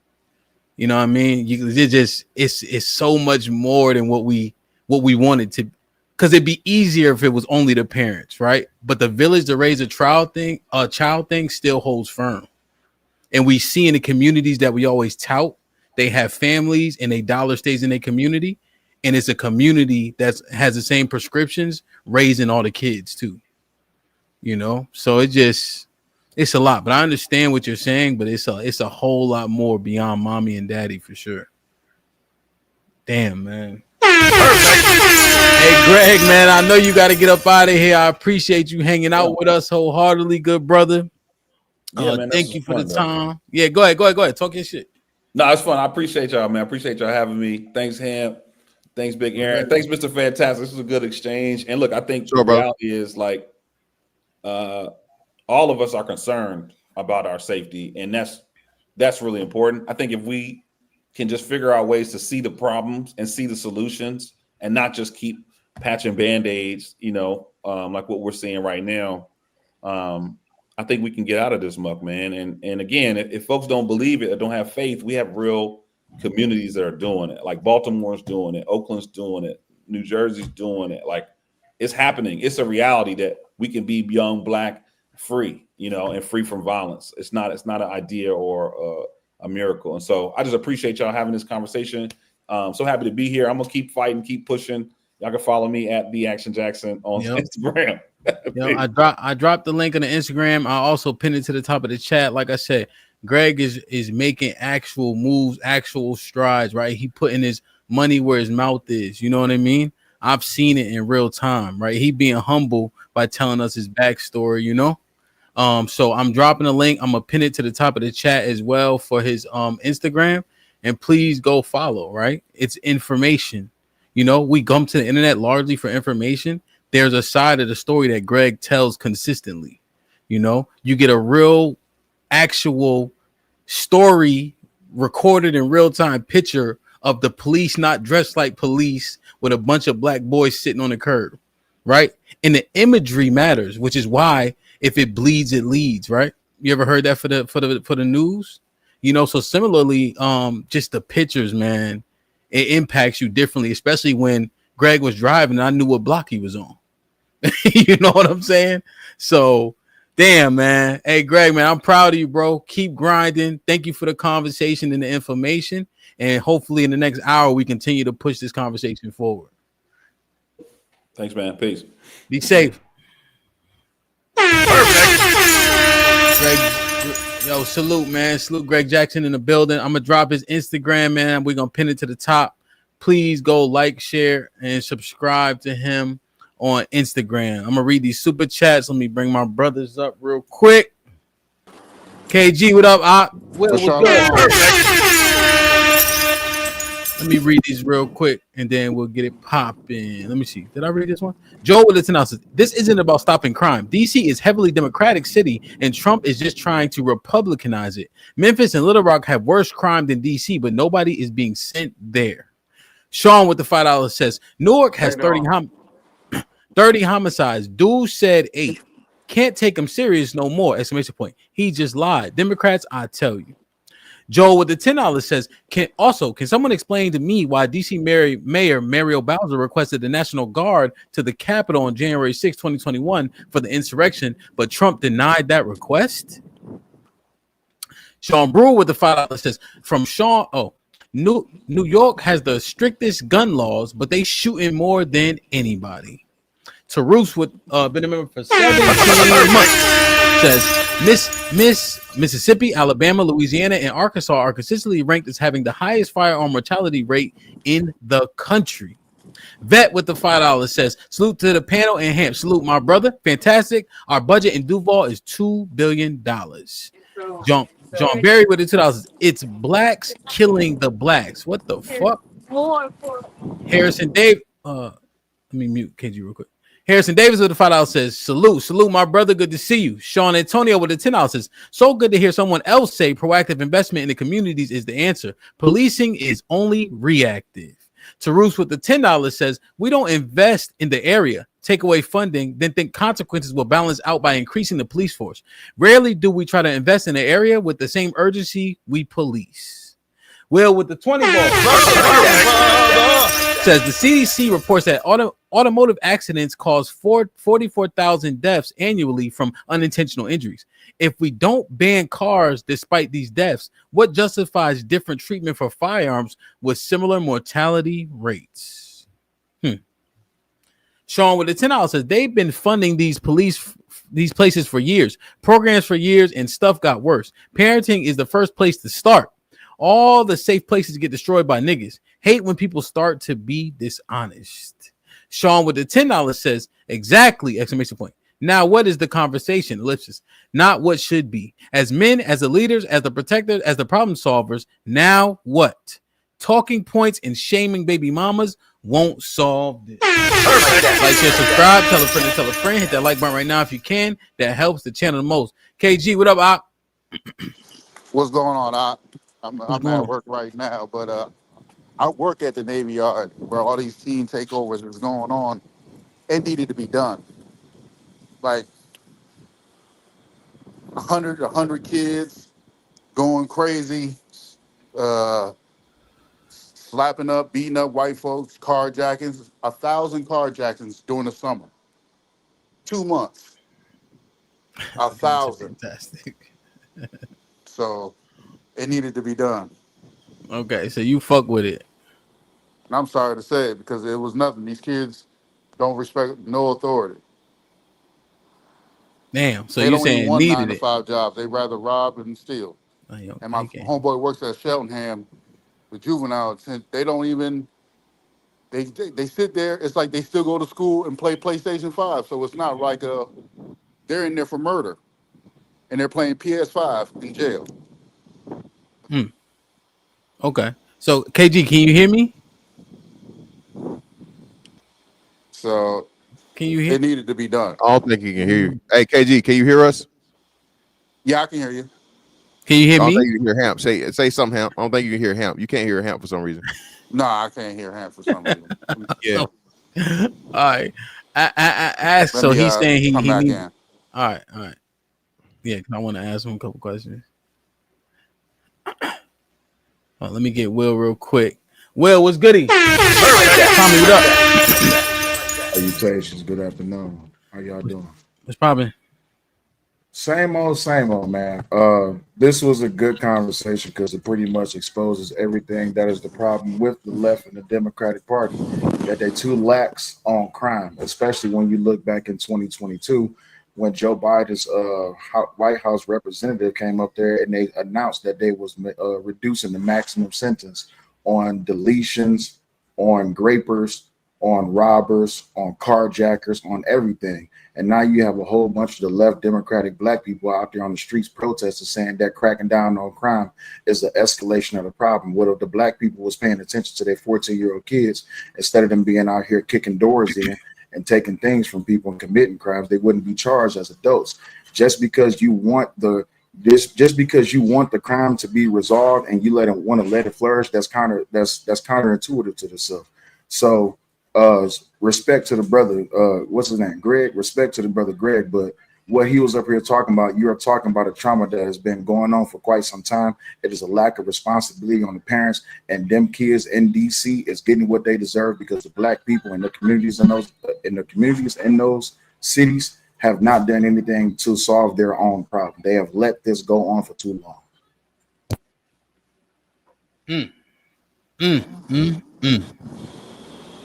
You know what I mean? It's so much more than what we wanted to, because it'd be easier if it was only the parents, right? But the village to raise a child thing still holds firm. And we see in the communities that we always tout, they have families and a dollar stays in their community. And it's a community that has the same prescriptions raising all the kids too. You know, so it's a lot, but I understand what you're saying, but it's a whole lot more beyond mommy and daddy for sure. Damn, man. Hey, Greg, man, I know you got to get up out of here. I appreciate you hanging out with us wholeheartedly, good brother. Yeah, man, thank you for the time. Yeah, go ahead. Talk your shit. No, it's fun. I appreciate y'all, man. I appreciate y'all having me. Thanks, Hamp. Thanks, Big Aaron. Thanks, Mr. Fantastic. This was a good exchange. And look, I think the reality is, like, all of us are concerned about our safety, and that's really important. I think if we can just figure out ways to see the problems and see the solutions, and not just keep patching band-aids, you know, like what we're seeing right now, I think we can get out of this muck, man. And again, if folks don't believe it or don't have faith, we have real communities that are doing it. Like Baltimore's doing it, Oakland's doing it, New Jersey's doing it. Like it's happening. It's a reality that we can be young, Black, free, and free from violence. It's not an idea or a miracle. And so I just appreciate y'all having this conversation. So happy to be here. I'm gonna keep fighting, keep pushing. Y'all can follow me at the Action Jackson on Instagram. I dropped the link on the Instagram. I also pinned it to the top of the chat. Like I said, Greg is making actual moves, actual strides, right? He putting his money where his mouth is. You know what I mean? I've seen it in real time, right? He being humble by telling us his backstory, So I'm dropping a link. I'm gonna pin it to the top of the chat as well for his Instagram. And please go follow, right? It's information. We come to the internet largely for information. There's a side of the story that Greg tells consistently. You get a real actual story recorded in real time picture of the police not dressed like police with a bunch of Black boys sitting on the curb, right? And the imagery matters, which is why if it bleeds, it leads, right? You ever heard that for the news? So similarly, just the pictures, man, it impacts you differently, especially when Greg was driving and I knew what block he was on. You know what I'm saying? So damn, man. Hey, Greg, man, I'm proud of you, bro. Keep grinding. Thank you for the conversation and the information. And hopefully in the next hour, we continue to push this conversation forward. Thanks, man. Peace. Be safe. Perfect. Greg, yo, salute, man. Salute Greg Jackson in the building. I'm going to drop his Instagram, man. We're going to pin it to the top. Please go like, share, and subscribe to him on Instagram. I'm going to read these super chats. Let me bring my brothers up real quick. KG, what up? What's good? Let me read these real quick, and then we'll get it popping. Let me see. Did I read this one? Joe with the says, this isn't about stopping crime. DC is heavily Democratic city, and Trump is just trying to Republicanize it. Memphis and Little Rock have worse crime than DC, but nobody is being sent there. Sean with the $5 says, Newark has 30 homicides. Dude said 8. Can't take him serious no more. Exclamation point. He just lied. Democrats, I tell you. Joel with the $10 says, can someone explain to me why DC Mayor Mario Bowser requested the National Guard to the Capitol on January 6, 2021 for the insurrection, but Trump denied that request? Sean Brewer with the $5 says, from Sean, New York has the strictest gun laws, but they shooting more than anybody. Tarus with been a member for 17 months says Mississippi, Alabama, Louisiana, and Arkansas are consistently ranked as having the highest firearm mortality rate in the country. Vet with the $5 says, salute to the panel and HAMP. Salute, my brother. Fantastic. Our budget in Duval is $2 billion. John Barry with the $2. It's blacks killing the blacks. What the fuck? Harrison Dave. Let me mute KG real quick. Harrison Davis with the $5 says, salute, my brother. Good to see you. Sean Antonio with the $10 says, so good to hear someone else say proactive investment in the communities is the answer. Policing is only reactive. Tarus with the $10 says, we don't invest in the area, take away funding, then think consequences will balance out by increasing the police force. Rarely do we try to invest in the area with the same urgency we police. Will with the 20 says the CDC reports that automotive accidents cause 44,000 deaths annually from unintentional injuries. If we don't ban cars despite these deaths, what justifies different treatment for firearms with similar mortality rates? Sean with the $10 says they've been funding these places for years, programs for years, and stuff got worse. Parenting is the first place to start. All the safe places get destroyed by niggas. Hate when people start to be dishonest. Sean with the $10 says, exactly, exclamation point. Now, what is the conversation? Ellipsis. Not what should be. As men, as the leaders, as the protectors, as the problem solvers, now what? Talking points and shaming baby mamas won't solve this. Like, share, subscribe, tell a friend, hit that like button right now if you can. That helps the channel the most. KG, what up, Op? What's going on, Op? I'm at work right now, but I work at the Navy Yard where all these team takeovers is going on. It needed to be done. Like, 100 kids going crazy, slapping up, beating up white folks, carjackings, 1,000 carjackings during the summer. 2 months, 1,000. Fantastic. So it needed to be done. Okay, so you fuck with it. And I'm sorry to say it because it was nothing. These kids don't respect no authority. Damn. So They you don't even saying want needed it? 9-to-5 jobs. They rather rob and steal. And my homeboy works at Cheltenham, the juvenile. They don't even. They sit there. It's like they still go to school and play PlayStation 5. So it's not like they're in there for murder, and they're playing PS5 in jail. Okay. So KG, can you hear me? So can you hear? It needed to be done. I don't think he can hear you. Hey, KG, can you hear us? Yeah, I can hear you. Can you hear I don't me? think you can hear Hamp. Say something, Hamp. I don't think you can hear Hamp. You can't hear Hamp for some reason. No, I can't hear him for some reason. Yeah. All right. I asked. Let So me, he's saying he come back needs. in. All right. Yeah, 'cause I want to ask him a couple questions. Let me get Will real quick. Will, what's goody? Tommy, what up? Salutations. Good afternoon. How y'all doing? What's poppin'? Same old, man. This was a good conversation because it pretty much exposes everything that is the problem with the left and the Democratic Party, that they're too lax on crime, especially when you look back in 2022 when Joe Biden's White House representative came up there and they announced that they was reducing the maximum sentence on deletions, on grapers, on robbers, on carjackers, on everything. And now you have a whole bunch of the left Democratic black people out there on the streets protesting, saying that cracking down on crime is the escalation of the problem. What if the black people was paying attention to their 14-year-old kids instead of them being out here kicking doors in and taking things from people and committing crimes? They wouldn't be charged as adults. Just because you want the crime to be resolved and you want to let it flourish, that's counterintuitive to yourself. So respect to the brother, what's his name? Greg, respect to the brother Greg, but what he was up here talking about, you're talking about a trauma that has been going on for quite some time. It is a lack of responsibility on the parents, and them kids in DC is getting what they deserve because the black people in the communities in those cities have not done anything to solve their own problem. They have let this go on for too long.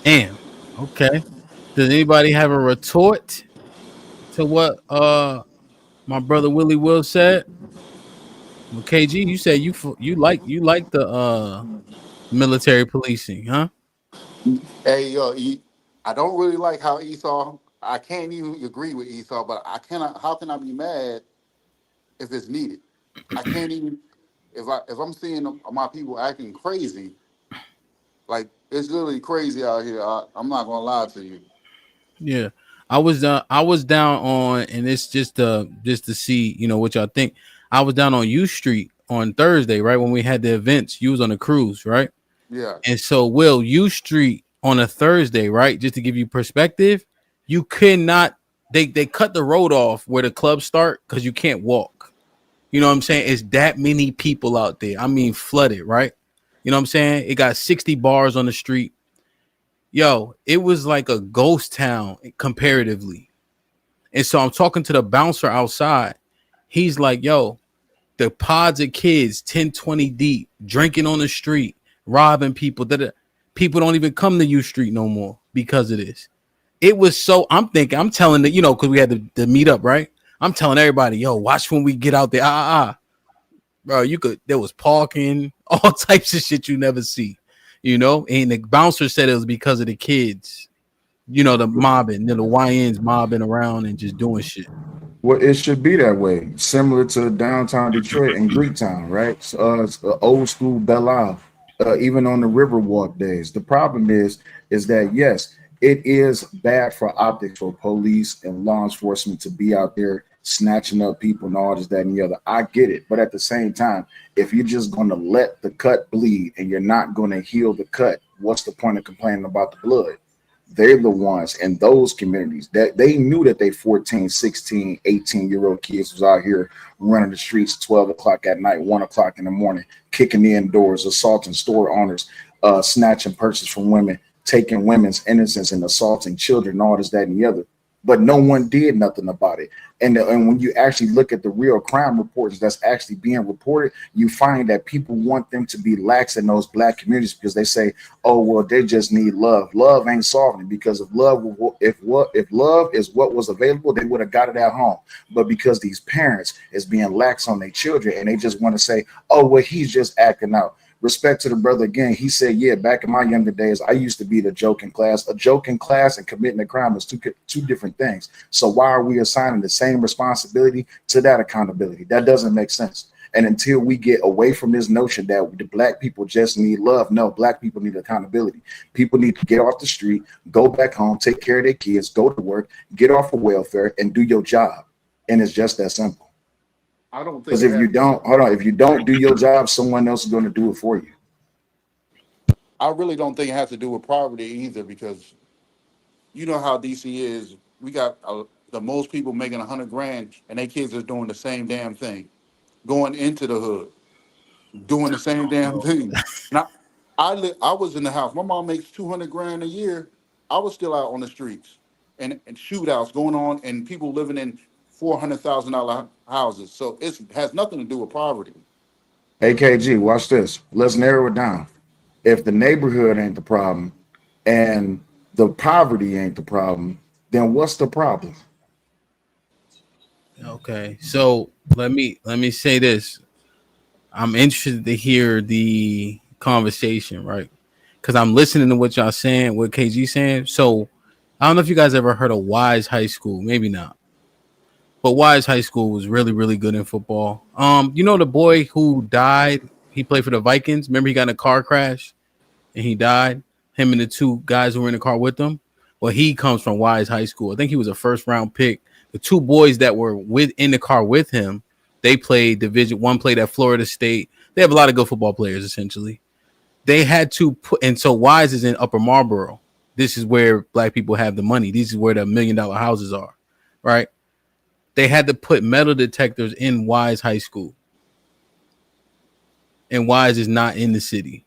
Damn. Okay. Does anybody have a retort to what my brother Willie Will said? Well, KG, you said you like the military policing, huh? Hey, yo, I don't really like how Esau. I can't even agree with Esau, but I cannot. How can I be mad if it's needed? I can't even. If I'm seeing my people acting crazy, like it's literally crazy out here. I'm not gonna lie to you. Yeah, I was down on, and it's just to see what y'all think. I was down on U Street on Thursday, right when we had the events. You was on a cruise, right? Yeah. And so, Will, U Street on a Thursday, right? Just to give you perspective, you cannot. They cut the road off where the clubs start because you can't walk. You know what I'm saying? It's that many people out there. I mean, flooded, right? You know what I'm saying? It got 60 bars on the street. Yo, it was like a ghost town comparatively. And so I'm talking to the bouncer outside. He's like, yo, the pods of kids, 10, 20 deep, drinking on the street, robbing people. People don't even come to U Street no more because of this. It was so, I'm telling that, because we had the meet up, right? I'm telling everybody, yo, watch when we get out there. Bro, there was parking, all types of shit you never see. And the bouncer said it was because of the kids, the mobbing, the YNs mobbing around and just doing shit. Well, it should be that way, similar to downtown Detroit and Greektown, right? It's old school Belle Isle, even on the Riverwalk days. The problem is that, yes, it is bad for optics for police and law enforcement to be out there snatching up people and all this, that, and the other. I get it. But at the same time, if you're just going to let the cut bleed and you're not going to heal the cut, what's the point of complaining about the blood? they're the ones in those communities that they knew that they 14, 16, 18-year-old kids was out here running the streets 12 o'clock at night, 1 o'clock in the morning, kicking in doors, assaulting store owners, snatching purses from women, taking women's innocence and assaulting children, all this, that, and the other. But no one did nothing about it. And when you actually look at the real crime reports that's actually being reported, you find that people want them to be lax in those black communities because they say, oh, well, they just need love. Love ain't solving it, because if love is what was available, they would have got it at home. But because these parents is being lax on their children and they just want to say, oh, well, he's just acting out. Respect to the brother again. He said, yeah, back in my younger days, I used to be the joke in class. A joke in class and committing a crime is two different things. So why are we assigning the same responsibility to that accountability? That doesn't make sense. And until we get away from this notion that the black people just need love, no, black people need accountability. People need to get off the street, go back home, take care of their kids, go to work, get off of welfare, and do your job. And it's just that simple. I don't think Because if you don't do your job, someone else is going to do it for you. I really don't think it has to do with poverty either, because you know how DC is. We got the most people making 100 grand, and their kids are doing the same damn thing, going into the hood, doing the same damn thing. Now, I was in the house. My mom makes 200 grand a year. I was still out on the streets and shootouts going on, and people living in $400,000 houses. So it has nothing to do with poverty. AKG, watch this. Let's narrow it down. If the neighborhood ain't the problem and the poverty ain't the problem, then what's the problem? Okay, so let me say this. I'm interested to hear the conversation, right? Because I'm listening to what y'all saying, what KG saying. So I don't know if you guys ever heard of Wise High School, maybe not. But Wise High School was really, really good in football. You know the boy who died? He played for the Vikings. Remember, he got in a car crash and he died. Him and the two guys who were in the car with him. Well, he comes from Wise High School. I think he was a first-round pick. The two boys that were in the car with him, they played Division One. Played at Florida State. They have a lot of good football players. Essentially, they had to put. And so Wise is in Upper Marlboro. This is where black people have the money. This is where the $1 million houses are, right? They had to put metal detectors in Wise High School. And Wise is not in the city.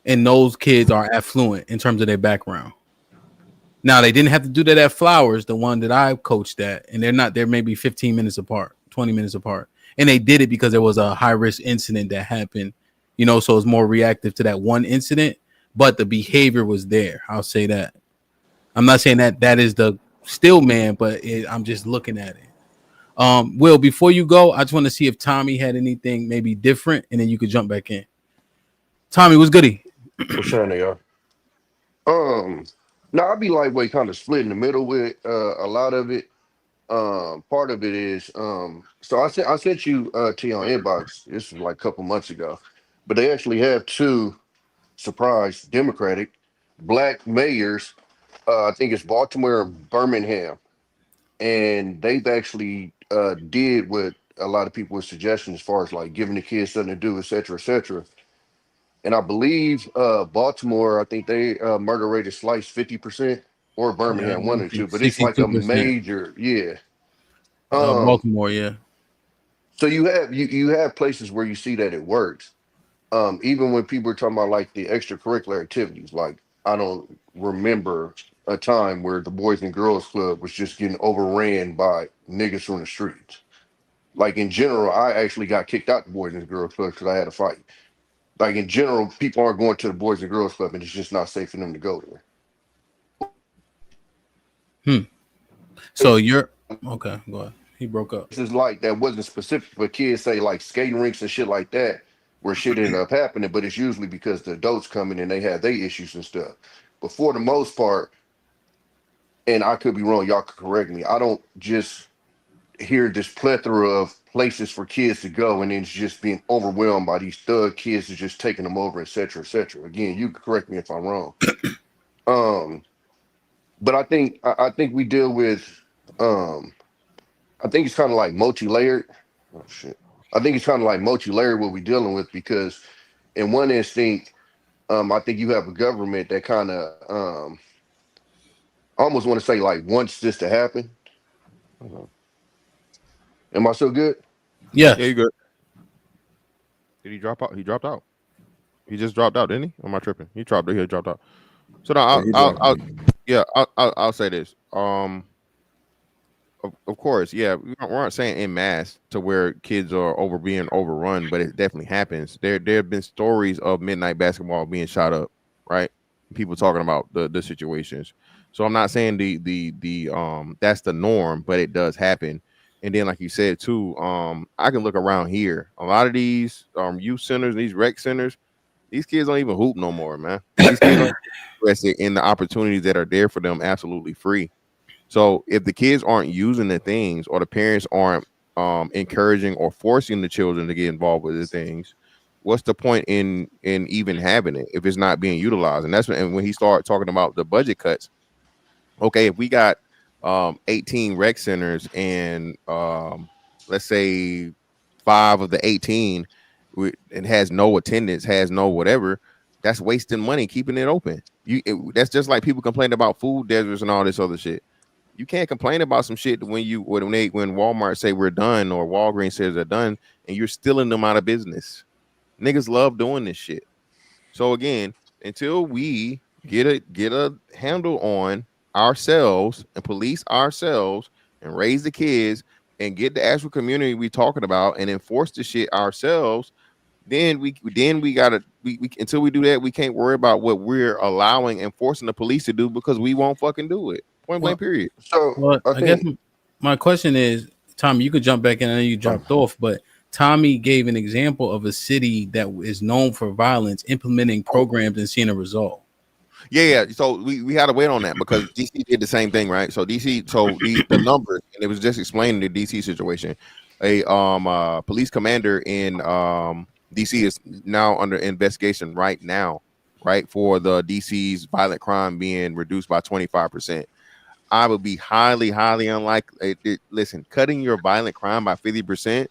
And those kids are affluent in terms of their background. Now, they didn't have to do that at Flowers, the one that I coached at. And they're maybe 15 minutes apart, 20 minutes apart. And they did it because there was a high-risk incident that happened. You know, so it's more reactive to that one incident. But the behavior was there. I'll say that. I'm not saying that is the still man, but I'm just looking at it. Will, before you go, I just want to see if Tommy had anything maybe different, and then you could jump back in. Tommy, what's goody? What's happening, y'all? No, I'd be lightweight, kind of split in the middle with a lot of it. Part of it is so I sent you to your inbox. This was like a couple months ago, but they actually have two surprise Democratic black mayors. I think it's Baltimore and Birmingham, and they've actually did what a lot of people were suggesting as far as like giving the kids something to do, et cetera, et cetera. And I believe Baltimore, I think they murder rate is sliced 50%, or Birmingham, one or two, but it's like a 62%. major, yeah. Baltimore, yeah. So you have places where you see that it works. Even when people are talking about like the extracurricular activities, like I don't remember a time where the Boys and Girls Club was just getting overran by niggas from the streets. Like in general, I actually got kicked out the Boys and Girls Club because I had a fight. Like in general, people aren't going to the Boys and Girls Club, and it's just not safe for them to go there. So you're okay. Go ahead. He broke up. This is like that wasn't specific for kids, say like skating rinks and shit like that, where shit ended up happening. But it's usually because the adults come in and they have their issues and stuff. But for the most part, and I could be wrong, y'all could correct me. I don't just hear this plethora of places for kids to go, and then it's just being overwhelmed by these thug kids who just taking them over, et cetera, et cetera. Again, you can correct me if I'm wrong. But I think we deal with I think it's kind of like multi-layered. Oh shit. I think it's kind of like multi-layered what we're dealing with, because in one instinct, I think you have a government that kind of I almost want to say like wants this to happen. Hold on. Am I so good? Yeah, Yes. you good. Did he drop out? He dropped out. He just dropped out, didn't he? Am I tripping? He dropped out. So now Yeah, he dropped out. I'll say this. Of course, yeah, we aren't saying en masse to where kids are being overrun, but it definitely happens. There have been stories of midnight basketball being shot up, right? People talking about the situations. So I'm not saying the that's the norm, but it does happen. And then, like you said too, I can look around here. A lot of these youth centers, these rec centers, these kids don't even hoop no more, man. These kids aren't interested in the opportunities that are there for them absolutely free. So if the kids aren't using the things, or the parents aren't encouraging or forcing the children to get involved with the things, what's the point in even having it if it's not being utilized? And that's when he started talking about the budget cuts. Okay, if we got 18 rec centers and let's say 5 of the 18 it has no attendance, has no whatever, that's wasting money keeping it open. That's just like people complaining about food deserts and all this other shit. You can't complain about some shit when Walmart say we're done, or Walgreens says they're done, and you're stealing them out of business. Niggas love doing this shit. So again, until we get a handle on ourselves and police ourselves and raise the kids and get the actual community we talking about and enforce the shit ourselves, then we gotta we until we do that, we can't worry about what we're allowing and forcing the police to do, because we won't fucking do it. Point blank, period. So Well, I guess my question is, Tommy, you could jump back in. I know you dropped off, but Tommy gave an example of a city that is known for violence implementing programs and seeing a result. Yeah. So we had to wait on that because DC did the same thing, right? So the numbers, and it was just explaining the DC situation. A police commander in DC is now under investigation right now, right, for the DC's violent crime being reduced by 25%. I would be highly, highly unlikely. Listen, cutting your violent crime by 50%,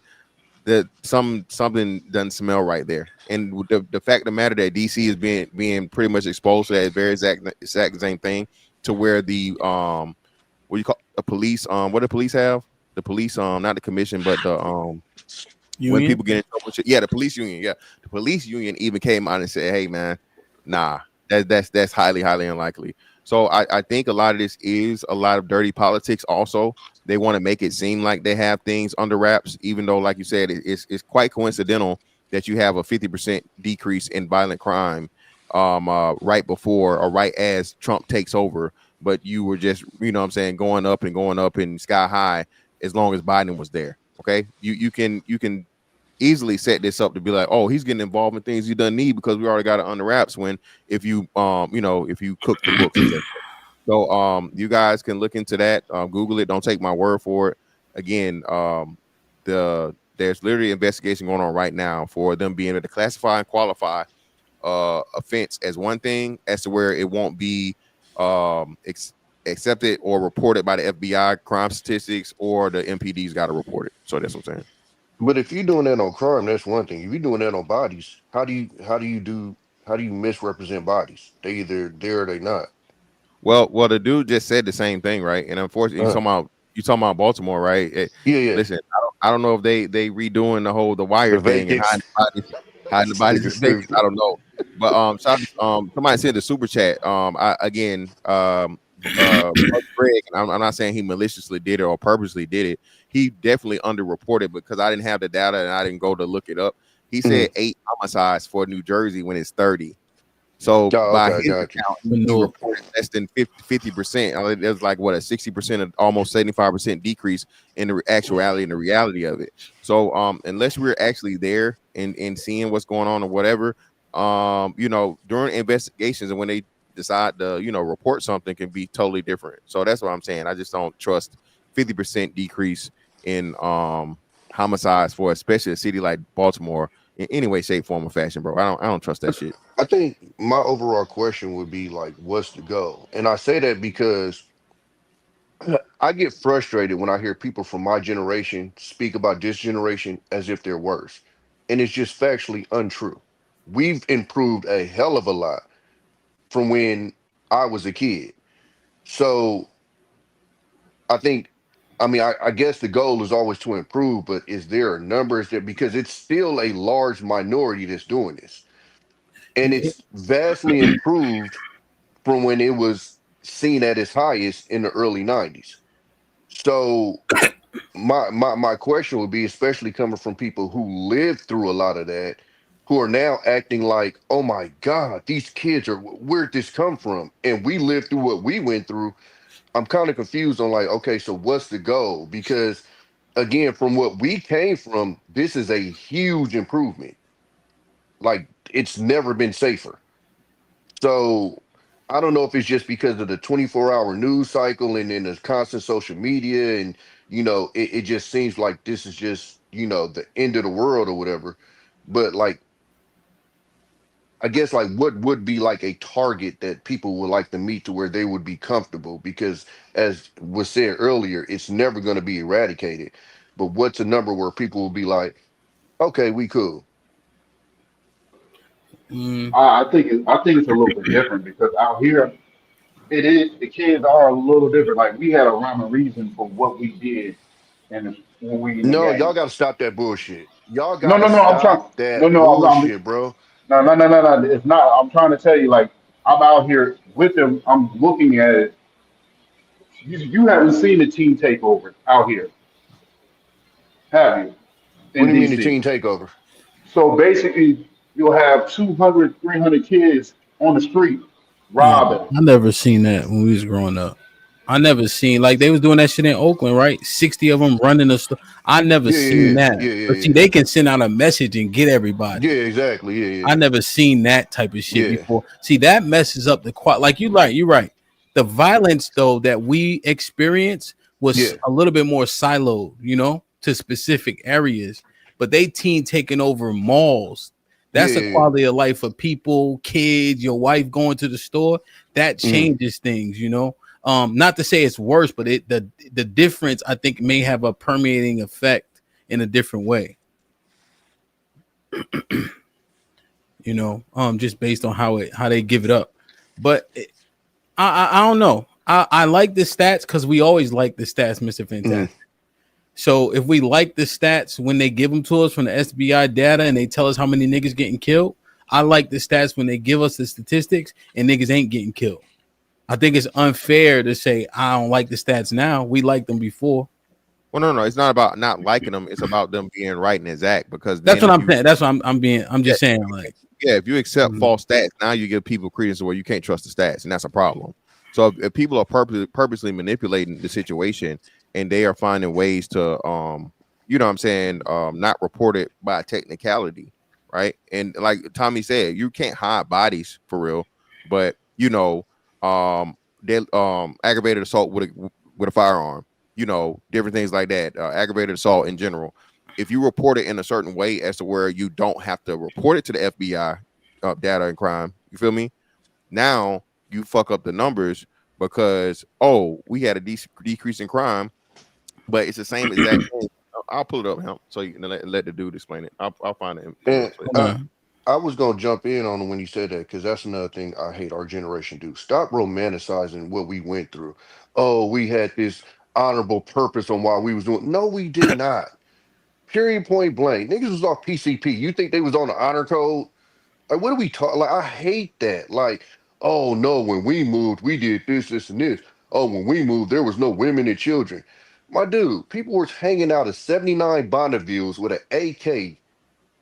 that something doesn't smell right there. And the fact of the matter that DC is being pretty much exposed to that very exact same thing, to where the what do you call the police, what do police have? The police, not the commission, but the when people get in trouble, the police union, the police union even came out and said, hey man, nah, that's highly, highly unlikely. So I think a lot of this is a lot of dirty politics. Also, they want to make it seem like they have things under wraps, even though, like you said, it's quite coincidental that you have a 50% decrease in violent crime right before or right as Trump takes over. But you were just, what I'm saying, going up and sky high as long as Biden was there. Okay, you can easily set this up to be like, oh, he's getting involved in things he doesn't need because we already got it under wraps. When if you cook the books. So you guys can look into that. Google it. Don't take my word for it. Again, there's literally investigation going on right now for them being able to classify and qualify offense as one thing, as to where it won't be accepted or reported by the FBI crime statistics, or the MPD's got to report it. So that's what I'm saying. But if you're doing that on crime, that's one thing. If you're doing that on bodies, how do you misrepresent bodies? They either there or they not. Well, the dude just said the same thing, right? And unfortunately, you talking about Baltimore, right? Yeah. Listen, I don't know if they redoing the wire thing and hiding the bodies in Vegas. I don't know, but somebody said the super chat. Greg, and I'm not saying he maliciously did it or purposely did it. He definitely underreported, because I didn't have the data and I didn't go to look it up. He said 8 homicides for New Jersey when it's 30. So by his account, he reported less than 50%. There's like what, a 60%, almost 75% decrease in the actuality and the reality of it. So unless we're actually there and seeing what's going on or whatever, during investigations and when they decide to report something, can be totally different. So that's what I'm saying. I just don't trust 50% decrease in homicides for especially a city like Baltimore in any way, shape, form, or fashion, bro. I don't trust that shit. I think my overall question would be like, what's the goal? And I say that because I get frustrated when I hear people from my generation speak about this generation as if they're worse, and it's just factually untrue. we've improved a hell of a lot from when I was a kid. So I think, I mean, I guess the goal is always to improve, but is there numbers that, because it's still a large minority that's doing this, and it's vastly improved from when it was seen at its highest in the early 90s. So my question would be, especially coming from people who lived through a lot of that, who are now acting like, oh my God, these kids are, where'd this come from? And we lived through what we went through. I'm kind of confused on like, okay, so what's the goal? Because again, from what we came from, this is a huge improvement. Like it's never been safer. So I don't know if it's just because of the 24-hour news cycle and then the constant social media, and it just seems like this is just the end of the world or whatever. But like, I guess like what would be like a target that people would like to meet to where they would be comfortable? Because as was said earlier, it's never going to be eradicated. But what's a number where people will be like, okay, we cool? I think it's a little bit different because out here it is the kids are a little different. Like we had a rhyme and reason for what we did, and when we in the No, y'all game. got to stop that bullshit. Y'all No, got no, to no. I'm trying. stop No, that no. I'm bullshit, bro. no, no, no, no, no. It's not. I'm trying to tell you. Like I'm out here with them. I'm looking at it. You haven't seen the team takeover out here, have you? What In do you mean the DC. team takeover? So basically, you'll have 200, 300 kids on the street Yeah, robbing. I never seen that when we was growing up. I never seen like they was doing that shit in Oakland, right? 60 of them running the store. I never Yeah, seen yeah, that. yeah, yeah, But see, yeah, they can send out a message and get everybody. yeah. Yeah, exactly. Yeah, I yeah, never seen that type of shit yeah, before. See, that messes up the like you're right. The violence though that we experience was yeah, a little bit more siloed, to specific areas. But they teen taking over malls. yeah, That's a yeah, quality of life for people, kids, your wife going to the store. That yeah. Mhm. changes things. Not to say it's worse, but the difference I think may have a permeating effect in a different way. Just based on how they give it up. But I don't know. I like the stats because we always like the stats, Mr. Mhm. Fantastic. So if we like the stats when they give them to us from the SBI data and they tell us how many niggas getting killed, I like the stats when they give us the statistics and niggas ain't getting killed. I think it's unfair to say I don't like the stats now. We liked them before. Well, no, it's not about not liking them. It's about them being right and exact. Because That's then what if I'm you, saying. That's what I'm yeah, just saying, like, if you accept mhm. false stats, now you give people credence where you can't trust the stats, and that's a problem. So if people are purposely manipulating the situation and they are finding ways to, you know what I'm saying, not report it by technicality, right? And like Tommy said, you can't hide bodies for real, but they aggravated assault with a firearm, different things like that, aggravated assault in general. If you report it in a certain way as to where you don't have to report it to the FBI, data and crime, you feel me? Now you fuck up the numbers because we had a decrease in crime, but it's the same exact thing. I'll pull it up, him, so you can let the dude explain it. I'll find it. And For you. I was gonna jump in on it when you said that because that's another thing I hate our generation do. Stop romanticizing what we went through. Oh, we had this honorable purpose on why we was doing. No, we did not. Period. Point blank. Niggas was off PCP. You think they was on the honor code? Like, what are we talking? Like, I hate that. Like, oh no, when we moved, we did this, this, and this. Oh, when we moved, there was no women and children. My dude, people were hanging out at 79 Bonnevilles with an AK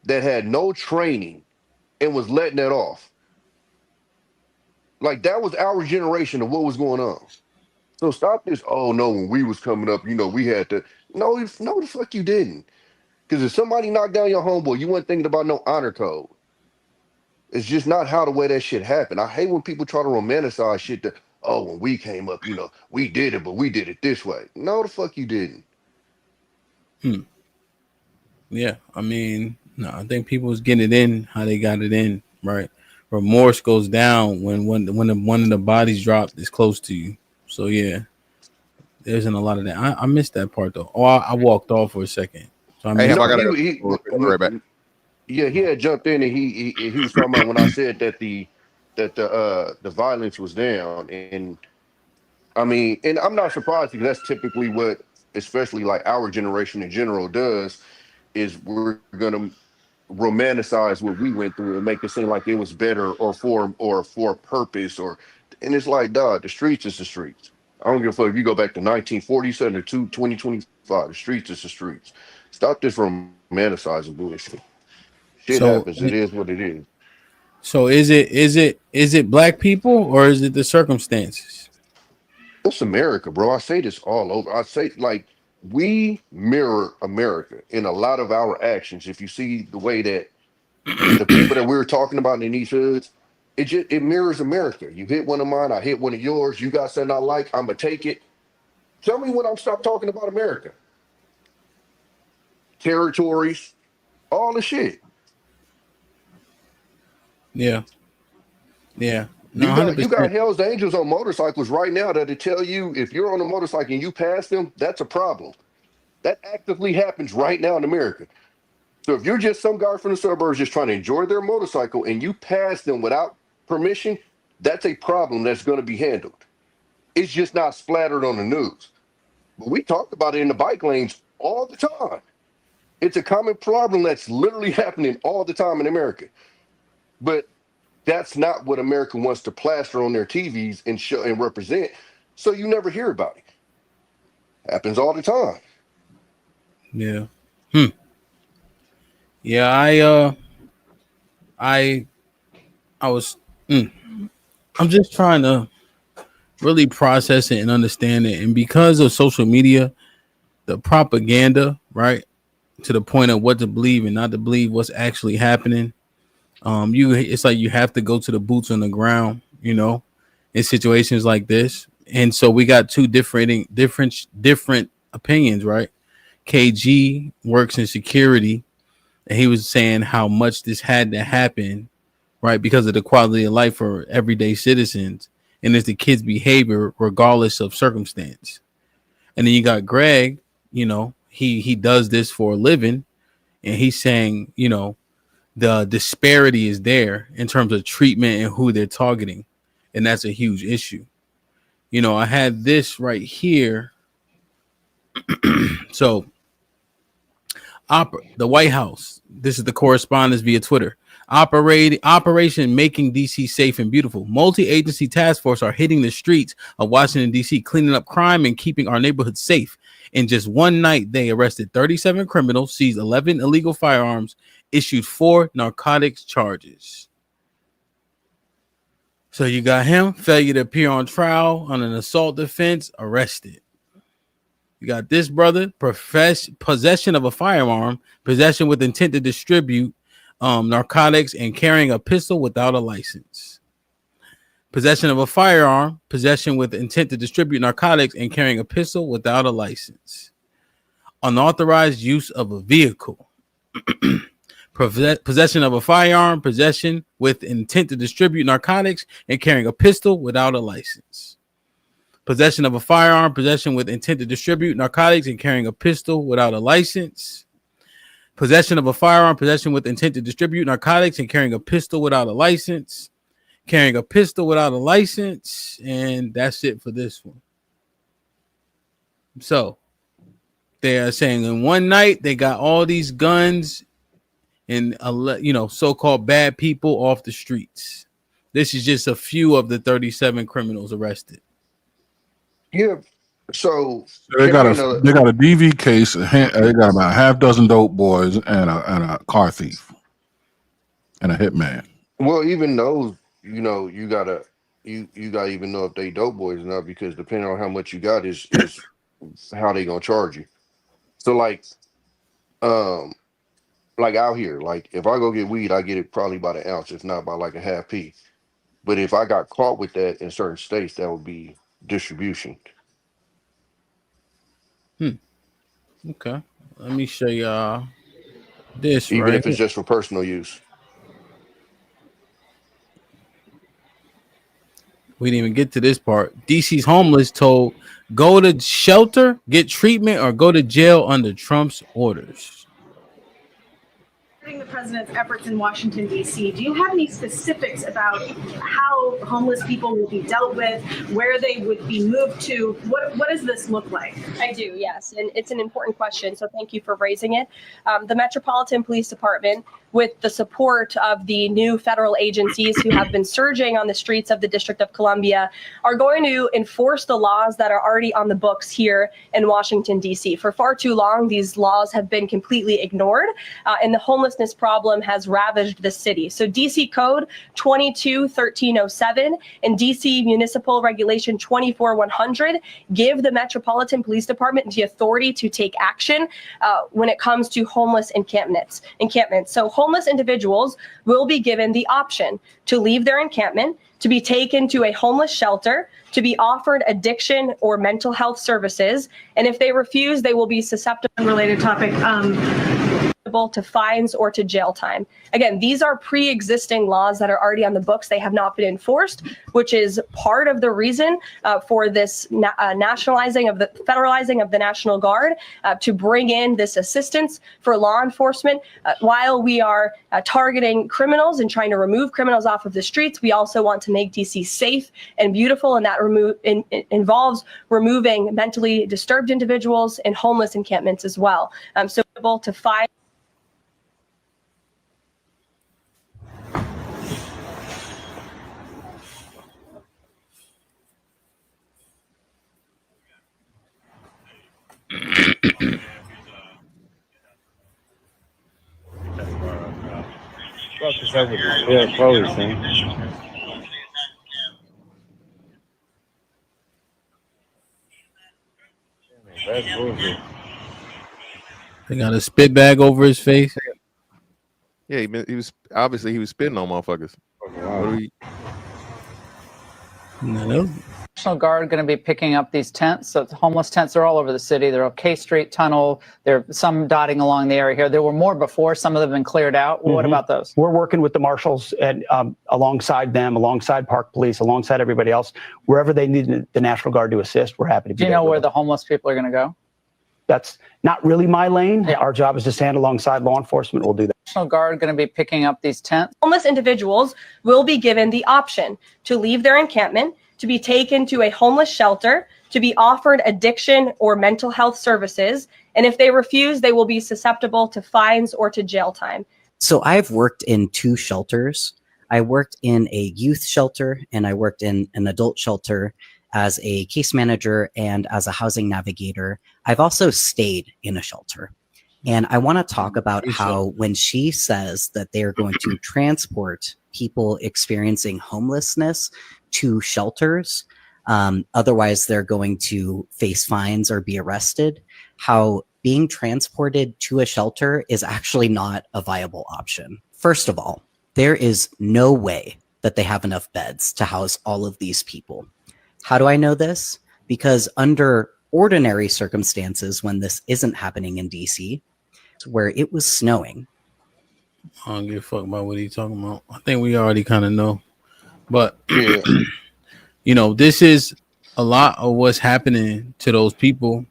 that had no training and was letting it off. Like, that was our generation of what was going on. So stop this. Oh no, when we was coming up, we had to. No, no, the fuck you didn't. Because if somebody knocked down your homeboy, you weren't thinking about no honor code. It's just not how the way that shit happened. I hate when people try to romanticize shit that, oh, when we came up, we did it, but we did it this way. No, the fuck you didn't. Yeah, I mean, no, I think people was getting it in how they got it in, right? Remorse goes down when one of the bodies dropped is close to you. So yeah, there isn't a lot of that. I missed that part though. Oh, I walked off for a second. So I Hey, missed. Hemp, I No, gotta he go right back. Yeah, he had jumped in and he was talking about when I said that the violence was down, and I mean, and I'm not surprised because that's typically what, especially like our generation in general, does is we're gonna romanticize what we went through and make it seem like it was better or for purpose and it's like, dog, the streets is the streets. I don't give a fuck if you go back to 1947 or 2025. The streets is the streets. Stop this romanticizing bullshit. Shit happens. So It is what it is. is it black people or is it the circumstances? It's America, bro. I say this all over. I say like we mirror America in a lot of our actions. If you see the way that the people that we were talking about in these hoods, it mirrors America. You hit one of mine, I hit one of yours. You got something I like, I'm gonna take it. Tell me when I'm stop talking about America. Territories, all the shit. Yeah. Yeah. No, You got 100%. Hell's Angels on motorcycles right now that'll tell you if you're on a motorcycle and you pass them, that's a problem. That actively happens right now in America. So if you're just some guy from the suburbs just trying to enjoy their motorcycle and you pass them without permission, that's a problem that's going to be handled. It's just not splattered on the news. But we talk about it in the bike lanes all the time. It's a common problem that's literally happening all the time in America. But that's not what America wants to plaster on their TVs and show and represent. So you never hear about it. Happens all the time. Yeah. Yeah, I was I'm just trying to really process it and understand it. And because of social media, the propaganda, right, to the point of what to believe and not to believe what's actually happening. It's like you have to go to the boots on the ground, in situations like this. And so we got two different opinions, right? KG works in security, and he was saying how much this had to happen, right, because of the quality of life for everyday citizens, and it's the kids' behavior regardless of circumstance. And then you got Greg, he does this for a living, and he's saying, the disparity is there in terms of treatment and who they're targeting, and that's a huge issue. I had this right here. So the White House, this is the correspondence via Twitter. Operation Making DC Safe and Beautiful. Multi-agency task force are hitting the streets of Washington, D.C., cleaning up crime and keeping our neighborhoods safe. In just one night, they arrested 37 criminals, seized 11 illegal firearms, issued 4 narcotics charges. So you got him, failure to appear on trial on an assault defense, arrested. You got this brother, possession of a firearm, possession with intent to distribute narcotics, and carrying a pistol without a license. Possession of a firearm, possession with intent to distribute narcotics, and carrying a pistol without a license. Unauthorized use of a vehicle. Possession of a firearm, possession with intent to distribute narcotics, and carrying a pistol without a license. Possession of a firearm, possession with intent to distribute narcotics, and carrying a pistol without a license. Possession of a firearm, possession with intent to distribute narcotics, and carrying a pistol without a license. Carrying a pistol without a license, and that's it for this one. So they are saying in one night they got all these guns and so-called bad people off the streets. This is just a few of the 37 criminals arrested. Yeah. So they got a DV case. They got about half dozen dope boys and a car thief and a hitman. Well, even those, you gotta even know if they dope boys or not, because depending on how much you got is how they gonna charge you. So like out here, like if I go get weed, I get it probably by the ounce, if not by like a half P. But if I got caught with that in certain states, that would be distribution. Okay, let me show y'all this. Even if it's just for personal use. We didn't even get to this part. DC's homeless told go to shelter, get treatment, or go to jail under Trump's orders. The president's efforts in Washington, D.C., do you have any specifics about how homeless people will be dealt with, where they would be moved to? What does this look like? I do, yes. And it's an important question, so thank you for raising it. The Metropolitan Police Department, with the support of the new federal agencies who have been surging on the streets of the District of Columbia, are going to enforce the laws that are already on the books here in Washington, D.C. For far too long, these laws have been completely ignored, and the homelessness problem has ravaged the city. So DC Code 22-1307 and DC Municipal Regulation 24-100 give the Metropolitan Police Department the authority to take action when it comes to homeless encampments. So homeless individuals will be given the option to leave their encampment, to be taken to a homeless shelter, to be offered addiction or mental health services, and if they refuse, they will be susceptible. Related topic. To fines or to jail time. Again, these are pre-existing laws that are already on the books. They have not been enforced, which is part of the reason for this federalizing of the National Guard to bring in this assistance for law enforcement. While we are targeting criminals and trying to remove criminals off of the streets, we also want to make DC safe and beautiful, and that involves removing mentally disturbed individuals in homeless encampments as well. So to find. Yeah, probably so. That's bullshit. They got a spit bag over his face. Yeah, he was obviously he was spitting on motherfuckers. Wow. National Guard going to be picking up these tents. So the homeless tents are all over the city. They're on K Street Tunnel. There are some dotting along the area here. There were more before. Some of them have been cleared out. What about those? We're working with the marshals and alongside them, alongside Park Police, alongside everybody else. Wherever they need the National Guard to assist, we're happy to be there. Do you know where the homeless people are going to go? That's not really my lane. Yeah. Our job is to stand alongside law enforcement. We'll do that. National Guard going to be picking up these tents. Homeless individuals will be given the option to leave their encampment, to be taken to a homeless shelter, to be offered addiction or mental health services, and if they refuse, they will be susceptible to fines or to jail time. So I've worked in 2 shelters. I worked in a youth shelter and I worked in an adult shelter as a case manager and as a housing navigator. I've also stayed in a shelter. And I want to talk about how when she says that they're going to transport people experiencing homelessness to shelters, otherwise they're going to face fines or be arrested, how being transported to a shelter is actually not a viable option. First of all, there is no way that they have enough beds to house all of these people. How do I know this? Because under ordinary circumstances, when this isn't happening in DC, where it was snowing. I don't give a fuck about what he's talking about. I think we already kind of know. But, you know, this is a lot of what's happening to those people.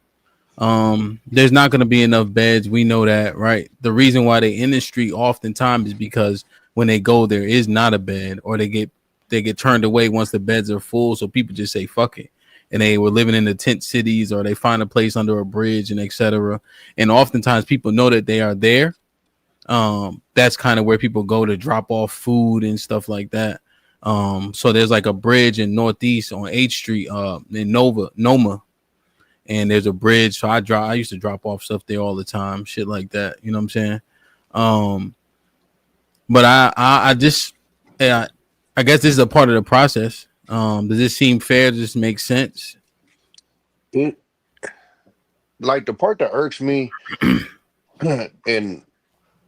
There's not going to be enough beds. We know that, right? The reason why they in the street oftentimes is because when they go, there is not a bed, or they get turned away once the beds are full. So people just say, fuck it. And they were living in the tent cities, or they find a place under a bridge and etc. And oftentimes people know that they are there. That's kind of where people go to drop off food and stuff like that. So there's like a bridge in Northeast on H Street, in Noma. And there's a bridge. So I used to drop off stuff there all the time, shit like that. You know what I'm saying? But I guess this is a part of the process. Does this seem fair? Does this make sense? Like the part that irks me, and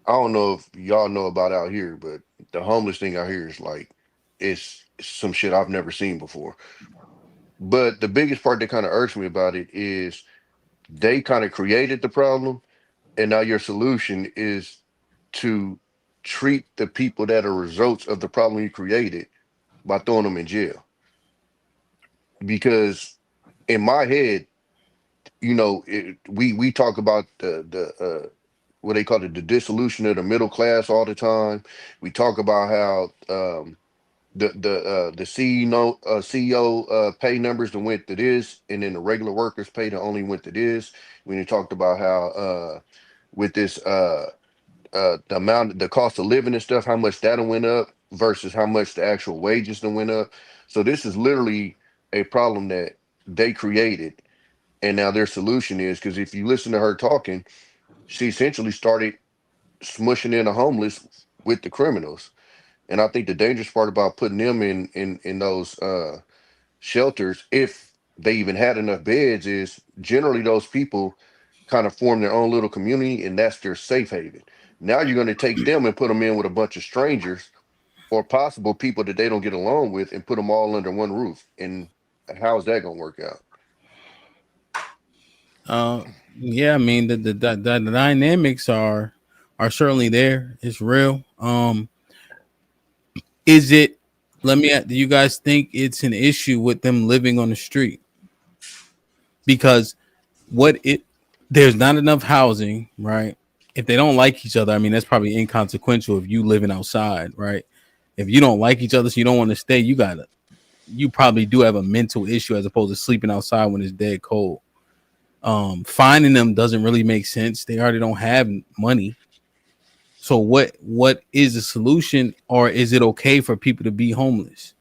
I don't know if y'all know about out here, but the homeless thing out here is like, it's some shit I've never seen before. But the biggest part that kind of irks me about it is they kind of created the problem, and now your solution is to treat the people that are results of the problem you created by throwing them in jail. Because in my head, you know, we talk about the what they call it, the dissolution of the middle class all the time. We talk about how the CEO pay numbers that went to this, and then the regular workers pay that only went to this. We talked about how with this the cost of living and stuff, how much that went up versus how much the actual wages that went up. So this is literally a problem that they created, and now their solution is, because if you listen to her talking, she essentially started smushing in the homeless with the criminals. And I think the dangerous part about putting them in those shelters, if they even had enough beds, is generally those people kind of form their own little community, and that's their safe haven. Now you're going to take them and put them in with a bunch of strangers or possible people that they don't get along with, and put them all under one roof. And how's that going to work out? Yeah, I mean the dynamics are certainly there. It's real. Is it? Do you guys think it's an issue with them living on the street? Because there's not enough housing, right? If they don't like each other, I mean, that's probably inconsequential if you living outside, right? If you don't like each other, so you don't want to stay, you probably do have a mental issue as opposed to sleeping outside when it's dead cold. Finding them doesn't really make sense. They already don't have money. So what is the solution, or is it okay for people to be homeless?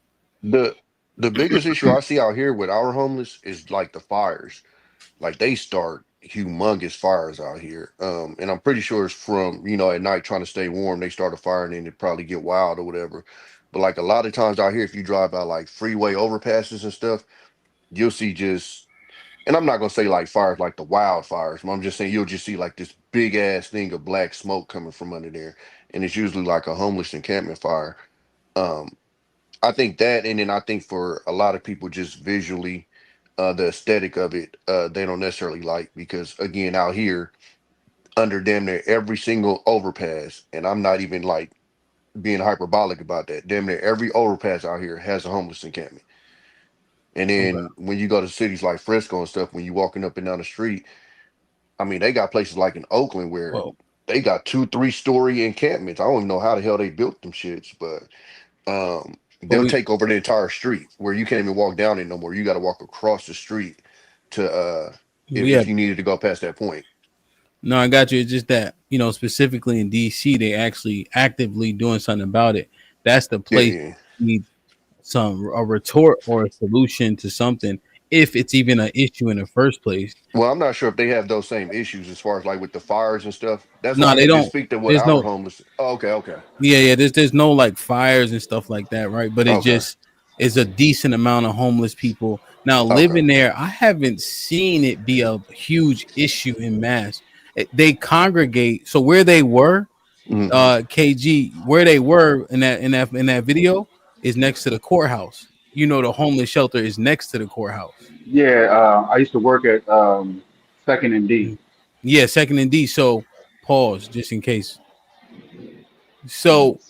The biggest issue I see out here with our homeless is like the fires. Like they start humongous fires out here. And I'm pretty sure it's from, at night trying to stay warm, they start a fire and then it probably get wild or whatever. But like a lot of times out here, if you drive out like freeway overpasses and stuff, you'll see and I'm not gonna say like fires like the wildfires, but I'm just saying you'll just see like this big ass thing of black smoke coming from under there. And it's usually like a homeless encampment fire. Um, I think that, and then I think for a lot of people, just visually, the aesthetic of it, they don't necessarily like, because again, out here under damn near every single overpass, and I'm not even like being hyperbolic about that, damn near every overpass out here has a homeless encampment. And then when you go to cities like Frisco and stuff, when you walking up and down the street, I mean, they got places like in Oakland where they got 2-3 story encampments. I don't even know how the hell they built them shits, but they'll take over the entire street where you can't even walk down it no more. You got to walk across the street to if you needed to go past that point. No, I got you. It's just that, specifically in DC, they actually actively doing something about it. That's the place you need a retort or a solution to something, if it's even an issue in the first place. Well, I'm not sure if they have those same issues as far as like with the fires and stuff. That's no, why they don't speak to what our homeless. Oh, okay. Yeah. There's no like fires and stuff like that, right? But it just is a decent amount of homeless people now living there. I haven't seen it be a huge issue in mass. They congregate. So where they were, KG, where they were in that video is next to the courthouse. The homeless shelter is next to the courthouse. Yeah, I used to work at Second and D. Yeah, Second and D. So pause just in case. So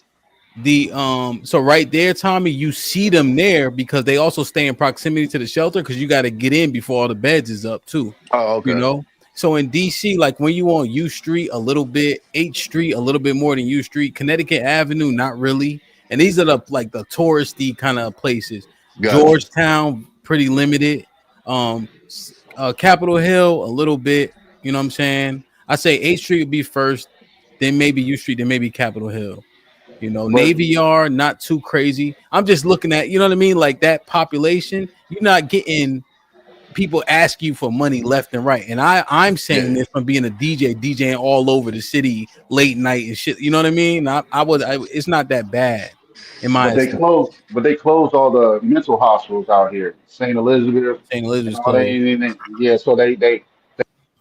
so right there, Tommy, you see them there because they also stay in proximity to the shelter, because you got to get in before all the beds is up too. Oh, okay. So in DC, like when you on U Street a little bit, H Street a little bit more than U Street, Connecticut Avenue not really, and these are the touristy kind of places. Georgetown pretty limited. Capitol Hill a little bit. You know what I'm saying? I say H Street would be first, then maybe U Street, then maybe Capitol Hill. Navy Yard not too crazy. I'm just looking at, you know what I mean, like that population. You're not getting people ask you for money left and right. And I'm saying this from being a DJing all over the city late night and shit. You know what I mean? It's not that bad in my But they closed all the mental hospitals out here. St. Elizabeth. Closed. Yeah, so they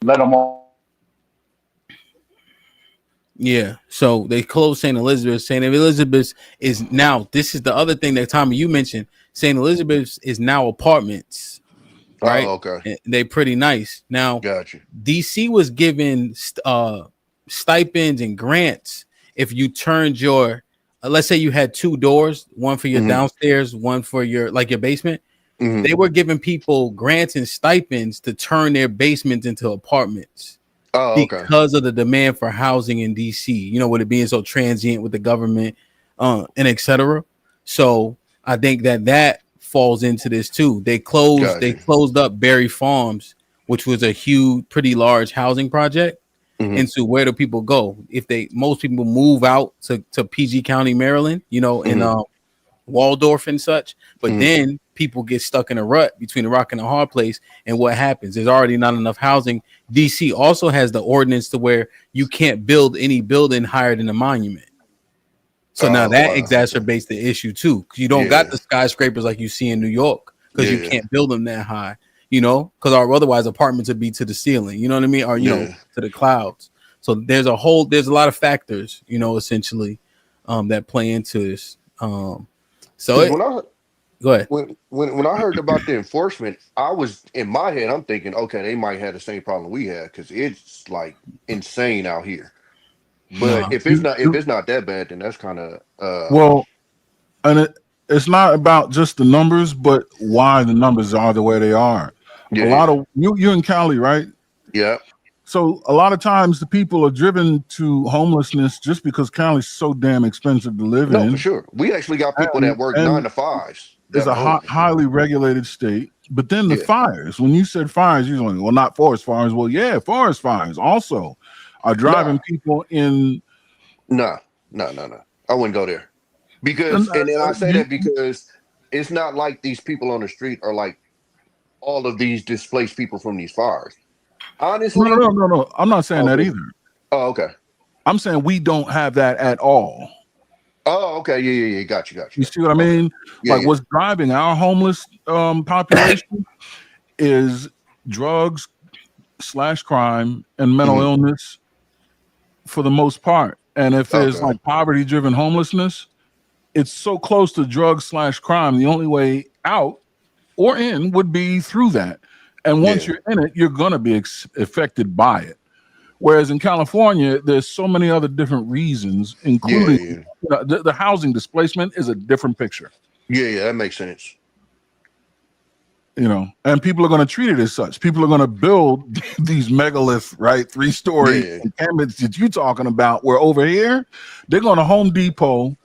let them all. Yeah, so they closed St. Elizabeth. St. Elizabeth is now, this is the other thing that Tommy, you mentioned. St. Elizabeth is now apartments. Right. Oh, okay. They pretty nice. Now, gotcha. DC was given stipends and grants if you turned your, let's say you had 2 doors, one for your downstairs, one for your basement. They were giving people grants and stipends to turn their basements into apartments. Oh, okay. because of the demand for housing in DC, you know, with it being so transient with the government and etc. So I think that falls into this too. They closed up Berry Farms, which was a huge, pretty large housing project. Mm-hmm. And so where do people go? Most people move out to PG County, Maryland, you know, in Waldorf and such, but then people get stuck in a rut between a rock and a hard place. And what happens? There's already not enough housing. DC also has the ordinance to where you can't build any building higher than a monument. So now that exacerbates the issue too, because you don't got the skyscrapers like you see in New York, because you can't build them that high, you know, because otherwise apartments would be to the ceiling, you know what I mean, or you know, to the clouds. So there's a lot of factors, you know, essentially that play into this. Go ahead. When I heard about the enforcement, I was in my head, I'm thinking, okay, they might have the same problem we had because it's like insane out here. But if it's not that bad, then that's kind of well, and it's not about just the numbers, but why the numbers are the way they are. A lot of you're in Cali, right? Yeah. So a lot of times the people are driven to homelessness just because Cali's so damn expensive to live in. No, for sure. We actually got people that work 9 to 5s. It's a highly regulated state. But then the fires, when you said fires, you're like, well, not forest fires. Well, yeah, forest fires also are driving people in. No. I wouldn't go there. Because, and then I say that because it's not like these people on the street are like all of these displaced people from these fires. Honestly, no. I'm not saying that either. Oh, okay. I'm saying we don't have that at all. Oh, okay. Yeah. Got you. You see what I mean? What's driving our homeless population is drugs / crime and mental illness for the most part. And if there's like poverty-driven homelessness, it's so close to drugs / crime. The only way out or in would be through that. And once you're in it, you're going to be affected by it. Whereas in California, there's so many other different reasons, including you know, the housing displacement is a different picture. Yeah, that makes sense. You know, and people are going to treat it as such. People are going to build these megalith, right, 3-story encampments that you're talking about. Where over here, they're going to Home Depot.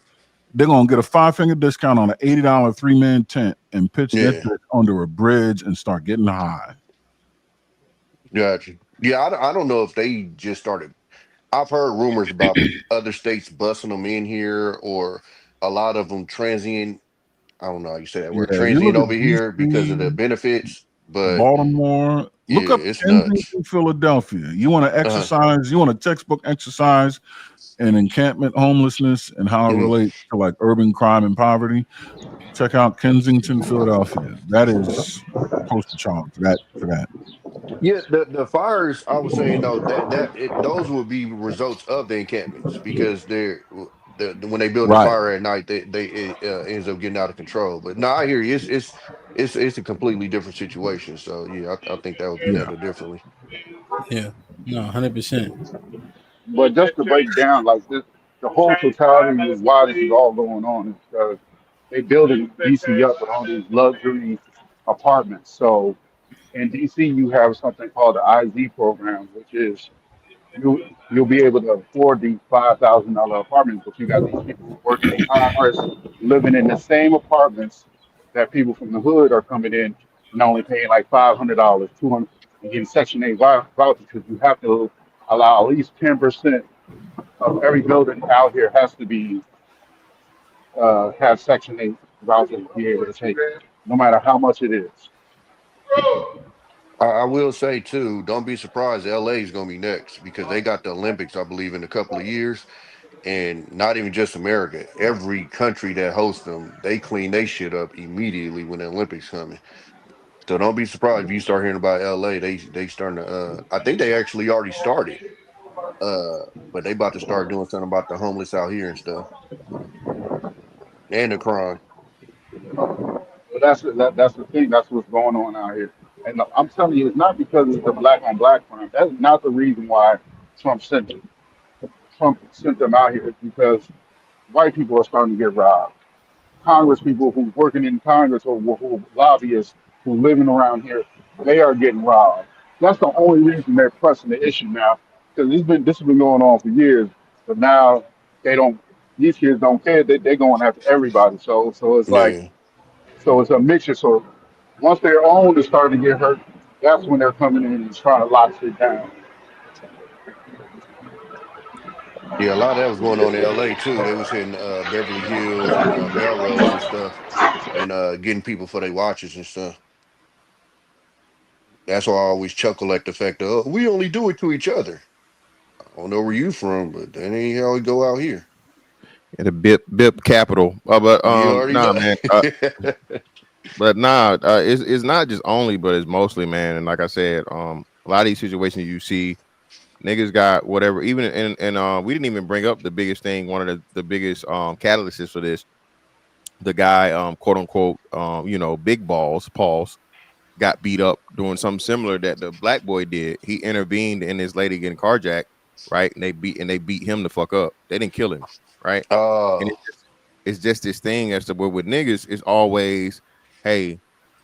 They're going to get a 5-finger discount on an $80 3-man tent and pitch that bitch under a bridge and start getting high. Gotcha. Yeah, I don't know if they just started. I've heard rumors about other states busting them in here, or a lot of them transient. I don't know how you say that word. Transient over here because of the benefits. But Baltimore, look up Kensington, Philadelphia. You want to exercise? You want a textbook exercise in encampment homelessness and how it relates to like urban crime and poverty? Check out Kensington, Philadelphia. That is poster child for that. Yeah, the fires. I was saying though those would be results of the encampments because when they build a fire at night, it ends up getting out of control. But no, I hear you. It's a completely different situation. So yeah, I think that would be handled differently. Yeah, no, 100%. But just to break down like this, the whole totality of why this is all going on is because they building DC up with all these luxury apartments. So in DC, you have something called the IZ program, which is you'll be able to afford these $5,000 apartments, but you got these people working in Congress, living in the same apartments that people from the hood are coming in and only paying like $500, $200, and getting Section 8 vouchers because you have to allow at least 10% of every building out here has to be have Section 8 vouchers to be able to take it, no matter how much it is. I will say too, don't be surprised. LA is going to be next because they got the Olympics, I believe, in a couple of years, and not even just America. Every country that hosts them, they clean their shit up immediately when the Olympics coming. So don't be surprised if you start hearing about LA. They starting to. I think they actually already started, but they about to start doing something about the homeless out here and stuff, and the crime. But that's the thing. That's what's going on out here. And I'm telling you, it's not because it's the black on black crime. That's not the reason why Trump sent them out here. It's because white people are starting to get robbed. Congress people who's working in Congress or who lobbyists who living around here, they are getting robbed. That's the only reason they're pressing the issue now. because this has been going on for years, but now they don't. These kids don't care. They're going after everybody. So it's like Yeah. it's a mixture. So once their own is starting to get hurt, that's when they're coming in and trying to lock shit down. Yeah, a lot of that was going on in LA too. They was hitting Beverly Hills and Melrose and stuff and getting people for their watches and stuff. That's why I always chuckle at the fact that we only do it to each other. I don't know where you from, but that ain't how we go out here. At a bip capital. But You already nah, know. man. But nah, it's not just only, but it's mostly, man. And like I said, a lot of these situations you see, niggas got whatever. Even and we didn't even bring up the biggest thing. One of the biggest catalysts for this, the guy quote unquote big balls Pauls got beat up doing something similar that the black boy did. He intervened in this lady getting carjacked, right? And they beat him the fuck up. They didn't kill him, right? And Oh, it's just this thing as to where with niggas it's always, hey,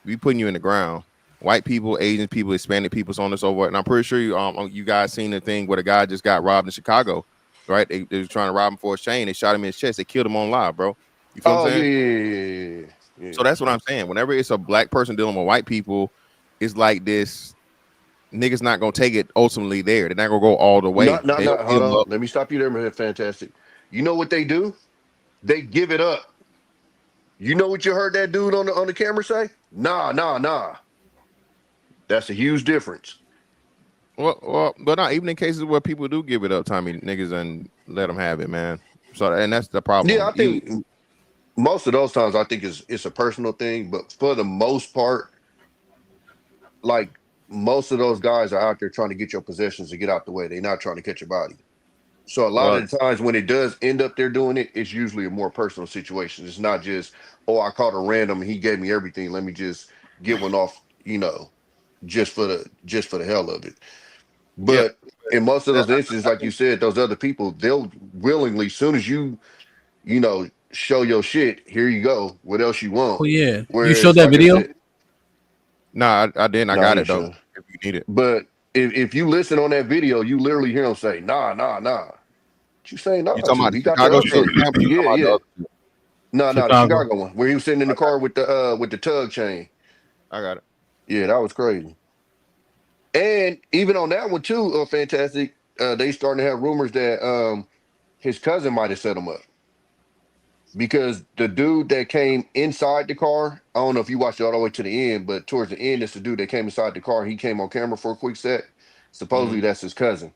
we putting you in the ground. White people, Asian people, Hispanic people, so on and so forth. And I'm pretty sure you guys seen the thing where the guy just got robbed in Chicago, right? They were trying to rob him for his chain. They shot him in his chest. They killed him on live, bro. You feel what I'm yeah, saying? So that's what I'm saying. Whenever it's a black person dealing with white people, it's like this. Niggas not gonna take it ultimately there. They're not gonna go all the way. No. They gonna beat Hold them on. up. Let me stop you there, man. Fantastic. You know what they do? They give it up. You know what you heard that dude on the camera say? Nah. That's a huge difference. Well, but not even in cases where people do give it up, Tommy, niggas and let them have it, man. So and that's the problem. Yeah, I think most of those times I think it's a personal thing, but for the most part, like most of those guys are out there trying to get your possessions to get out the way. They're not trying to catch your body. So a lot of the times when it does end up there doing it, it's usually a more personal situation. It's not just, oh, I caught a random and he gave me everything. Let me just get one off, just for the hell of it. But in most of those instances, like you said, those other people, they'll willingly, soon as you show your shit, here you go. What else you want? Oh yeah, you Whereas, showed that like I video. said, nah, I didn't. I no, got I it though. didn't show. If you need it. But if you listen on that video, you literally hear him say, nah. What you saying nah You talking to? about He the got the Chicago other shit? one. You talking about Yeah. the other shit? No, the Chicago. Chicago one, where he was sitting in the car with the tug chain. I got it. Yeah, that was crazy. And even on that one too, fantastic. They starting to have rumors that his cousin might have set him up. Because the dude that came inside the car, I don't know if you watched it all the way to the end, but towards the end, it's the dude that came inside the car. He came on camera for a quick set. Supposedly that's his cousin.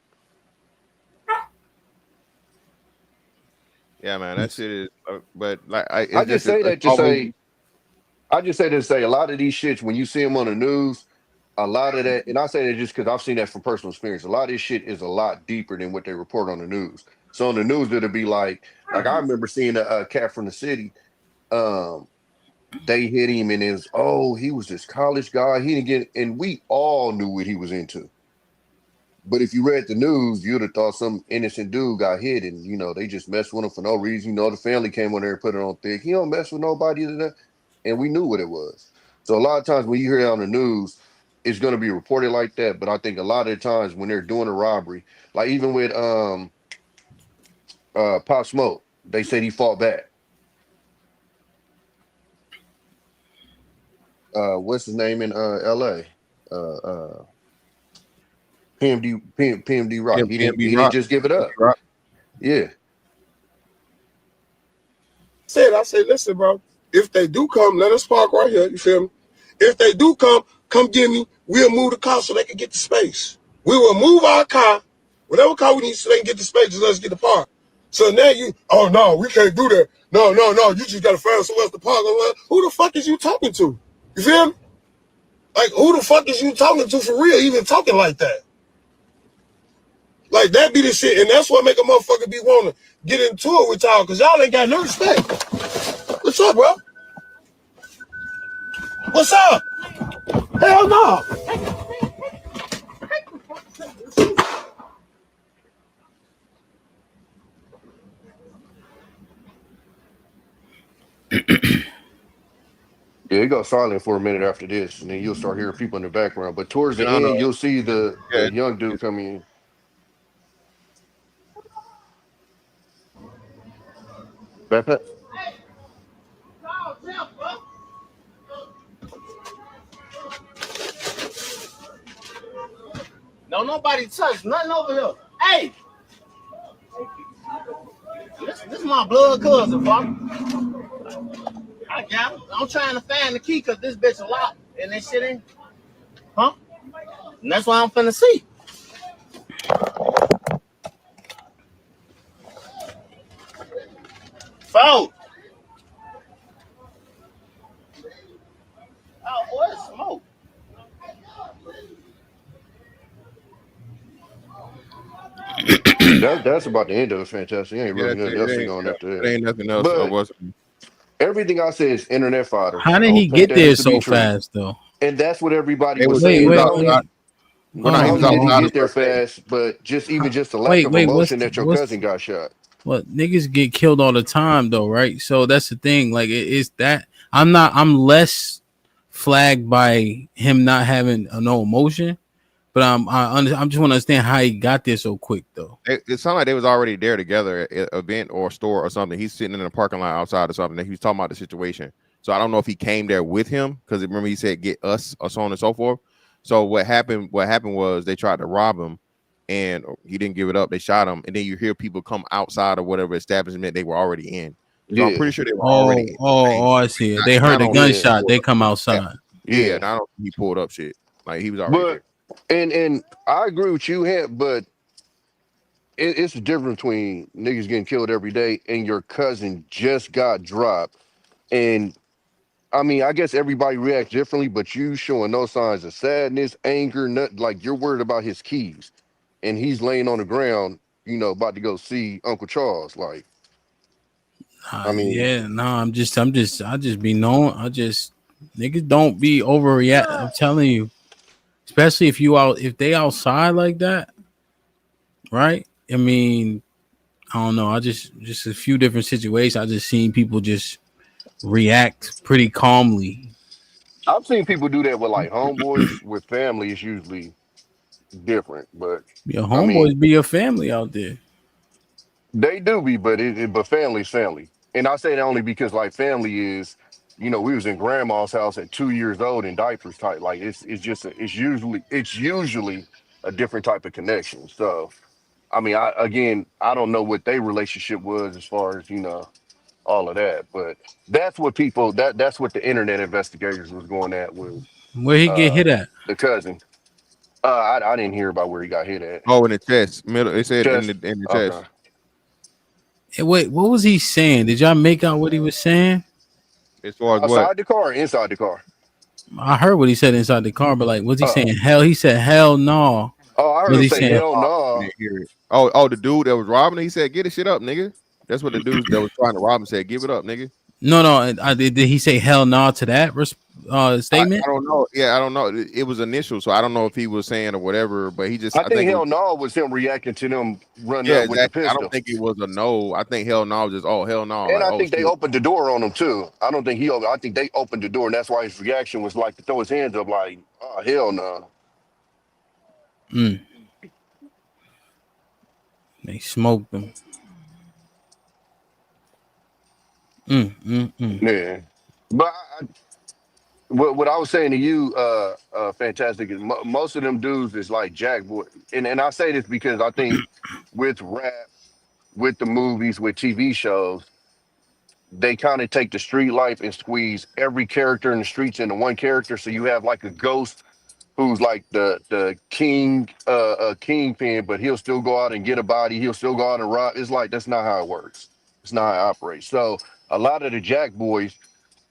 Yeah, man, that shit is. But like, it's I just just say it's that to always. say, a lot of these shits, when you see them on the news, a lot of that, and I say that just because I've seen that from personal experience, a lot of this shit is a lot deeper than what they report on the news. So on the news, it'll be like I remember seeing a cat from the city. They hit him and it was, he was this college guy. He didn't get, and we all knew what he was into. But if you read the news, you'd have thought some innocent dude got hit and, they just messed with him for no reason. The family came on there and put it on thick. He don't mess with nobody. And we knew what it was. So a lot of times when you hear it on the news, it's going to be reported like that. But I think a lot of the times when they're doing a robbery, like even with Pop Smoke, they said he fought back. What's his name in LA? PMD Rock. He didn't just give it up. Yeah. I said, listen, bro, if they do come, let us park right here. You feel me? If they do come get me. We'll move the car so they can get the space. We will move our car, whatever car we need so they can get the space, just let us get the park. So now oh no, we can't do that. No, you just gotta find somewhere else to park. Who the fuck is you talking to? You feel me? Like, who the fuck is you talking to for real, even talking like that? Like, that be the shit, and that's what make a motherfucker be wanting to get into it with y'all, because y'all ain't got no respect. What's up, bro? What's up? Hell no. Yeah, it goes silent for a minute after this, and then you'll start hearing people in the background. But towards the end, you'll see the young dude coming in. Backpack. No, nobody touched nothing over here. Hey, this is my blood cousin, fuck. I got it. I'm trying to find the key because this bitch a lock and this shit ain't. Huh? And that's why I'm finna see. Phone. Oh, boy, it's smoke. That's about the end of it. Fantastic. Ain't really nothing else to go on after that. Ain't nothing else. But everything I say is internet fodder. How did Don't he take get that there as to be so true. fast, though? And that's what everybody It was was saying. Wait, Not wait, only, wait. not he only was did he outside get there fast, but just the lack of emotion that your cousin got shot. What niggas get killed all the time though, right? So that's the thing. Like it's that I'm less flagged by him not having no emotion, but I just want to understand how he got there so quick though. It sounded like they was already there together at an event or a store or something. He's sitting in the parking lot outside or something. And he was talking about the situation. So I don't know if he came there with him because remember he said get us or so on and so forth. So what happened was they tried to rob him and he didn't give it up. They shot him, and then you hear people come outside of whatever establishment they were already in. So I'm pretty sure they were already in. I see it. They heard the gunshot. They come outside. Yeah. And I don't think he pulled up shit. Like he was already there. And I agree with you, Hamp, but it's the difference between niggas getting killed every day and your cousin just got dropped. And I mean, I guess everybody reacts differently, but you showing no signs of sadness, anger, nothing. Like you're worried about his keys, and he's laying on the ground, about to go see Uncle Charles. Like, I mean, yeah, no, I just be knowing. Niggas don't be overreact. I'm telling you, especially if they outside like that, right? I mean, I don't know. I just a few different situations. I just seen people just react pretty calmly. I've seen people do that with like homeboys. With family, it's usually different. But Your homeboys be your family out there. They do be, but family's family. And I say that only because like family is, we was in grandma's house at 2 years old in diapers type. Like it's usually a different type of connection. So I mean, I don't know what their relationship was as far as, all of that. But that's what that's what the internet investigators was going at with Where he get hit at? the cousin. I didn't hear about where he got hit at. Oh, in the chest. Middle. It said Chest? in the Okay. chest. Hey, wait, what was he saying? Did y'all make out what he was saying? As far as Outside what? the car or inside the car? I heard what he said inside the car, but like, what's he saying? Hell, he said hell no. Oh, I heard him say hell no. Oh, the dude that was robbing, he said, "Get his shit up, nigga." That's what the dude that was trying to rob him said. Give it up, nigga. No. Did he say hell no to that statement? I don't know. Yeah, I don't know. It was initial, so I don't know if he was saying or whatever. But he just. I think hell no was him reacting to them running up with the pistol. I don't think it was a no. I think hell no was just hell no. And like, I think they opened the door on him too. I don't think I think they opened the door, and that's why his reaction was like to throw his hands up, like, oh hell no. They smoked him. Yeah, but what I was saying to you, Fantastic, is most of them dudes is like Jack Boy, and I say this because I think with rap, with the movies, with TV shows, they kind of take the street life and squeeze every character in the streets into one character. So you have like a ghost who's like the kingpin, but he'll still go out and get a body. He'll still go out and rob. It's like that's not how it works. It's not how it operates. So a lot of the Jack boys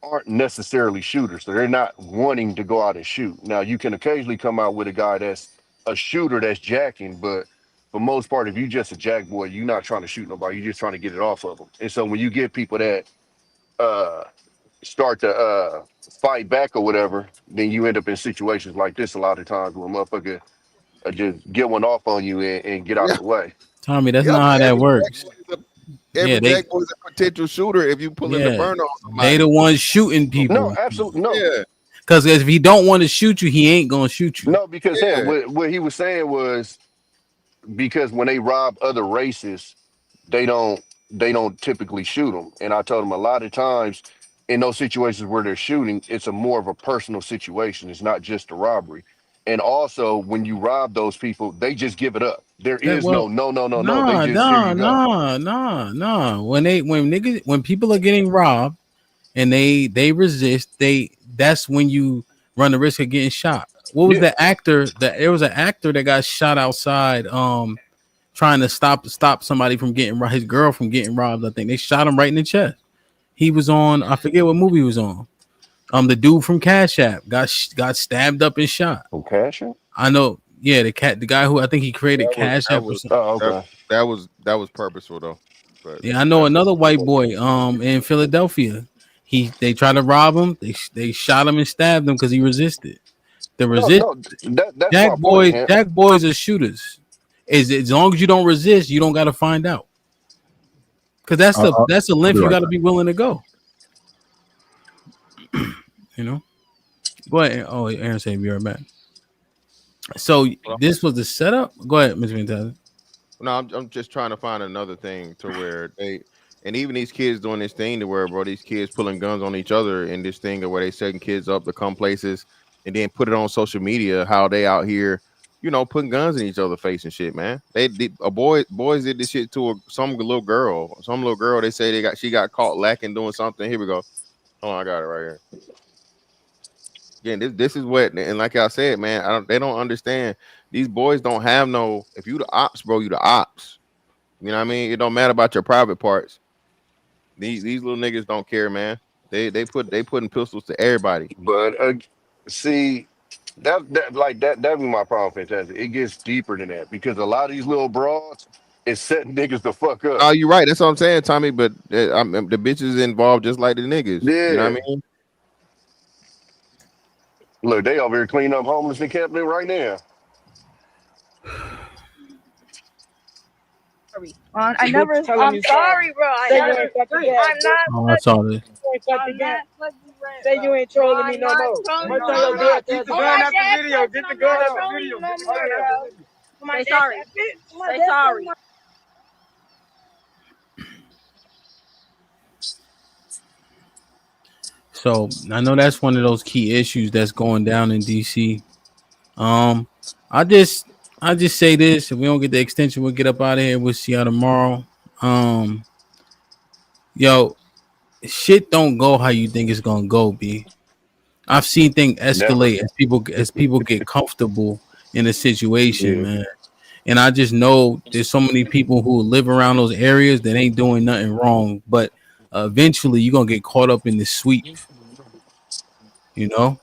aren't necessarily shooters, so they're not wanting to go out and shoot. Now you can occasionally come out with a guy that's a shooter that's jacking, but for most part, if you're just a Jack boy, you're not trying to shoot nobody. You're just trying to get it off of them. And so when you get people that start to fight back or whatever, then you end up in situations like this a lot of times where a motherfucker just get one off on you and get out of the way. Tommy, that's not how that works. Every Jack boy is a potential shooter if you pull in the burner on somebody. They the ones shooting people. No, absolutely no. Yeah. Because if he don't want to shoot you, he ain't gonna shoot you. No, because what he was saying was because when they rob other races, they don't they don't typically shoot them. And I told them a lot of times in those situations where they're shooting, it's a more of a personal situation. It's not just a robbery. And also, when you rob those people, they just give it up. There That is well, no. They nah, just, here nah, you go. nah, nah, nah. When people are getting robbed and they resist, that's when you run the risk of getting shot. What was Yeah. the actor that there was an actor that got shot outside trying to stop somebody from getting his girl from getting robbed. I think they shot him right in the chest. He was on, I forget what movie he was on. The dude from Cash App got stabbed up and shot. From Cash App? I know. Yeah, the guy who I think he created That was Cash that App or was something. Oh, that okay. that was purposeful though. But Yeah, I know that's another white boy in Philadelphia. They tried to rob him. They shot him and stabbed him because he resisted. The resist No, that's my point, Ham. Jack boys are shooters. As long as you don't resist, you don't got to find out. Because that's the I'll be length you right got to back. be willing to go. You know. Go ahead. Oh, Aaron said be right back. So this was the setup. Go ahead, Mr. Fantastic. No, I'm just trying to find another thing to where they and even these kids doing this thing to where, bro, these kids pulling guns on each other in this thing to where they setting kids up to come places and then put it on social media how they out here, putting guns in each other's face and shit, man. They did boys did this shit to some little girl. Some little girl, they say she got caught lacking doing something. Here we go. Hold on, I got it right here. Again, this is what, and like I said, man, they don't understand. These boys don't have no. If you the ops, bro, you the ops. You know what I mean? It don't matter about your private parts. These little niggas don't care, man. They putting pistols to everybody. But see, that be my problem, Fantastic. It gets deeper than that because a lot of these little broads is setting niggas the fuck up. Oh, you're right. That's what I'm saying, Tommy. But the bitches involved just like the niggas. You know Yeah. what I mean? Look, they over here cleaning up homeless encampment right now. I never. I'm sorry, bro. I'm not. Oh, I saw this. Say you ain't trolling me no more. Get the gun out the video. Get the gun out the video. Say sorry. Say sorry. So I know that's one of those key issues that's going down in DC. I just say this: if we don't get the extension, we'll get up out of here. We'll see y'all tomorrow. Yo, shit don't go how you think it's gonna go, B. I've seen things Never. escalate as people get comfortable in a situation, Yeah. man. And I just know there's so many people who live around those areas that ain't doing nothing wrong, but eventually you're gonna get caught up in the sweep. You know,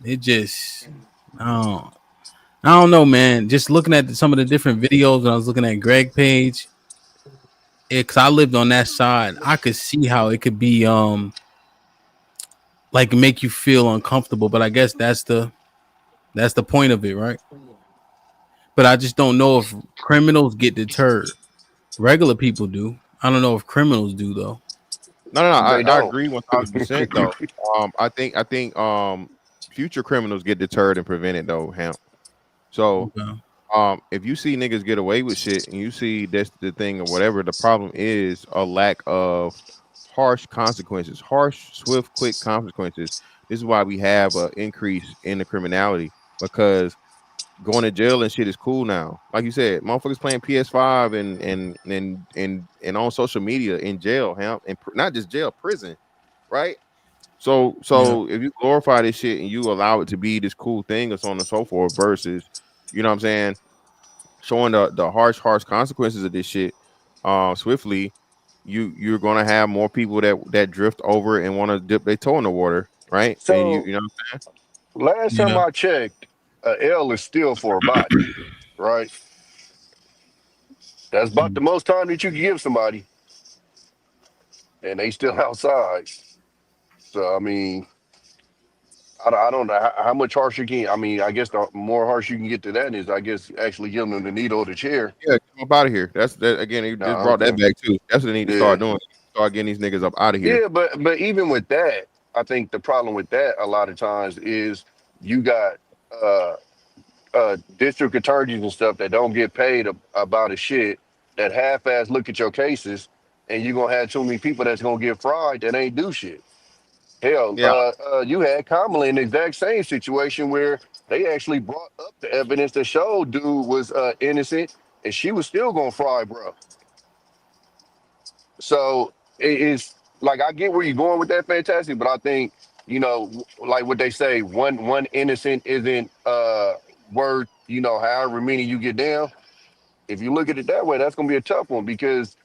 it just I don't know, man. Just looking at some of the different videos, when I was looking at Greg page, because I lived on that side, I could see how it could be like make you feel uncomfortable. But I guess that's the point of it, right? But I just don't know if criminals get deterred. Regular people do. I don't know if criminals do though. No. They I don't. agree 1,000% though. I think future criminals get deterred and prevented though, Hamp. So Okay. if you see niggas get away with shit and you see that's the thing or whatever, the problem is a lack of harsh consequences, harsh, swift, quick consequences. This is why we have an increase in the criminality because going to jail and shit is cool now. Like you said, motherfuckers playing PS5 and on social media in jail, and not just jail, prison, right? So if you glorify this shit and you allow it to be this cool thing or so on and so forth, versus, you know what I'm saying, showing the harsh consequences of this shit swiftly, you're gonna have more people that drift over and want to dip their toe in the water, right? And So you know what I'm saying? last time Yeah. I checked, a L is still for a body, right? That's about the most time that you can give somebody, and they still outside. So I mean, I don't know how much harsh you can. I mean, I guess the more harsh you can get to that is, I guess, actually giving them the needle or the chair. Yeah, come up out of here. That's that again. You just brought that Okay. back too. That's what they need to Yeah. start doing. Start getting these niggas up out of here. Yeah, but even with that, I think the problem with that a lot of times is you got uh district attorneys and stuff that don't get paid about a shit that half-ass look at your cases and you're gonna have too many people that's gonna get fried that ain't do shit. Hell, Yeah, you had Kamala in the exact same situation where they actually brought up the evidence that showed dude was innocent, and she was still gonna fry, bro. So it is like I get where you're going with that, fantastic, but I think like what they say, one innocent isn't worth however many you get down. If you look at it that way, that's gonna be a tough one because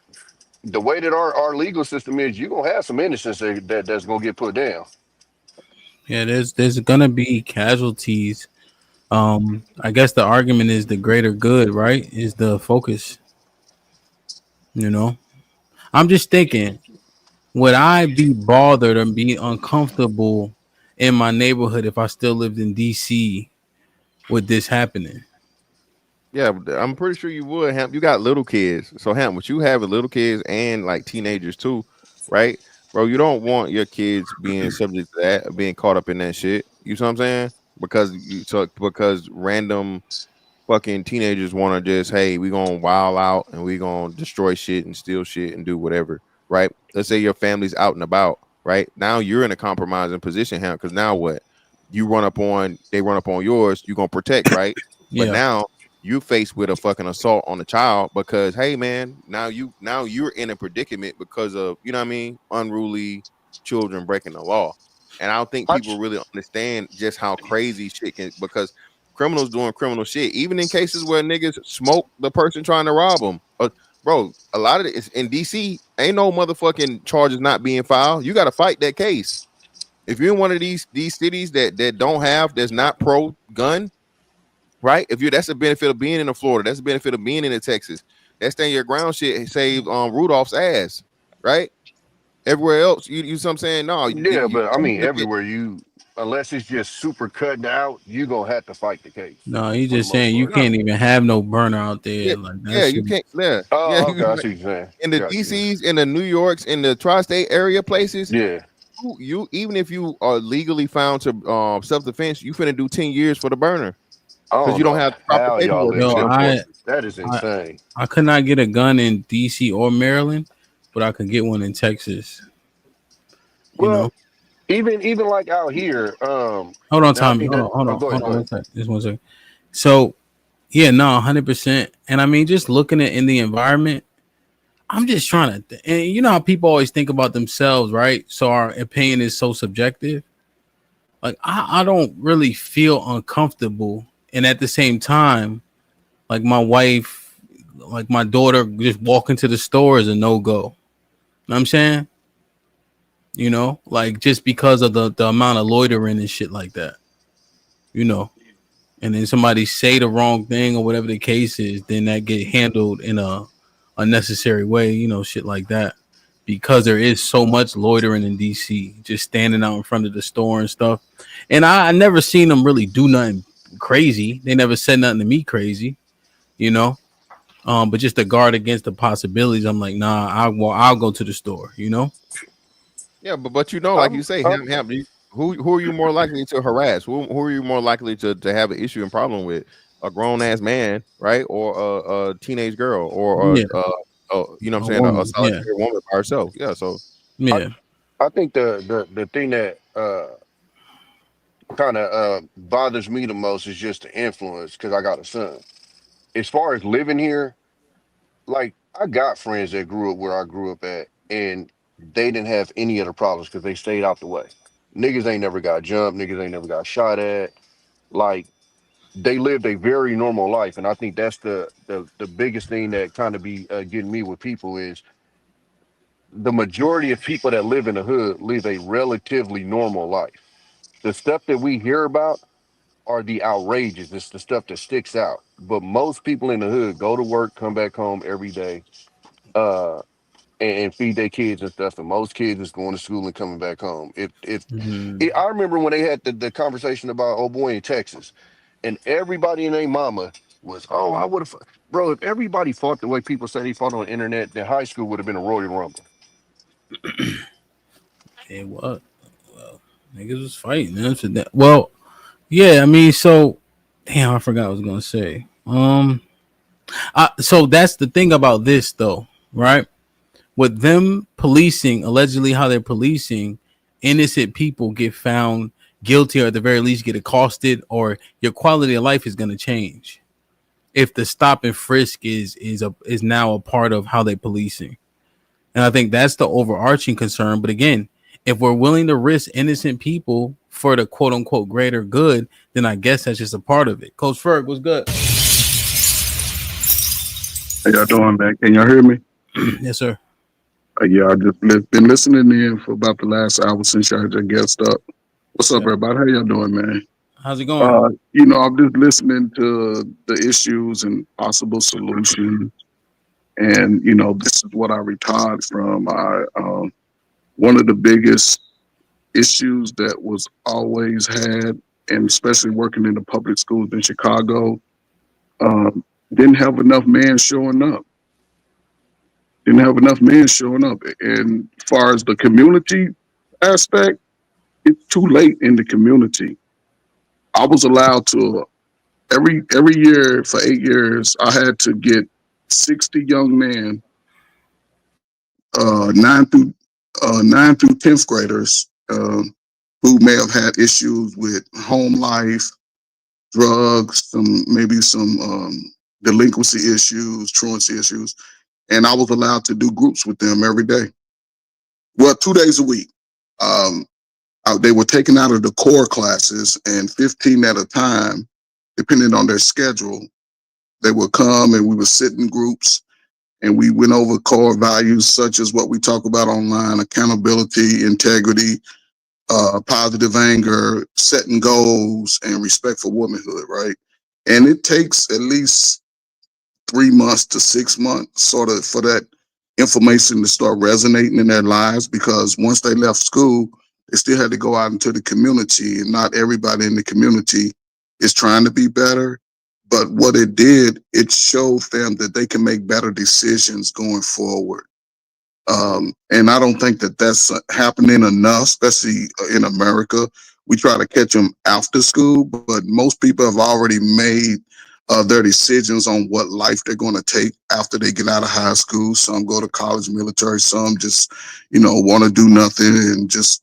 the way that our legal system is, you're gonna have some innocents that's gonna get put down. Yeah, there's gonna be casualties. I guess the argument is the greater good, right? Is the focus. You know, I'm just thinking, would I be bothered and be uncomfortable in my neighborhood if I still lived in DC with this happening? yeah, I'm pretty sure you would. Hamp, you got little kids, so Hamp, what you have is little kids and like teenagers too, right, bro? You don't want your kids being subject to that, being caught up in that shit. You know what I'm saying? Because random fucking teenagers want to just, hey, we gonna wild out and we gonna destroy shit and steal shit and do whatever, right? Let's say your family's out and about, right? Now you're in a compromising position, Hamp, because now what? They run up on yours, you gonna protect, right? But Yeah. now you faced with a fucking assault on a child because, hey man, now you're in a predicament because of, you know what I mean, unruly children breaking the law. And I don't think people really understand just how crazy shit can, because criminals doing criminal shit, even in cases where niggas smoke the person trying to rob them. Bro, a lot of it is in DC. Ain't no motherfucking charges not being filed. You got to fight that case. If you're in one of these cities that don't have, that's not pro gun, right? That's the benefit of being in Florida. That's the benefit of being in Texas. That stand your ground shit saved Rudolph's ass, right? Everywhere else, you know what I'm saying? No, Yeah, but I mean, everywhere unless it's just super cutting out, you gonna have to fight the case No, you for the just most saying you part. can't even have no burner out there. Like Yeah, that's you can't. Yeah, yeah. Oh, okay, I see what you're saying. In the Got you. DCs, in the New Yorks, in the tri-state area places, Yeah. you even if you are legally found to self-defense, you finna do 10 years for the burner I because don't you don't know have the proper how y'all paperwork and live yo, in shit. them I places. That is I insane. I could not get a gun in DC or Maryland, but I could get one in Texas. You know. Well, even like out here, Hold on, and I Tommy. think Hold that. on, hold Oh, on, go ahead, hold go on. ahead. 1 second. Just 1 second. So yeah, no, 100%. And I mean, just looking at in the environment, I'm just trying to, and you know how people always think about themselves, right? So our opinion is so subjective. Like I don't really feel uncomfortable, and at the same time, like my wife, like my daughter, just walking to the store is a no go. Know what I'm saying, like just because of the amount of loitering and shit like that, you know. And then somebody say the wrong thing or whatever the case is, then that get handled in a unnecessary way, shit like that. Because there is so much loitering in DC, just standing out in front of the store and stuff. And I never seen them really do nothing crazy. They never said nothing to me crazy, you know. But just to guard against the possibilities, I'm like, nah, I'll go to the store, you know. Yeah, but like I'm, you say, I'm who are you more likely to harass? Who are you more likely to have an issue and problem with? A grown ass man, right, or a teenage girl, or Yeah, you know what I'm a saying, a woman. Yeah, solitary woman by herself. Yeah, so I, yeah. I think the thing that kind of bothers me the most is just the influence because I got a son. As far as living here, like I got friends that grew up where I grew up at, and they didn't have any of the problems because they stayed out the way. Niggas ain't never got jumped. Niggas ain't never got shot at. Like they lived a very normal life, and I think that's the biggest thing that kind of be getting me with people is the majority of people that live in the hood live a relatively normal life. The stuff that we hear about are the outrageous. It's the stuff that sticks out. But most people in the hood go to work, come back home every day, uh, and feed their kids and stuff. And most kids is going to school and coming back home. I remember when they had the conversation about old boy in Texas, and everybody and their mama was, oh, I would have, bro. If everybody fought the way people say they fought on the internet, then high school would have been a Royal Rumble. Hey, what? Well, niggas was fighting. That's what that. Well, yeah. I mean, so damn, I forgot what I was gonna say. So that's the thing about this, though, right? with them policing, allegedly how they're policing, innocent people get found guilty or at the very least get accosted, or your quality of life is going to change if the stop and frisk is now a part of how they're policing. And I think that's the overarching concern. But again, if we're willing to risk innocent people for the quote unquote greater good, then I guess that's just a part of it. Coach Ferg, what's good? How y'all doing, man? Can y'all hear me? Yes, sir. Yeah, I just been listening in for about the last hour since y'all just guessed up. What's up, everybody? How y'all doing, man? How's it going? I'm just listening to the issues and possible solutions. And, this is what I retired from. One of the biggest issues that was always had, and especially working in the public schools in Chicago, didn't have enough men showing up. And as far as the community aspect, it's too late in the community. I was allowed to every year for 8 years, I had to get 60 young men, 9 through 10th graders, who may have had issues with home life, drugs, maybe some delinquency issues, truancy issues, and I was allowed to do groups with them every day. Well, 2 days a week. They were taken out of the core classes, and 15 at a time, depending on their schedule, they would come and we would sit in groups and we went over core values such as what we talk about online: accountability, integrity, positive anger, setting goals, and respect for womanhood, right? And it takes at least 3 months to 6 months sort of for that information to start resonating in their lives, because once they left school, they still had to go out into the community, and not everybody in the community is trying to be better. But what it did, it showed them that they can make better decisions going forward. And I don't think that that's happening enough, especially in America. We try to catch them after school, but most people have already made their decisions on what life they're going to take after they get out of high school. Some go to college, military, some just, want to do nothing and just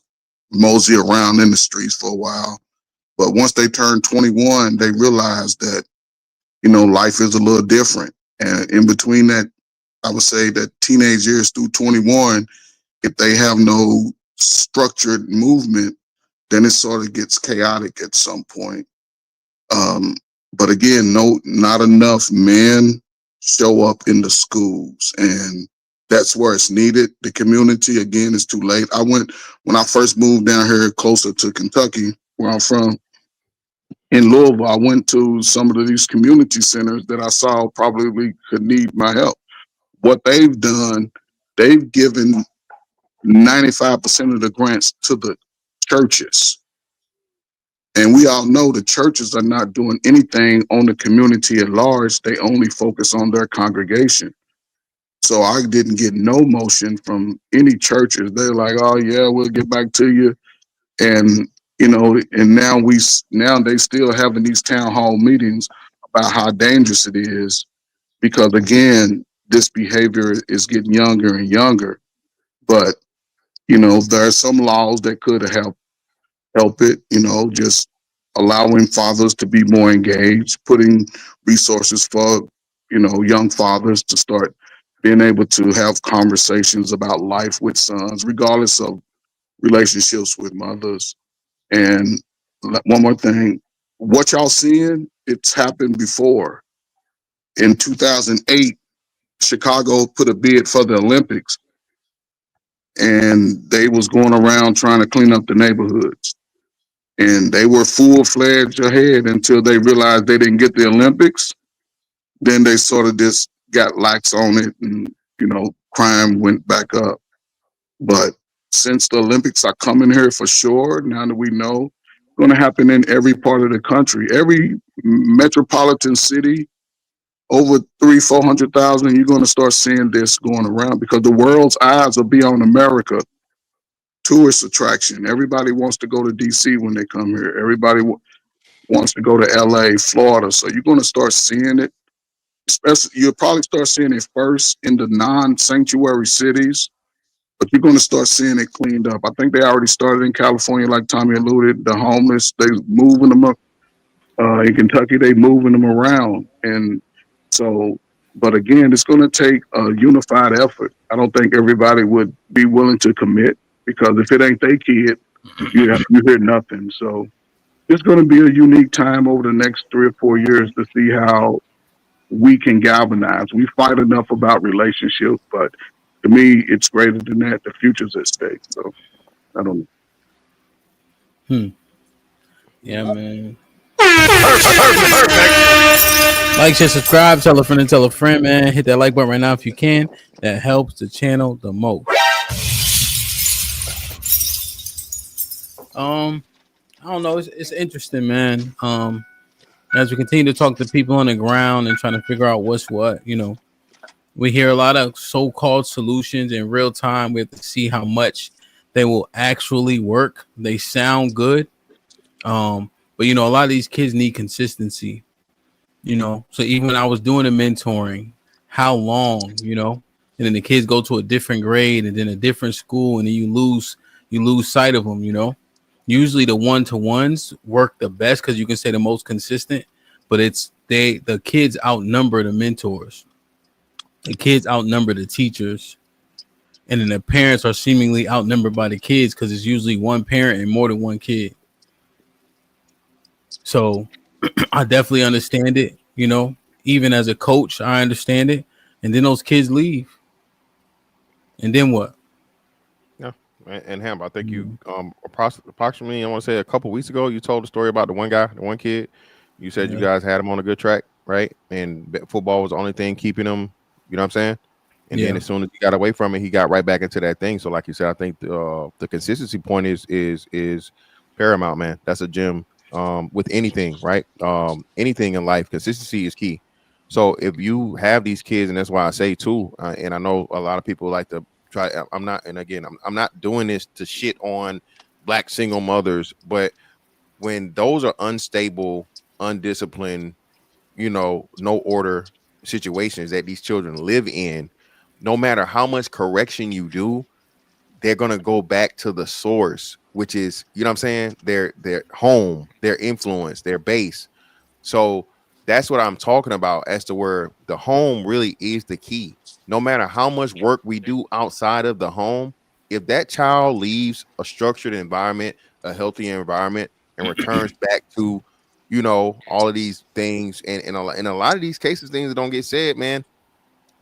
mosey around in the streets for a while. But once they turn 21, they realize that, life is a little different. And in between that, I would say that teenage years through 21, if they have no structured movement, then it sort of gets chaotic at some point. But again, not enough men show up in the schools, and that's where it's needed. The community, again, is too late. When I first moved down here closer to Kentucky, where I'm from, in Louisville, I went to some of these community centers that I saw probably could need my help. What they've done, they've given 95% of the grants to the churches. And we all know the churches are not doing anything on the community at large. They only focus on their congregation. So I didn't get no motion from any churches. They're like, oh yeah, we'll get back to you. And, and now they still having these town hall meetings about how dangerous it is, because again, this behavior is getting younger and younger. But, there are some laws that could help it, just allowing fathers to be more engaged, putting resources for, young fathers to start being able to have conversations about life with sons, regardless of relationships with mothers. And one more thing, what y'all seeing, it's happened before. In 2008, Chicago put a bid for the Olympics, and they was going around trying to clean up the neighborhoods. And they were full-fledged ahead until they realized they didn't get the Olympics. Then they sort of just got lax on it, and, crime went back up. But since the Olympics are coming here for sure, now that we know, it's going to happen in every part of the country. Every metropolitan city, over 300,000-400,000, you're going to start seeing this going around, because the world's eyes will be on America. Tourist attraction. Everybody wants to go to DC when they come here. Everybody wants to go to LA, Florida. So you're going to start seeing it. especially you'll probably start seeing it first in the non-sanctuary cities, but you're going to start seeing it cleaned up. I think they already started in California, like Tommy alluded. The homeless, they moving them up. In Kentucky, they moving them around, and so. But again, it's going to take a unified effort. I don't think everybody would be willing to commit, because if it ain't their kid, you hear nothing. So it's going to be a unique time over the next 3 or 4 years to see how we can galvanize. We fight enough about relationships, but to me, it's greater than that. The future's at stake. So I don't know. Yeah, man. Like, share, subscribe, tell a friend and tell a friend, man. Hit that like button right now if you can. That helps the channel the most. I don't know. It's interesting, man. As we continue to talk to people on the ground and trying to figure out what's what, we hear a lot of so-called solutions in real time. We have to see how much they will actually work. They sound good. But a lot of these kids need consistency. So even when I was doing the mentoring, how long, and then the kids go to a different grade and then a different school, and then you lose sight of them. Usually the one-to-ones work the best because you can say the most consistent, but the kids outnumber the mentors. The kids outnumber the teachers, and then the parents are seemingly outnumbered by the kids because it's usually one parent and more than one kid. So I definitely understand it, even as a coach, I understand it. And then those kids leave. And then what? Yeah. And Ham, I think you approximately, I want to say a couple weeks ago, you told the story about the one kid. You said you guys had him on a good track, right? And football was the only thing keeping him, you know what I'm saying? And then as soon as he got away from it, he got right back into that thing. So like you said, I think the consistency point is paramount, man. That's a gem. With anything, right? Anything in life, consistency is key. So if you have these kids, and that's why I say too, and I know a lot of people like to try. I'm not doing this to shit on Black single mothers, but when those are unstable, undisciplined, no order situations that these children live in, no matter how much correction you do, they're going to go back to the source, which is, what I'm saying? Their home, their influence, their base. So that's what I'm talking about as to where the home really is the key. No matter how much work we do outside of the home, if that child leaves a structured environment, a healthy environment, and returns back to, all of these things, and in a lot of these cases, things that don't get said, man,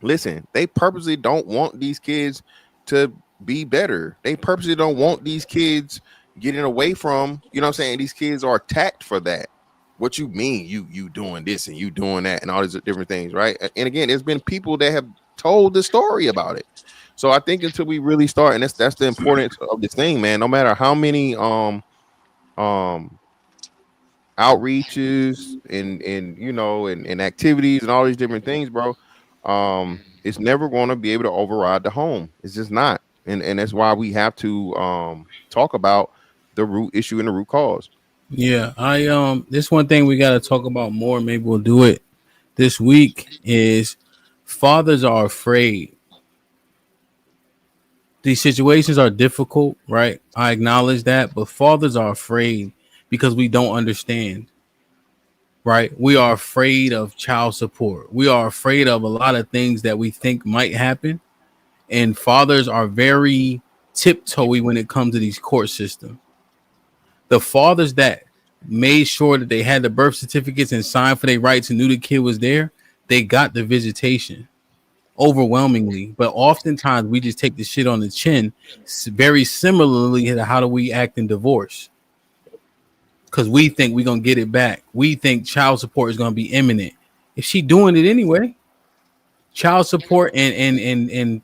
listen, they purposely don't want these kids to be better. They purposely don't want these kids getting away from, these kids are attacked for that. What you mean you doing this and you doing that and all these different things, right? And again, there's been people that have told the story about it. So I think until we really start, and that's the importance of this thing, man. No matter how many outreaches and activities and all these different things, bro, it's never going to be able to override the home. It's just not. And that's why we have to talk about the root issue and the root cause. Yeah, this one thing we got to talk about more. Maybe we'll do it this week. Is fathers are afraid. These situations are difficult, right? I acknowledge that, but fathers are afraid because we don't understand. Right? We are afraid of child support. We are afraid of a lot of things that we think might happen. And fathers are very tiptoey when it comes to these court systems. The fathers that made sure that they had the birth certificates and signed for their rights and knew the kid was there, they got the visitation overwhelmingly. But oftentimes we just take the shit on the chin. Very similarly to how do we act in divorce? Because we think we're going to get it back. We think child support is going to be imminent. If she doing it anyway, child support and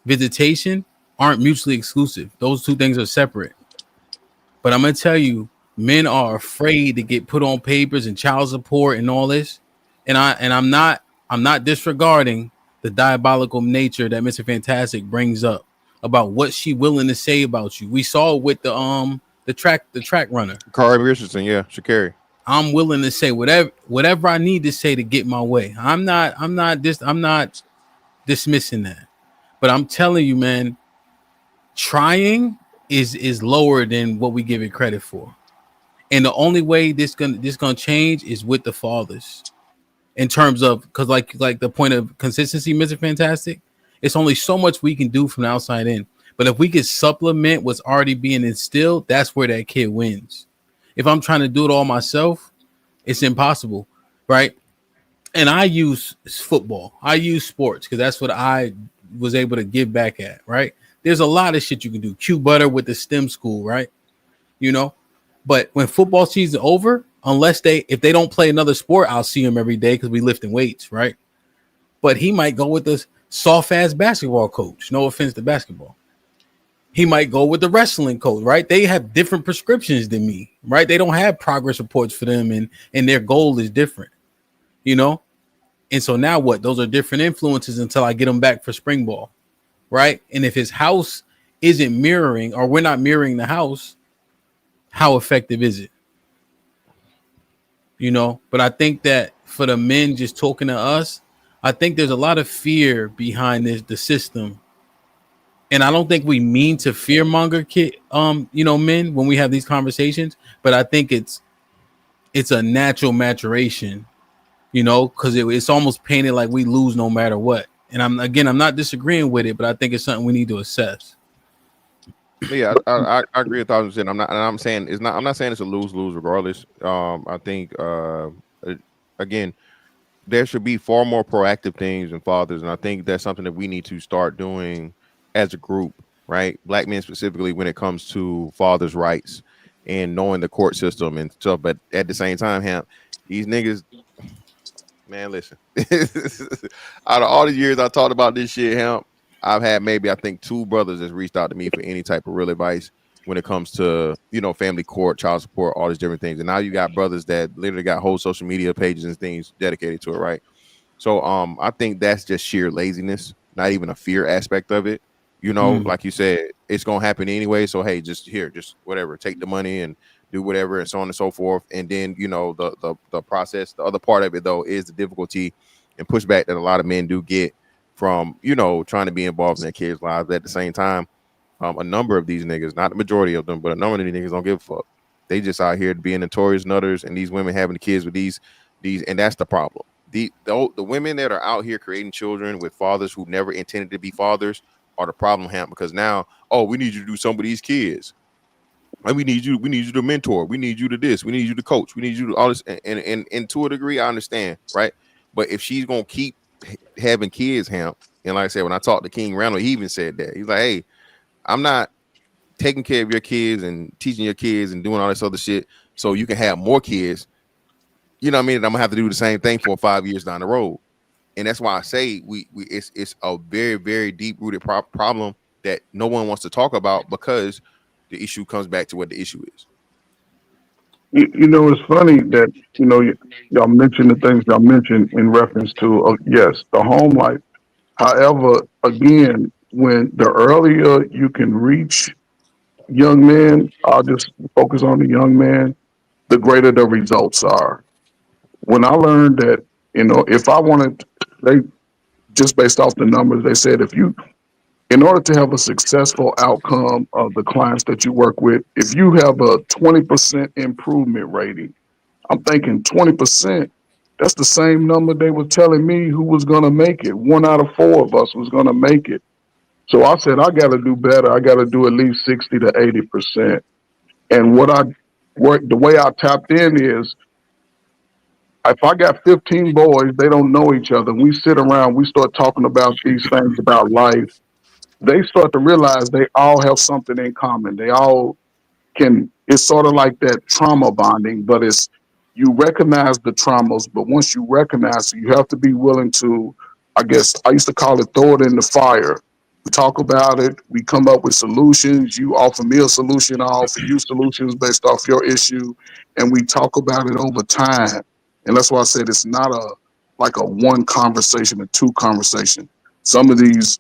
visitation aren't mutually exclusive. Those two things are separate. But I'm going to tell you, men are afraid to get put on papers and child support and all this. And I'm not disregarding the diabolical nature that Mr. Fantastic brings up about what she willing to say about you. We saw it with the track runner. Carl Richardson, yeah, Sha'Carri. I'm willing to say whatever I need to say to get my way. I'm not dismissing that. But I'm telling you, man, trying is lower than what we give it credit for. And the only way this gonna change is with the fathers. In terms of, because like the point of consistency, Mr. Fantastic, it's only so much we can do from the outside in. But if we could supplement what's already being instilled, that's where that kid wins. If I'm trying to do it all myself, it's impossible, right? And I use football. I use sports because that's what I was able to give back at, right? There's a lot of shit you can do. Q Butter with the STEM school, right? You know, but when football season over, if they don't play another sport, I'll see them every day because we lifting weights, right? But he might go with the soft ass basketball coach. No offense to basketball. He might go with the wrestling coach, right? They have different prescriptions than me, right? They don't have progress reports for them, and their goal is different, you know? And so now what? Those are different influences until I get them back for spring ball, right? And if his house isn't mirroring, or we're not mirroring the house, how effective is it? You know, but I think that for the men just talking to us, I think there's a lot of fear behind the system. And I don't think we mean to fear monger men when we have these conversations, but I think it's a natural maturation, you know, because it's almost painted like we lose no matter what. And I'm not disagreeing with it, but I think it's something we need to assess. Yeah, I agree 1,000%. I'm saying it's not. I'm not saying it's a lose regardless. I think again, there should be far more proactive things in fathers, and I think that's something that we need to start doing as a group, right? Black men specifically, when it comes to fathers' rights and knowing the court system and stuff. But at the same time, Hamp, these niggas, man, listen. Out of all the years I talked about this shit, Hamp, I've had maybe I think 2 brothers that's reached out to me for any type of real advice when it comes to, you know, family court, child support, all these different things. And now you got brothers that literally got whole social media pages and things dedicated to it, right? So I think that's just sheer laziness, not even a fear aspect of it. You know, like you said, it's gonna happen anyway. So hey, just whatever, take the money and do whatever, and so on and so forth. And then, you know, the process, the other part of it though is the difficulty and pushback that a lot of men do get from, you know, trying to be involved in their kids' lives. But at the same time, a number of these niggas, not the majority of them, but a number of these niggas don't give a fuck. They just out here being notorious nutters, and these women having the kids with these, and that's the problem. The women that are out here creating children with fathers who never intended to be fathers are the problem, Hamp, because now, oh, we need you to do some of these kids. And we need you to mentor. We need you to this. We need you to coach. We need you to all this. And to a degree, I understand, right? But if she's gonna keep having kids, Hamp, and like I said, when I talked to King Randall, he even said that. He's like, hey, I'm not taking care of your kids and teaching your kids and doing all this other shit so you can have more kids. You know what I mean? And I'm gonna have to do the same thing for 5 years down the road. And that's why I say it's a very, very deep rooted problem that no one wants to talk about, because the issue comes back to what the issue is. You know, it's funny that, you know, y'all mentioned the things y'all mentioned in reference to, yes, the home life. However, again, when the earlier you can reach young men, I'll just focus on the young man, the greater the results are. When I learned that, you know, if I wanted, they just based off the numbers, they said in order to have a successful outcome of the clients that you work with, if you have a 20% improvement rating, I'm thinking 20%, that's the same number they were telling me who was going to make it. 1 out of 4 of us was going to make it. So I said, I got to do better. I got to do at least 60 to 80%. And the way I tapped in is, if I got 15 boys, they don't know each other. We sit around, we start talking about these things about life. They start to realize they all have something in common. They all it's sort of like that trauma bonding, but you recognize the traumas, but once you recognize it, you have to be willing to, I guess I used to call it, throw it in the fire. We talk about it, we come up with solutions, you offer me a solution, I offer you solutions based off your issue, and we talk about it over time. And that's why I said it's not like a one conversation, a 2 conversation. Some of these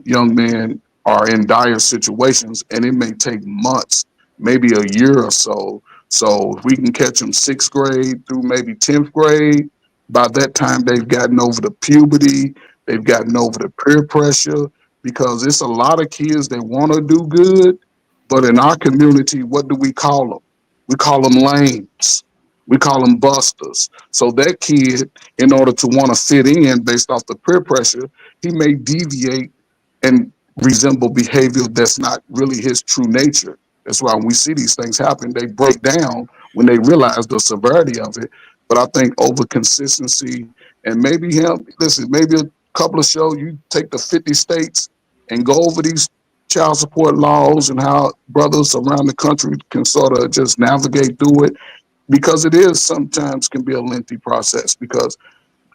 young men are in dire situations, and it may take months, maybe a year or so, So if we can catch them 6th grade through maybe 10th grade, by that time they've gotten over the puberty, they've gotten over the peer pressure, because it's a lot of kids that want to do good, but in our community, what do we call them? We call them lames. We call them busters. So that kid, in order to want to fit in based off the peer pressure, he may deviate and resemble behavior that's not really his true nature. That's why when we see these things happen, they break down when they realize the severity of it. But I think over consistency and maybe listen, maybe a couple of shows, you take the 50 states and go over these child support laws and how brothers around the country can sort of just navigate through it, because it is sometimes can be a lengthy process, because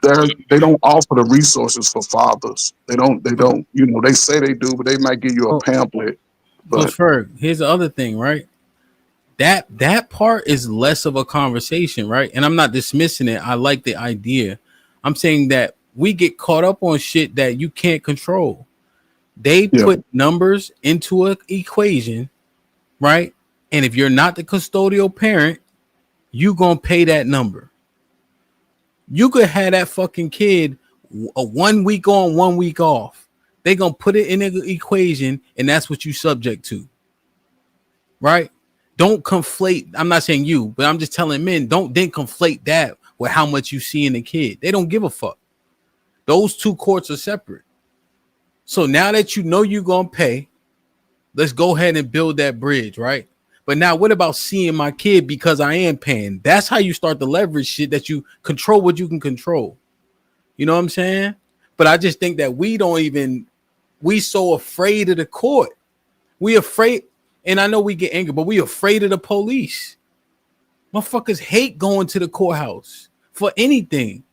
they don't offer the resources for fathers. They don't, they say they do, but they might give you a pamphlet. Coach But Ferg, here's the other thing, right? That part is less of a conversation, right? And I'm not dismissing it. I like the idea. I'm saying that we get caught up on shit that you can't control. They put numbers into an equation, right? And if you're not the custodial parent, you gonna pay that number. You could have that fucking kid a 1 week on, 1 week off. They gonna put it in the equation, and that's what you subject to, right? Don't conflate. I'm not saying you, but I'm just telling men, don't then conflate that with how much you see in the kid. They don't give a fuck. Those two courts are separate. So now that you know you're gonna pay, let's go ahead and build that bridge, right? But now what about seeing my kid because I am paying? That's how you start to leverage shit, that you control what you can control. You know what I'm saying? But I just think that we so afraid of the court. We afraid, and I know we get angry, but we afraid of the police. Motherfuckers hate going to the courthouse for anything.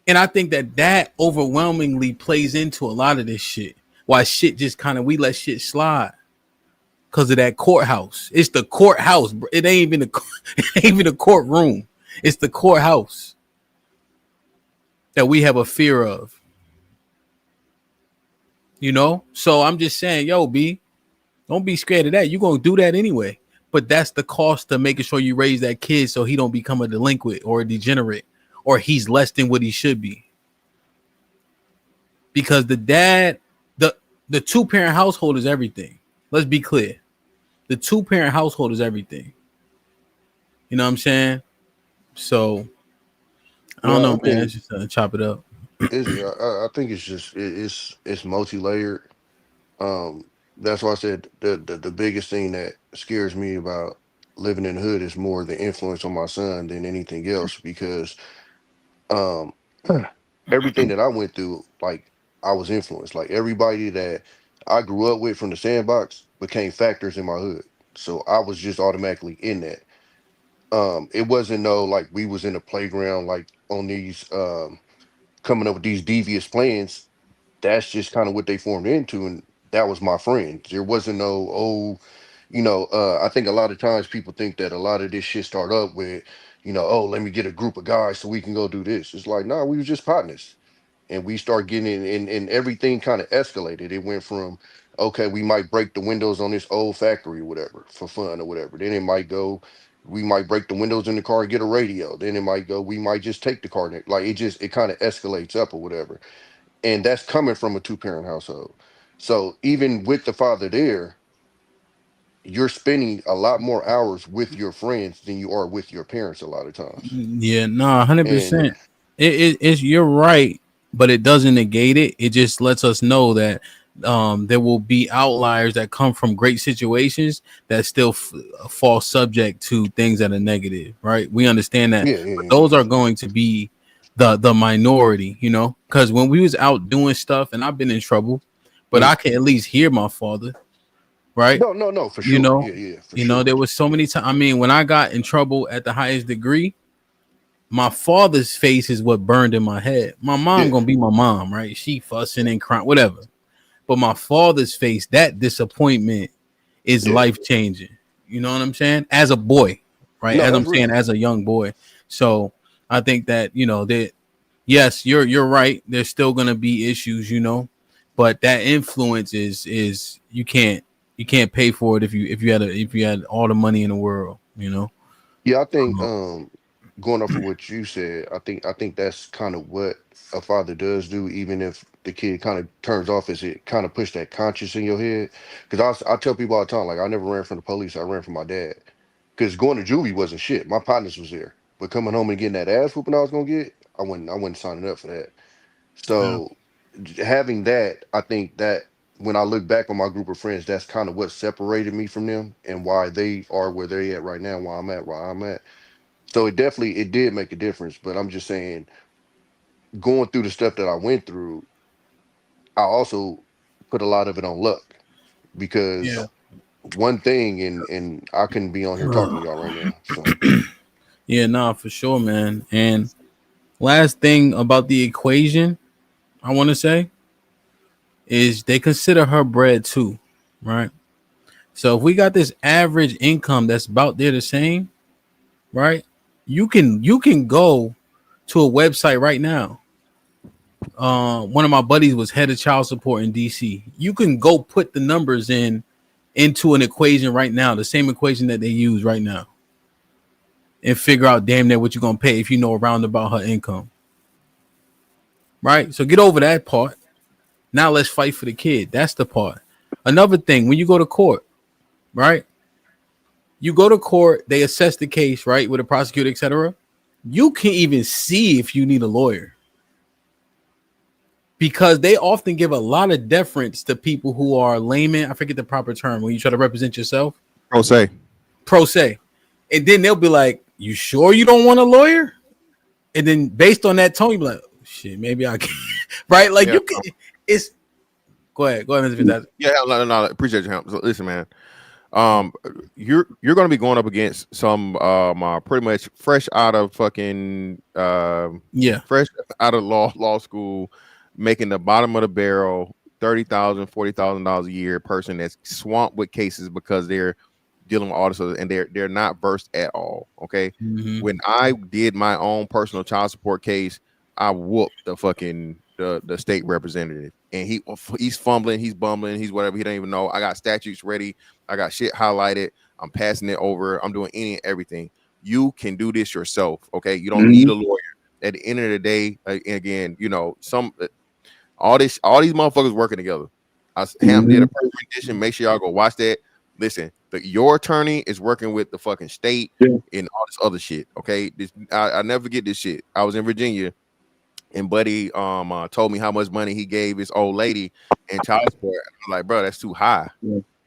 And I think that overwhelmingly plays into a lot of this shit. Why shit just we let shit slide. Because of that courthouse. It's the courthouse. It ain't even the courtroom. It's the courthouse that we have a fear of. You know? So I'm just saying, yo, B, don't be scared of that. You're going to do that anyway. But that's the cost of making sure you raise that kid so he don't become a delinquent or a degenerate, or he's less than what he should be. Because the 2-parent household is everything. Let's be clear. The 2-parent household is everything. You know what I'm saying? So I don't know, man. It's just chop it up. I think it's just it's multi-layered. That's why I said the biggest thing that scares me about living in the hood is more the influence on my son than anything else, because um everything that I went through, like, I was influenced. Like, everybody that I grew up with from the sandbox became factors in my hood. So I was just automatically in that. It wasn't no like we was in a playground like on these coming up with these devious plans. That's just kind of what they formed into, and that was my friend. There wasn't no I think a lot of times people think that a lot of this shit start up with, oh, let me get a group of guys so we can go do this. It's like, nah, we was just partners, and we start getting in, and everything kind of escalated. It went from, okay, we might break the windows on this old factory or whatever for fun or whatever. Then it might go, we might break the windows in the car and get a radio. Then it might go, we might just take the car. Like, it kind of escalates up or whatever. And that's coming from a 2-parent household. So even with the father there, you're spending a lot more hours with your friends than you are with your parents a lot of times. Yeah, no, And 100%. It's you're right, but it doesn't negate it. It just lets us know that there will be outliers that come from great situations that still fall subject to things that are negative, right? We understand that, but those are going to be the minority, you know, because when we was out doing stuff, and I've been in trouble, but I can at least hear my father, right? No, for You sure. know, Yeah, for you know, sure. there was so many times. I mean, when I got in trouble at the highest degree, my father's face is what burned in my head. My mom gonna be my mom, right? She fussing and crying, whatever. But my father's face, that disappointment is life changing. You know what I'm saying? As a boy, right? No, As that's I'm saying, real. as a young boy. So I think that, you know, that yes, you're right. There's still gonna be issues, you know, but that influence is you can't you can't pay for it if you had all the money in the world, you know. Yeah, I think going off of what you said, I think that's kind of what a father does do, even if the kid kind of turns off, is it kind of push that conscience in your head. Because I tell people all the time, like I never ran from the police, I ran from my dad. Because going to juvie wasn't shit. My partners was there, but coming home and getting that ass whooping I was gonna get, I wasn't signing up for that. Yeah. So having that, I think that when I look back on my group of friends, that's kind of what separated me from them and why they are where they at right now, where I'm at. So it did make a difference. But I'm just saying, going through the stuff that I went through, I also put a lot of it on luck Yeah. because one thing, and I couldn't be on here talking to y'all right now. So Yeah, nah, for sure, man. And last thing about the equation, I want to say is they consider her bread too, right? So if we got this average income that's about there the same, right? You can go to a website right now. One of my buddies was head of child support in DC. You can go put the numbers into an equation right now, the same equation that they use right now, and figure out damn near what you're gonna pay if you know around about her income. Right? So get over that part. Now let's fight for the kid. That's the part. Another thing, when you go to court, right? You go to court, they assess the case, right, with a prosecutor, etc. You can even see if you need a lawyer because they often give a lot of deference to people who are laymen. I forget the proper term when you try to represent yourself. Pro se. And then they'll be like, "You sure you don't want a lawyer?" And then based on that tone, you be like, oh, "Shit, maybe I can." Right? Like Yeah. you can. It's go ahead, Mr. Fantastic. Yeah, no, appreciate you. So listen, man. You're gonna be going up against some pretty much fresh out of fucking fresh out of law school, making the bottom of the barrel, $30,000, $40,000 a year person that's swamped with cases because they're dealing with all this other, and they're not versed at all. Okay, when I did my own personal child support case, I whooped the fucking the state representative, and he's fumbling, he's bumbling, he's whatever, he don't even know. I got statutes ready, I got shit highlighted, I'm passing it over, I'm doing any and everything. You can do this yourself, okay? You don't need a lawyer. At the end of the day, again, you know, all these motherfuckers working together. HAMP did a perfect rendition. Make sure y'all go watch that. Listen, your attorney is working with the fucking state and all this other shit. Okay, I never forget this shit. I was in Virginia, and Buddy told me how much money he gave his old lady in child support. I'm like, bro, that's too high,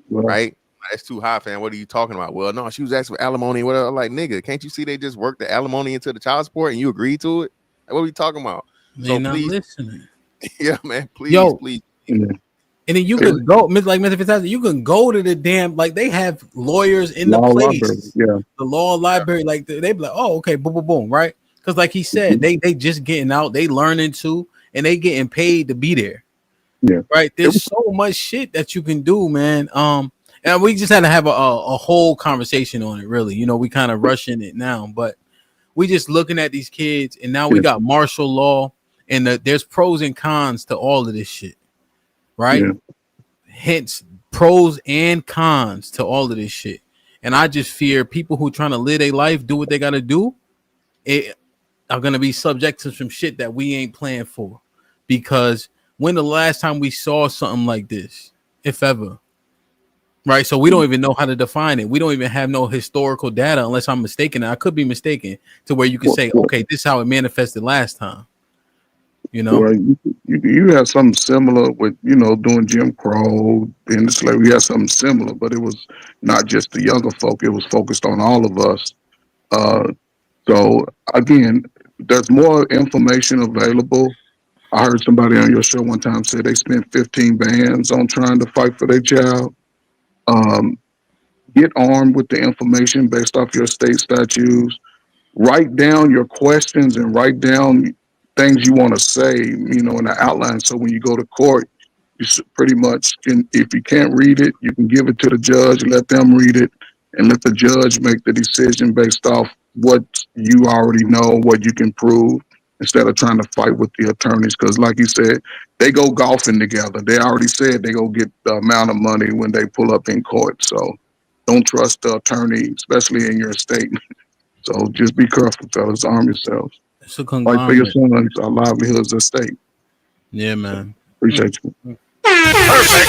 right? That's too high, fam. What are you talking about? Well, no, she was asking for alimony. Whatever. I'm like, nigga, can't you see they just worked the alimony into the child support and you agreed to it? Like, what are we talking about? They not listening. Yeah, man. Please, please. And then you could go, like Mr. Fantastic, you can go to the damn, like they have lawyers in the place, the law library, like they be like, oh, okay, boom, boom, boom, right? Because like he said, they just getting out, they learning too, and they getting paid to be there. Yeah, right. There's so much shit that you can do, man. And we just had to have a whole conversation on it, really. You know, we kind of rushing it now, but we just looking at these kids, and now we got martial law, and there's pros and cons to all of this shit. Right? Yeah. Hence, pros and cons to all of this shit. And I just fear people who trying to live their life, do what they got to do, are going to be subject to some shit that we ain't playing for. Because when the last time we saw something like this, if ever, right? So we don't even know how to define it. We don't even have no historical data unless I'm mistaken. I could be mistaken to where you can say, okay, this is how it manifested last time. You know, well, you have something similar with, you know, doing Jim Crow and the slavery. You had something similar, but it was not just the younger folk. It was focused on all of us. So again, there's more information available. I heard somebody on your show one time say they spent 15 bands on trying to fight for their child. Get armed with the information based off your state statutes. Write down your questions and write down things you want to say, you know, in an outline. So when you go to court, you pretty much can, if you can't read it, you can give it to the judge, let them read it, and let the judge make the decision based off what you already know, what you can prove. instead of trying to fight with the attorneys. Because like you said, they go golfing together. They already said they go get the amount of money when they pull up in court. So don't trust the attorney, especially in your state. So just be careful, fellas. Arm yourselves. It's a Fight for your conglomerate. sons, our livelihoods at stake. Yeah, man. Appreciate you. Perfect.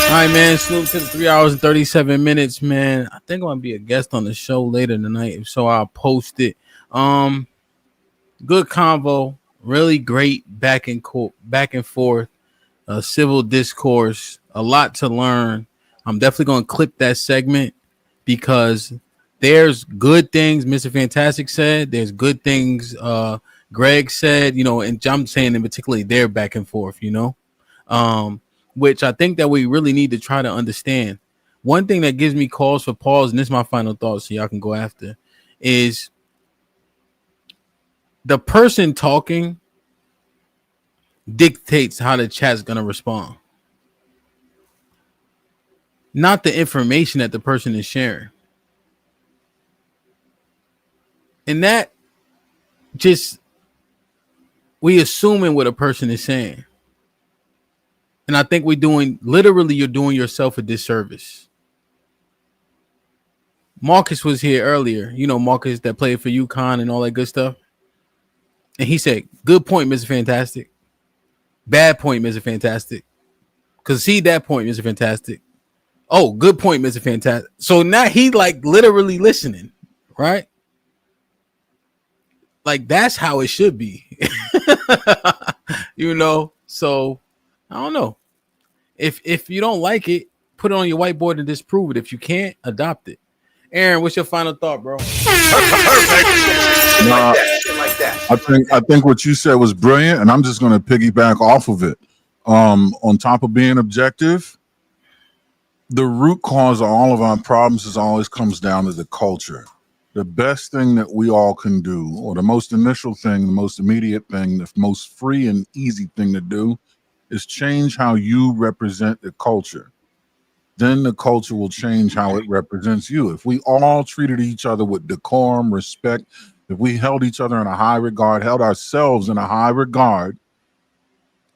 All right, man. Salute to the 3 hours and 37 minutes, man. I think I'm gonna be a guest on the show later tonight, if so I'll post it. Good convo, really great back and forth, civil discourse, a lot to learn. I'm definitely gonna clip that segment because there's good things Mr. Fantastic said. There's good things Greg said, you know, and I'm saying in particularly their back and forth, you know, which I think that we really need to try to understand. One thing that gives me cause for pause, and this is my final thought, so y'all can go after, is the person talking dictates how the chat's going to respond, not the information that the person is sharing. And that just, we assuming what a person is saying. And I think you're doing yourself a disservice. Marcus was here earlier, you know, Marcus that played for UConn and all that good stuff. And he said, good point, Mr. Fantastic. Bad point, Mr. Fantastic. Because see that point, Mr. Fantastic. Oh, good point, Mr. Fantastic. So now he like literally listening, right? Like that's how it should be. You know, so I don't know. If you don't like it, put it on your whiteboard and disprove it. If you can't, adopt it. Aaron, what's your final thought, bro? Nah, I think what you said was brilliant, and I'm just going to piggyback off of it. On top of being objective, the root cause of all of our problems is always comes down to the culture. The best thing that we all can do, or the most initial thing, the most immediate thing, the most free and easy thing to do, is change how you represent the culture. Then the culture will change how it represents you. If we all treated each other with decorum, respect, if we held each other in a high regard, held ourselves in a high regard,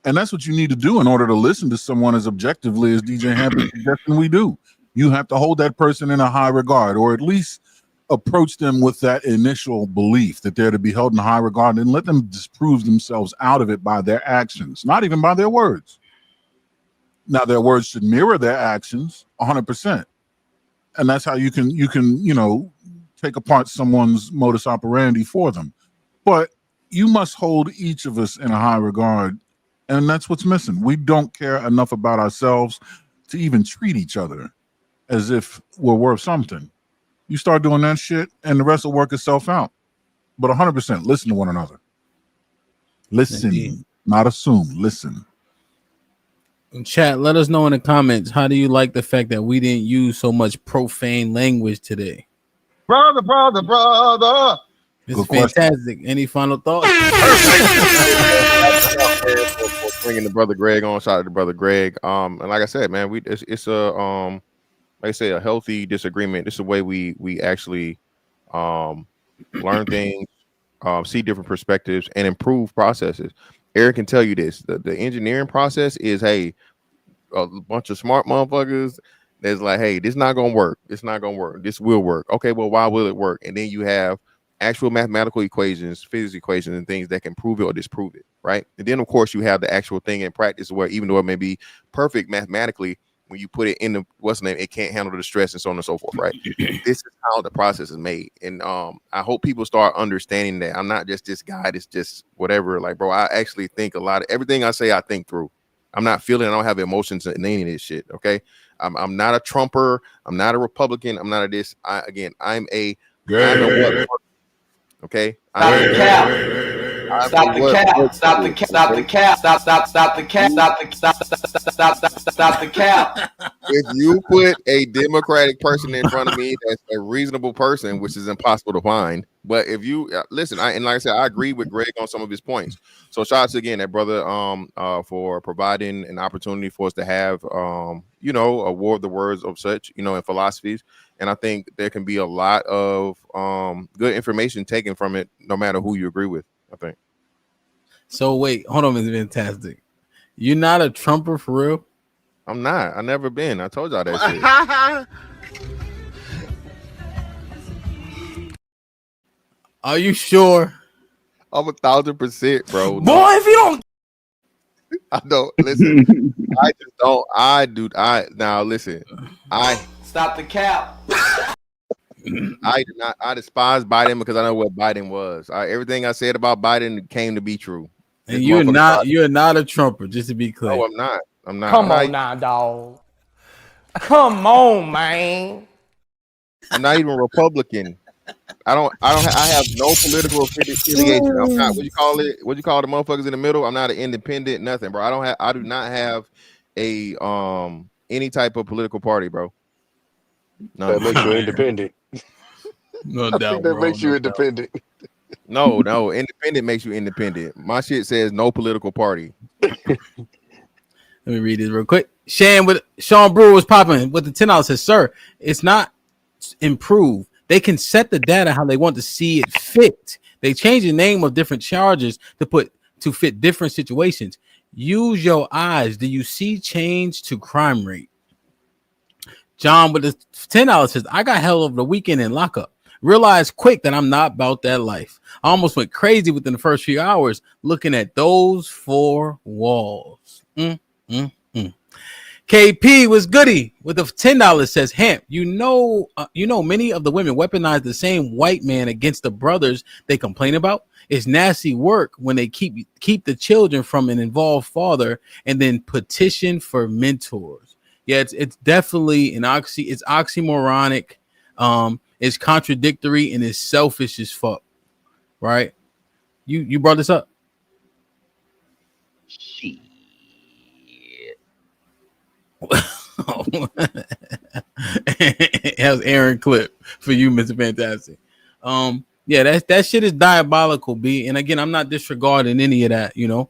and that's what you need to do in order to listen to someone as objectively as DJ HAMP is suggesting we do. You have to hold that person in a high regard, or at least approach them with that initial belief that they're to be held in high regard, and let them disprove themselves out of it by their actions, not even by their words. Now, their words should mirror their actions 100%. And that's how you can, you know, take apart someone's modus operandi for them. But you must hold each of us in a high regard. And that's what's missing. We don't care enough about ourselves to even treat each other as if we're worth something. You start doing that shit and the rest will work itself out. But 100%, listen to one another. Listen, indeed. Not assume, listen. Chat, let us know in the comments, how do you like the fact that we didn't use so much profane language today? Brother. It's fantastic. Any final thoughts? For bringing the brother Greg on. Shout out to brother Greg. And like I said, man, it's a like I say, a healthy disagreement. This is the way we actually learn things, see different perspectives, and improve processes. Eric can tell you this: the engineering process is, hey, a bunch of smart motherfuckers that's like, hey, this not gonna work. It's not gonna work. This will work. Okay, well, why will it work? And then you have actual mathematical equations, physics equations, and things that can prove it or disprove it, right? And then, of course, you have the actual thing in practice where even though it may be perfect mathematically, when you put it in the it can't handle the stress and so on and so forth, right? This is how the process is made. And I hope people start understanding that I'm not just this guy that's just whatever. Like, bro, I actually think a lot of everything I say, I think through. I'm not feeling, I don't have emotions in any of this shit, okay? I'm not a Trumper. I'm not a Republican. I'm not a this. I'm a what, okay? Stop the cap. If you put a Democratic person in front of me that's a reasonable person, which is impossible to find, but if you listen, and like I said, I agree with Greg on some of his points. So shout out to again that brother for providing an opportunity for us to have you know, a war of the words of such, you know, and philosophies. And I think there can be a lot of good information taken from it, no matter who you agree with. I think. So wait, hold on, Mr. Fantastic. You're not a Trumper for real? I'm not. I never been. I told y'all that shit. Are you sure? I'm 1,000%, bro. Boy, No. if you don't, I don't listen. I just don't. I now listen. Stop the cap. I do not. I despise Biden because I know what Biden was. Everything I said about Biden came to be true. and you're not a Trumper, just to be clear. No, I'm not. I'm not. Come on now, dog. Come on, man. I'm not even Republican. I have no political affiliation. I'm not. What you call it? What you call the motherfuckers in the middle? I'm not an independent. Nothing, bro. I do not have a any type of political party, bro. No, that makes you independent. No I doubt, think that bro. makes you independent. No, independent makes you independent. My shit says no political party. Let me read this real quick. Sean Brewer was popping with the $10. Says, sir, it's not improved. They can set the data how they want to see it fit. They change the name of different charges to fit different situations. Use your eyes. Do you see change to crime rate? John with the $10 says, I got held over the weekend in lockup. Realized quick that I'm not about that life. I almost went crazy within the first few hours looking at those four walls. KP was goody with the $10 says, Hamp, you know many of the women weaponize the same white man against the brothers they complain about. It's nasty work when they keep the children from an involved father and then petition for mentors. Yeah, it's definitely it's oxymoronic, it's contradictory, and it's selfish as fuck. Right? You brought this up. How's Aaron clip for you, Mr. Fantastic? Yeah, that shit is diabolical, B. And again, I'm not disregarding any of that, you know.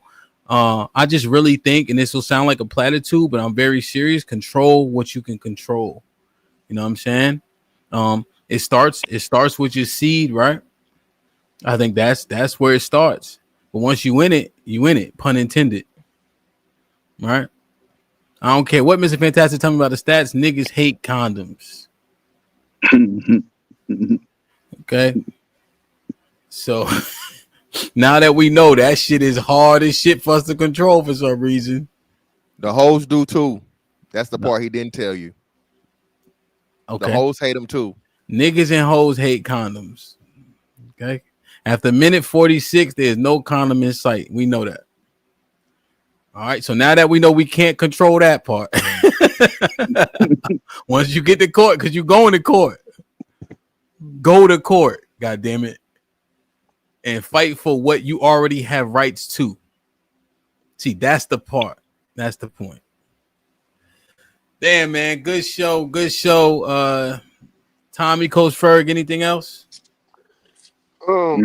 I just really think, and this will sound like a platitude, but I'm very serious. Control what you can control. You know what I'm saying? It starts with your seed, right? I think that's where it starts. But once you win it, pun intended. Right? I don't care what Mr. Fantastic tell me about the stats. Niggas hate condoms. Okay. So now that we know that shit is hard as shit for us to control for some reason. The hoes do too. That's the part he didn't tell you. Okay. The hoes hate them too. Niggas and hoes hate condoms. Okay. After minute 46, there's no condom in sight. We know that. All right, so now that we know we can't control that part, once you get to court, because you're going to court, go to court, God damn it, and fight for what you already have rights to. See, that's the part. That's the point. Damn, man, good show, good show. Tommy, Coach Ferg, anything else? I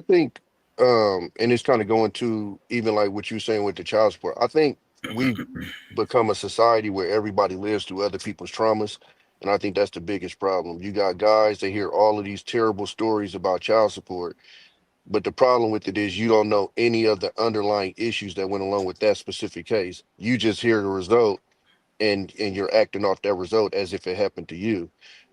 think, and it's kind of going to even like what you're saying with the child support. I think we've become a society where everybody lives through other people's traumas. And I think that's the biggest problem. You got guys that hear all of these terrible stories about child support. But the problem with it is you don't know any of the underlying issues that went along with that specific case. You just hear the result and you're acting off that result as if it happened to you.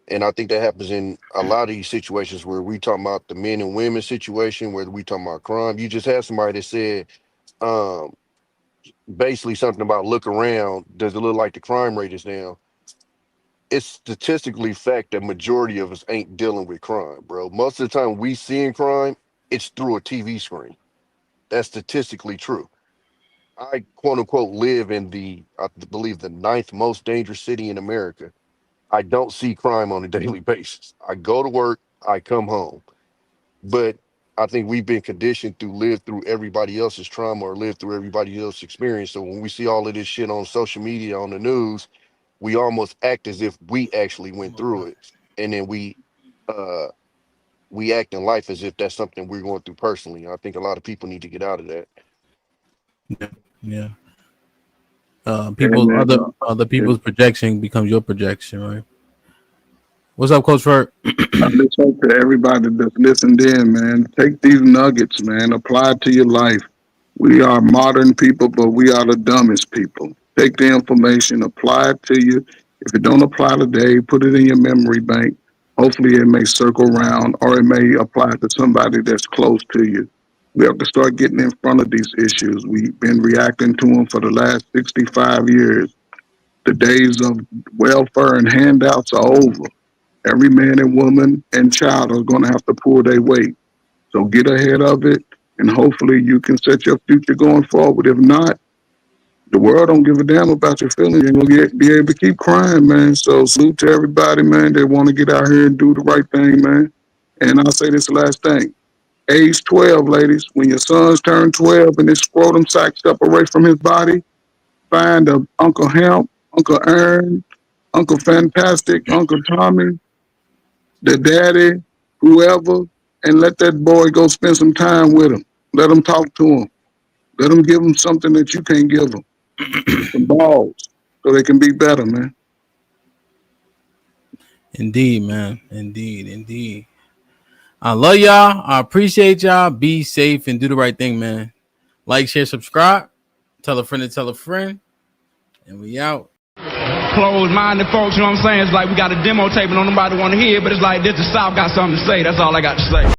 And I think that happens in a lot of these situations where we talking about the men and women situation, where we talking about crime. You just had somebody that said basically something about look around. Does it look like the crime rate is down? It's statistically fact that majority of us ain't dealing with crime, bro. Most of the time we seeing crime, it's through a TV screen. That's statistically true. I quote unquote live in I believe the 9th most dangerous city in America. I don't see crime on a daily basis. I go to work, I come home. But I think we've been conditioned to live through everybody else's trauma or live through everybody else's experience. So when we see all of this shit on social media, on the news, we almost act as if we actually went through it. And then we act in life as if that's something we're going through personally. I think a lot of people need to get out of that. Yeah. Other people's projection becomes your projection, right? What's up, Coach Ferg? I just hope to everybody that's listened in, man. Take these nuggets, man. Apply it to your life. We are modern people, but we are the dumbest people. Take the information, apply it to you. If it don't apply today, put it in your memory bank. Hopefully it may circle around or it may apply to somebody that's close to you. We have to start getting in front of these issues. We've been reacting to them for the last 65 years. The days of welfare and handouts are over. Every man and woman and child are going to have to pull their weight. So get ahead of it, and hopefully you can set your future going forward. If not, the world don't give a damn about your feelings. You're going to be able to keep crying, man. So salute to everybody, man. They want to get out here and do the right thing, man. And I'll say this last thing. Age 12, ladies, when your sons turn 12 and his scrotum sac separate from his body, find a Uncle Hamp, Uncle Ern, Uncle Fantastic, Uncle Tommy, the daddy, whoever, and let that boy go spend some time with him. Let him talk to him. Let him give him something that you can't give them. Some balls, so they can be better, man. Indeed, man. Indeed. I love y'all. I appreciate y'all. Be safe and do the right thing, man. Like, share, subscribe. Tell a friend to tell a friend. And we out. Closed-minded folks, you know what I'm saying? It's like we got a demo tape and nobody want to hear, but it's like this, the South got something to say. That's all I got to say.